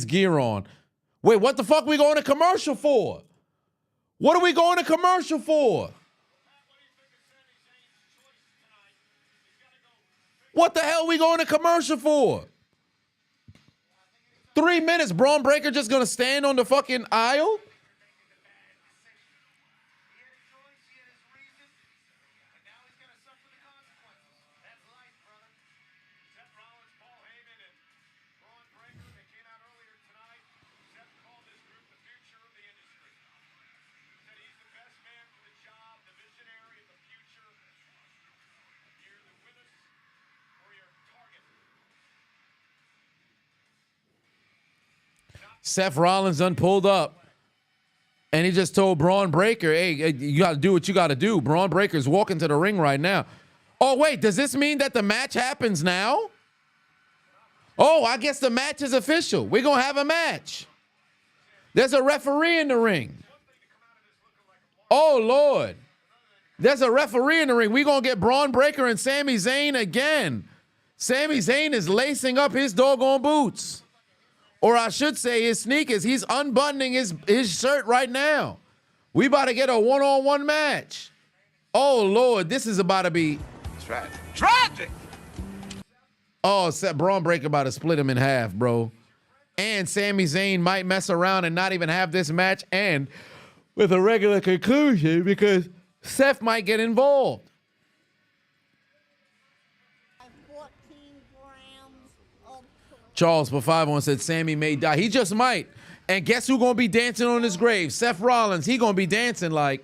gear on. Wait, what the fuck we going to commercial for? What are we going to commercial for? What the hell are we going to commercial for? 3 minutes, Braun Breaker just gonna stand on the fucking aisle? That's life, brother. Seth Rollins, Paul Heyman, and Braun Breaker, they came out earlier tonight. Seth called this group the future of the industry. He said he's the best man for the job, the visionary of the future. You're either with us or you're target. Seth Rollins done pulled up. And he just told Braun Breaker, hey, you got to do what you got to do. Braun Breaker's walking to the ring right now. Oh, wait, does this mean that the match happens now? Oh, I guess the match is official. We're going to have a match. There's a referee in the ring. Oh, Lord. There's a referee in the ring. We're going to get Braun Breaker and Sami Zayn again. Sami Zayn is lacing up his doggone boots. Or I should say his sneakers. He's unbuttoning his shirt right now. We about to get a one-on-one match. Oh, Lord, this is about to be... Tragic! Oh, Braun Breaker about to split him in half, bro. And Sami Zayn might mess around and not even have this match end with a regular conclusion because Seth might get involved. 14 grams of Charles for 5-1 said Sami may die. He just might. And guess who's going to be dancing on his grave? Seth Rollins. He going to be dancing like...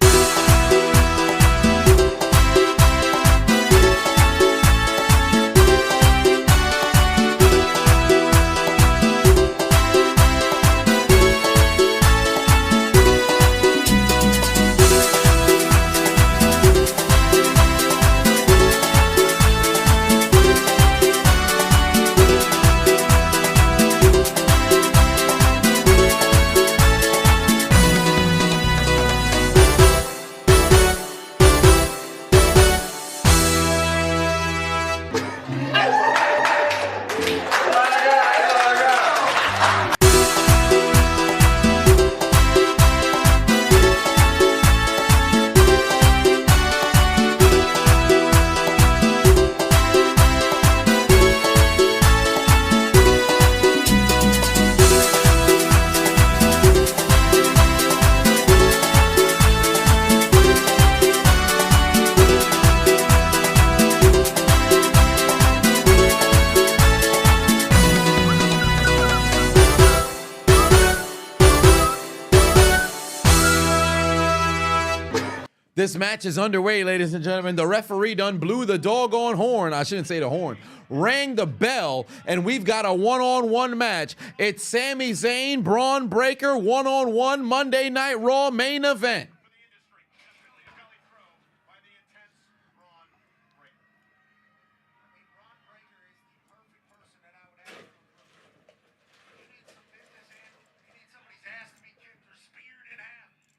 This match is underway, ladies and gentlemen. The referee done blew the doggone horn. I shouldn't say the horn. Rang the bell, and we've got a one-on-one match. It's Sami Zayn, Braun Breaker, one-on-one Monday Night Raw main event.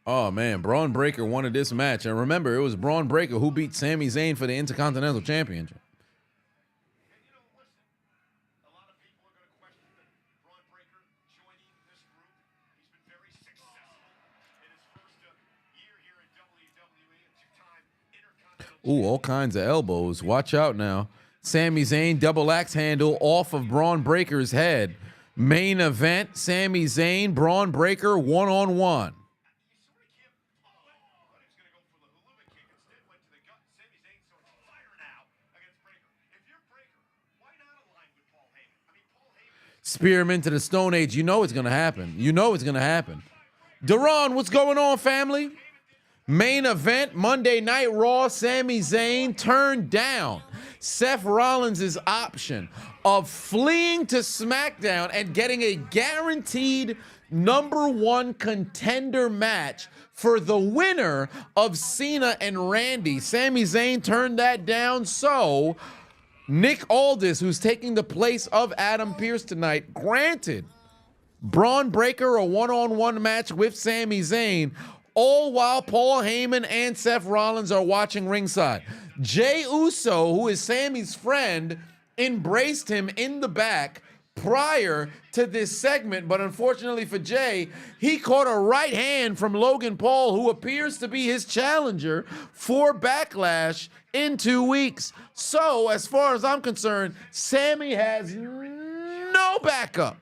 Oh, man, Braun Breaker wanted this match. And remember, it was Braun Breaker who beat Sami Zayn for the Intercontinental Championship. A lot of people are going to question Braun Breaker joining this group. He's been very successful in his first year here in WWE, a two-time Intercontinental. Ooh, all kinds of elbows. Watch out now. Sami Zayn double axe handle off of Braun Breaker's head. Main event, Sami Zayn, Braun Breaker, one-on-one. Spearman to the Stone Age. You know it's going to happen. You know it's going to happen. Duran, what's going on, family? Main event, Monday Night Raw, Sami Zayn turned down Seth Rollins' option of fleeing to SmackDown and getting a guaranteed #1 contender match for the winner of Cena and Randy. Sami Zayn turned that down, so Nick Aldis, who's taking the place of Adam Pearce tonight, granted Braun Breaker a one-on-one match with Sami Zayn, all while Paul Heyman and Seth Rollins are watching ringside. Jey Uso, who is Sami's friend, embraced him in the back prior to this segment, but unfortunately for Jay, he caught a right hand from Logan Paul, who appears to be his challenger for Backlash in 2 weeks. So, as far as I'm concerned, Sami has no backup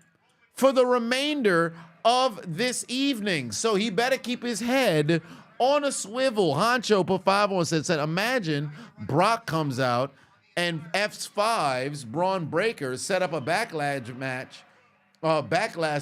for the remainder of this evening. So he better keep his head on a swivel. Honcho put 5 on, said, imagine Brock comes out and F5's Braun Breaker set up a backlash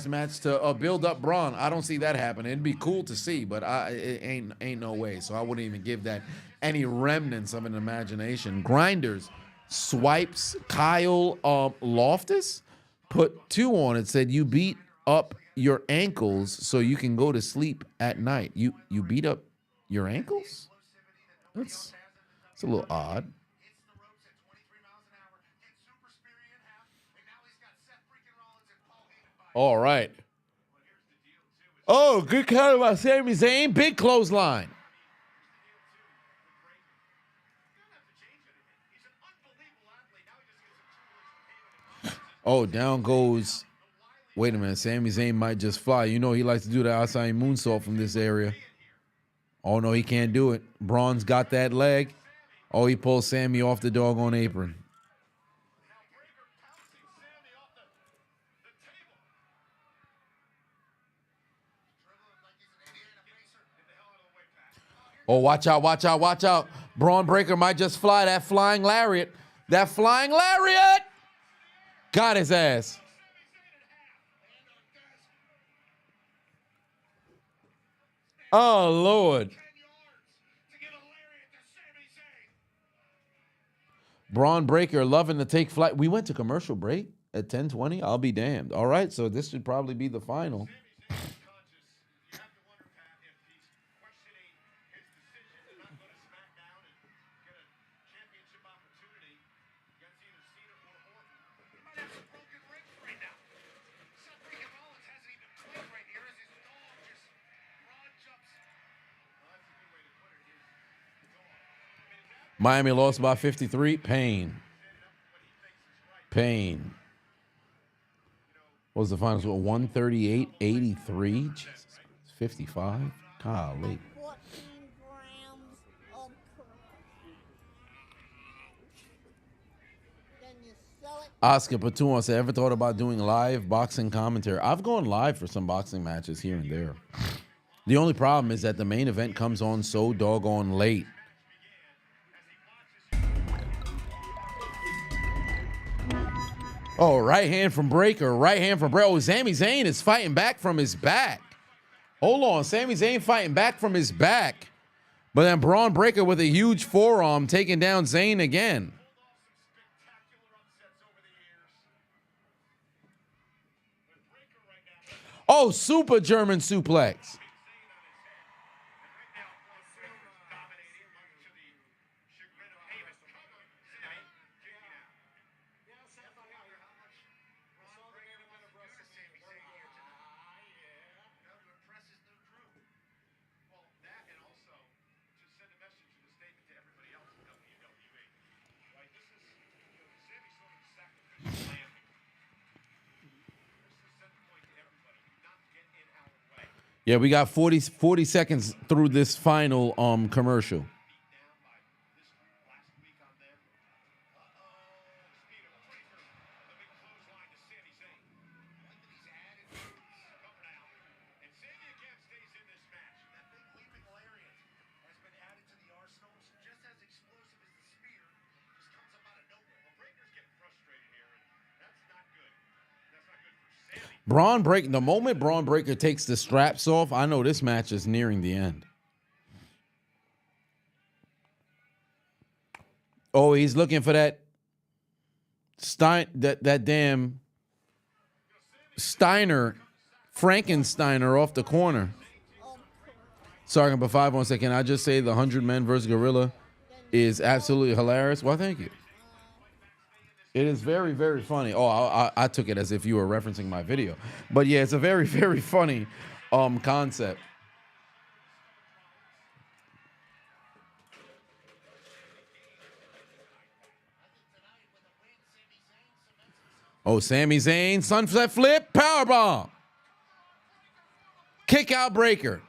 match to build up Braun. I don't see that happening. It'd be cool to see, but it ain't no way. So I wouldn't even give that any remnants of an imagination. Grinders swipes Kyle Loftus put 2 on it. Said you beat up your ankles so you can go to sleep at night. You beat up your ankles? It's a little odd. All right. Oh, good counter by Sami Zayn. Big clothesline. Oh, down goes. Wait a minute. Sami Zayn might just fly. You know he likes to do the outside moonsault from this area. Oh, no, he can't do it. Braun's got that leg. Oh, he pulls Sami off the doggone apron. Oh, watch out, watch out, watch out. Braun Breaker might just fly that flying lariat. That flying lariat! Got his ass. Oh, Lord. Braun Breaker loving to take flight. We went to commercial break at 10:20. I'll be damned. All right, so this should probably be the final. Miami lost by 53. Pain. What was the finals? 138-83? Jesus, 55? Golly. 14 grams of Then you sell it. Oscar Patuan said, ever thought about doing live boxing commentary? I've gone live for some boxing matches here and there. The only problem is that the main event comes on so doggone late. Oh, right hand from Breaker. Right hand from Breaker. Oh, Sami Zayn is fighting back from his back. Hold on. Sami Zayn fighting back from his back. But then Braun Breaker with a huge forearm taking down Zayn again. Oh, super German suplex. Yeah, we got 40 seconds through this final commercial. The moment Braun Breaker takes the straps off, I know this match is nearing the end. Oh, he's looking for that that damn Frankensteiner off the corner. Sorry, but 5 1 second. I just say the 100 Men versus Gorilla is absolutely hilarious. Well, thank you. It is very, very funny. Oh, I took it as if you were referencing my video. But yeah, it's a very, very funny concept. Oh, Sami Zayn, sunset flip, powerbomb. Kick out breaker.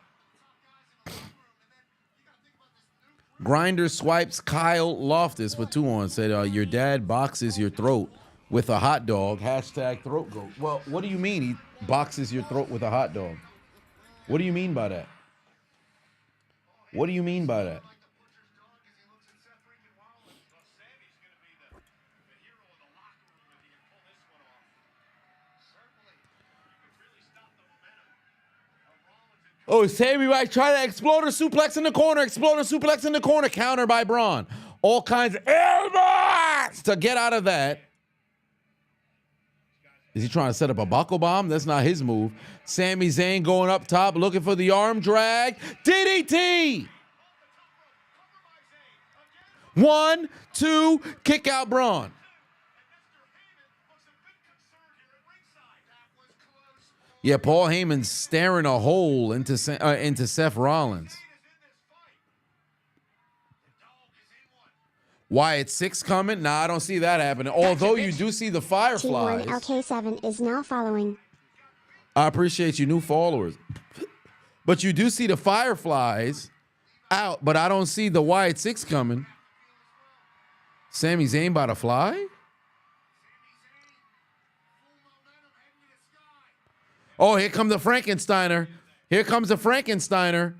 Grinder swipes Kyle Loftus with 2 on. Said, your dad boxes your throat with a hot dog. Hashtag throat goat. Well, what do you mean he boxes your throat with a hot dog? What do you mean by that? What do you mean by that? Oh, Sami might try to exploder suplex in the corner. Exploder suplex in the corner. Counter by Bron. All kinds of elbows to get out of that. Is he trying to set up a buckle bomb? That's not his move. Sami Zayn going up top, looking for the arm drag. DDT! 1, 2, kick out Bron. Yeah, Paul Heyman's staring a hole into Seth Rollins. Wyatt 6 coming? Nah, I don't see that happening. Although you do see the Fireflies. T1 LK7 is now following. I appreciate you, new followers. But you do see the Fireflies out, but I don't see the Wyatt 6 coming. Sami Zayn about to fly? Oh, here comes the Frankensteiner. Here comes the Frankensteiner.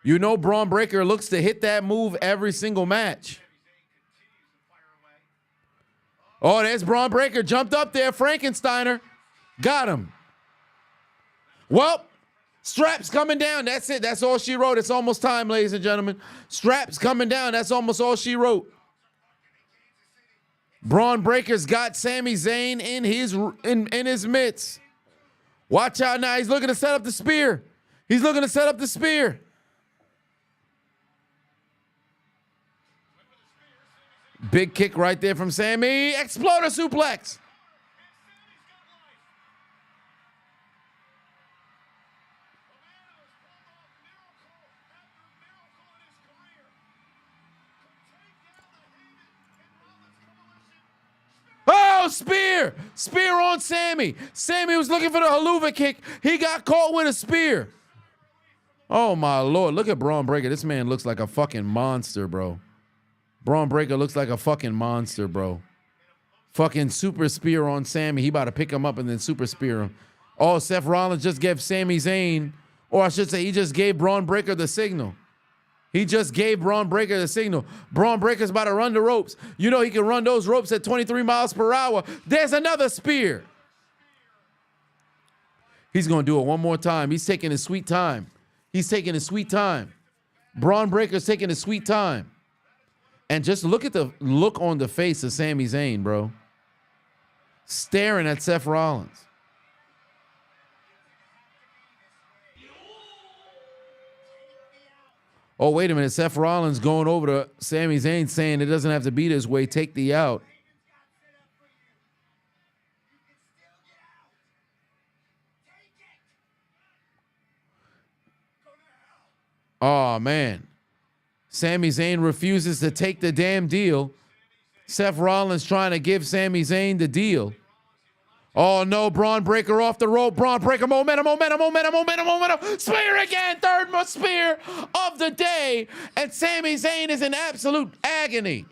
You know Braun Breaker looks to hit that move every single match. Oh, there's Braun Breaker. Jumped up there. Frankensteiner. Got him. Well, straps coming down. That's it. That's all she wrote. It's almost time, ladies and gentlemen. Straps coming down. That's almost all she wrote. Braun Breaker's got Sami Zayn in his midst. Watch out now. He's looking to set up the spear. He's looking to set up the spear. Big kick right there from Sami. Exploder suplex. Oh, spear! Spear on Sami. Sami was looking for the haluva kick. He got caught with a spear. Oh, my Lord. Look at Braun Breaker. This man looks like a fucking monster, bro. Braun Breaker looks like a fucking monster, bro. Fucking super spear on Sami. He about to pick him up and then super spear him. Oh, Seth Rollins just gave Sami Zayn, or I should say he just gave Braun Breaker the signal. He just gave Braun Breaker the signal. Braun Breaker's about to run the ropes. You know he can run those ropes at 23 miles per hour. There's another spear. He's going to do it one more time. He's taking his sweet time. He's taking his sweet time. Braun Breaker's taking his sweet time. And just look at the look on the face of Sami Zayn, bro. Staring at Seth Rollins. Oh, wait a minute. Seth Rollins going over to Sami Zayn saying it doesn't have to be this way. Take the out. Oh, man. Sami Zayn refuses to take the damn deal. Seth Rollins trying to give Sami Zayn the deal. Oh, no. Braun Breaker off the rope. Braun Breaker. Momentum. Spear again. Third spear of the day. And Sami Zayn is in absolute agony.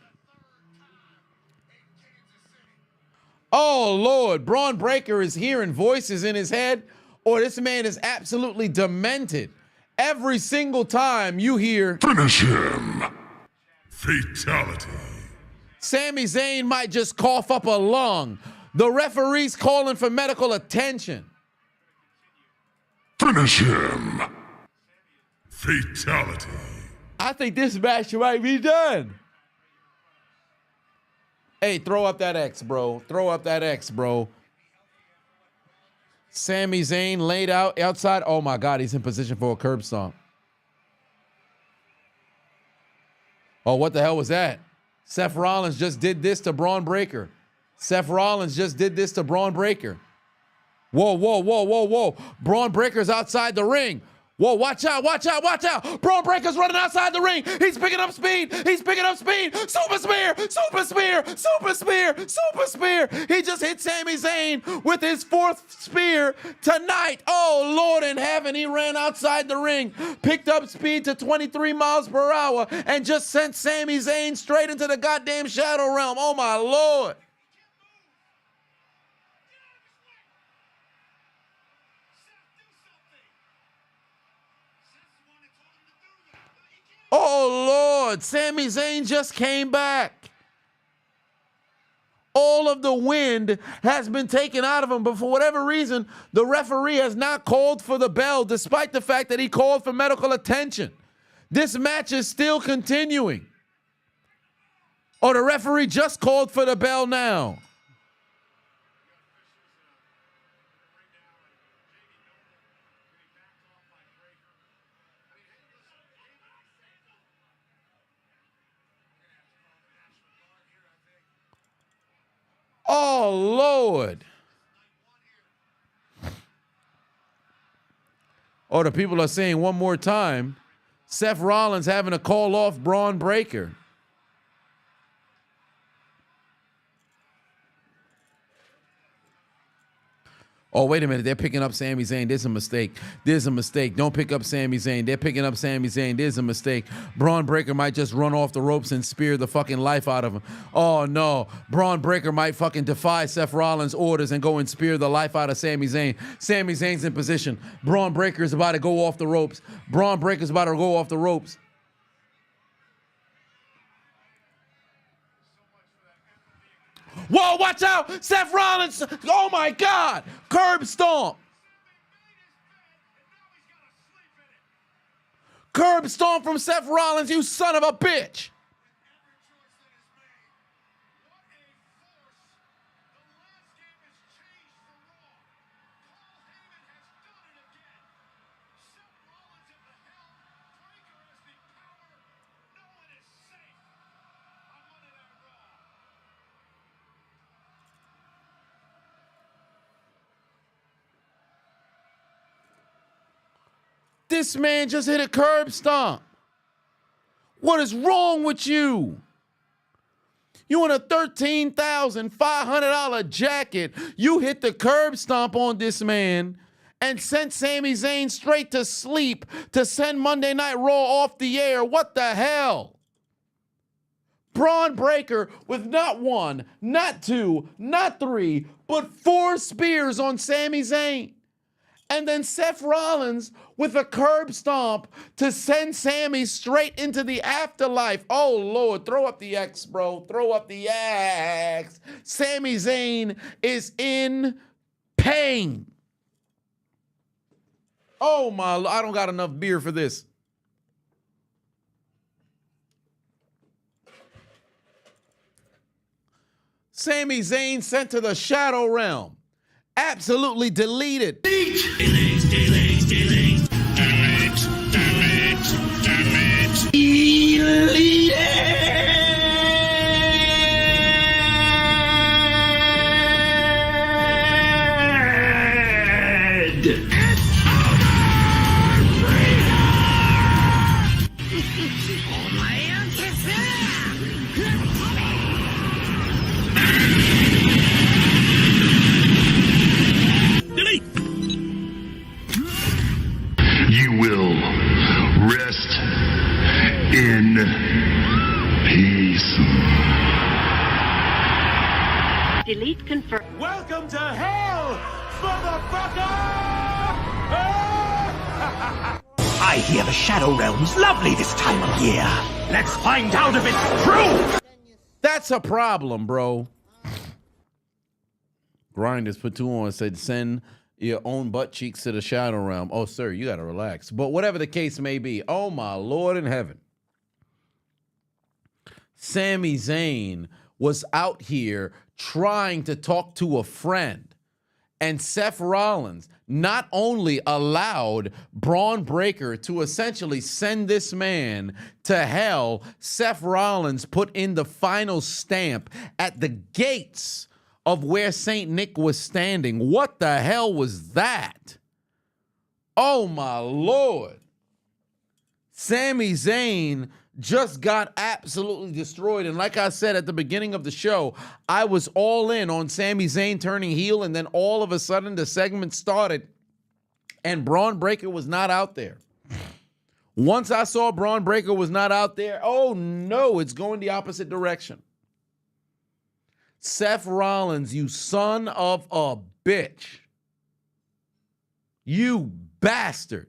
Oh, Lord. Braun Breaker is hearing voices in his head, or this man is absolutely demented. Every single time you hear, finish him. Fatality. Sami Zayn might just cough up a lung. The referee's calling for medical attention. Finish him. Fatality. I think this match might be done. Hey, throw up that X, bro. Throw up that X, bro. Sami Zayn laid out outside. Oh, my God. He's in position for a curb stomp. Oh, what the hell was that? Seth Rollins just did this to Braun Breaker. Seth Rollins just did this to Braun Breaker. Whoa. Braun Breaker's outside the ring. Whoa, watch out, watch out, watch out. Braun Breaker's running outside the ring. He's picking up speed. He's picking up speed. Super spear, super spear, super spear, super spear. He just hit Sami Zayn with his fourth spear tonight. Oh, Lord in heaven. He ran outside the ring, picked up speed to 23 miles per hour, and just sent Sami Zayn straight into the goddamn Shadow Realm. Oh, my Lord. Oh, Lord, Sami Zayn just came back. All of the wind has been taken out of him, but for whatever reason, the referee has not called for the bell, despite the fact that he called for medical attention. This match is still continuing. Or the referee just called for the bell now. Oh, Lord. Oh, the people are saying one more time, Seth Rollins having to call off Braun Breaker. Oh, wait a minute. They're picking up Sami Zayn. There's a mistake. There's a mistake. Don't pick up Sami Zayn. They're picking up Sami Zayn. There's a mistake. Braun Breaker might just run off the ropes and spear the fucking life out of him. Oh, no. Braun Breaker might fucking defy Seth Rollins' orders and go and spear the life out of Sami Zayn. Sami Zayn's in position. Braun Breaker is about to go off the ropes. Braun Breaker's about to go off the ropes. Whoa, watch out! Seth Rollins! Oh my God! Curb stomp! Curb stomp from Seth Rollins, you son of a bitch! This man just hit a curb stomp. What is wrong with you? You in a $13,500 jacket. You hit the curb stomp on this man and sent Sami Zayn straight to sleep to send Monday Night Raw off the air. What the hell? Braun Breaker with not one, not two, not three, but 4 spears on Sami Zayn. And then Seth Rollins with a curb stomp to send Sami straight into the afterlife. Oh, Lord, throw up the X, bro. Throw up the X. Sami Zayn is in pain. Oh, my, I don't got enough beer for this. Sami Zayn sent to the Shadow Realm. Absolutely deleted. You will rest in peace. Delete confirm. Welcome to hell, motherfucker! I hear the Shadow Realm's lovely this time of year. Let's find out if it's true! That's a problem, bro. Grinders put 2 on and said, send your own butt cheeks to the Shadow Realm. Oh, sir, you got to relax. But whatever the case may be, oh, my Lord in heaven. Sami Zayn was out here trying to talk to a friend. And Seth Rollins not only allowed Braun Breaker to essentially send this man to hell, Seth Rollins put in the final stamp at the gates of where St. Nick was standing. What the hell was that? Oh my Lord. Sami Zayn just got absolutely destroyed. And like I said at the beginning of the show, I was all in on Sami Zayn turning heel, and then all of a sudden the segment started and Braun Breaker was not out there. Once I saw Braun Breaker was not out there, oh no, it's going the opposite direction. Seth Rollins, you son of a bitch. You bastard.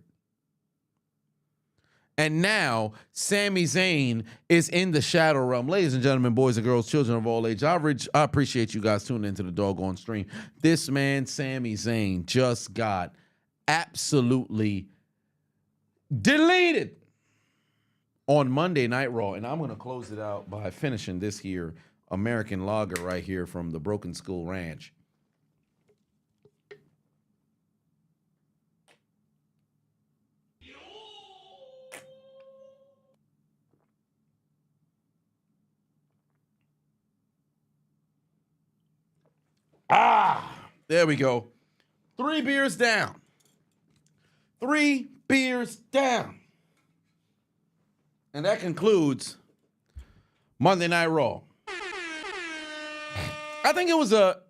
And now Sami Zayn is in the shadow realm. Ladies and gentlemen, boys and girls, children of all ages, I appreciate you guys tuning into the doggone stream. This man, Sami Zayn, just got absolutely deleted on Monday Night Raw. And I'm going to close it out by finishing this here American lager right here from the Broken Skull Ranch. There we go. 3 beers down. 3 beers down. And that concludes Monday Night Raw. I think it was a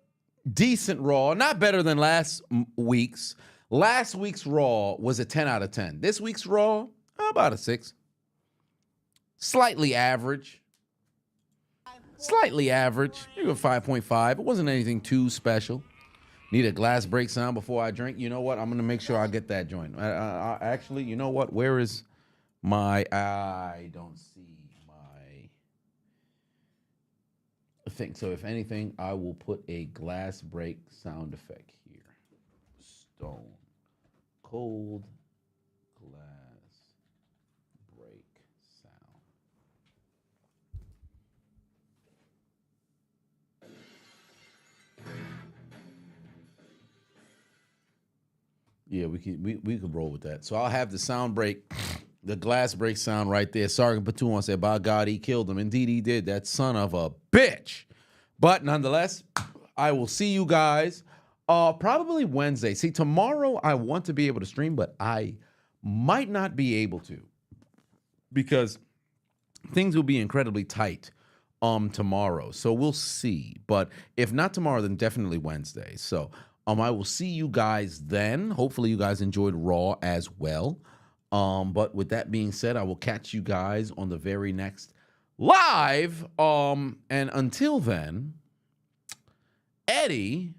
decent Raw, not better than last week's. Last week's Raw was a 10 out of 10. This week's Raw, about a 6. Slightly average. Slightly average. Maybe a 5.5. It wasn't anything too special. Need a glass break sound before I drink. You know what? I'm going to make sure I get that joint. Actually, you know what? Where is my... I don't see my thing. So if anything, I will put a glass break sound effect here. Stone Cold glass break sound. Yeah, we could roll with that. So I'll have the sound break, the glass break sound right there. Sergeant Platoon said, by God, he killed him. Indeed, he did. That son of a bitch. But nonetheless, I will see you guys probably Wednesday. See, tomorrow I want to be able to stream, but I might not be able to because things will be incredibly tight tomorrow. So we'll see. But if not tomorrow, then definitely Wednesday. So I will see you guys then. Hopefully you guys enjoyed Raw as well. But with that being said, I will catch you guys on the very next live. And until then, Eddie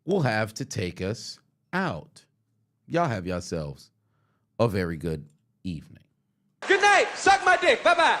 will have to take us out. Y'all have yourselves a very good evening. Good night. Suck my dick. Bye-bye.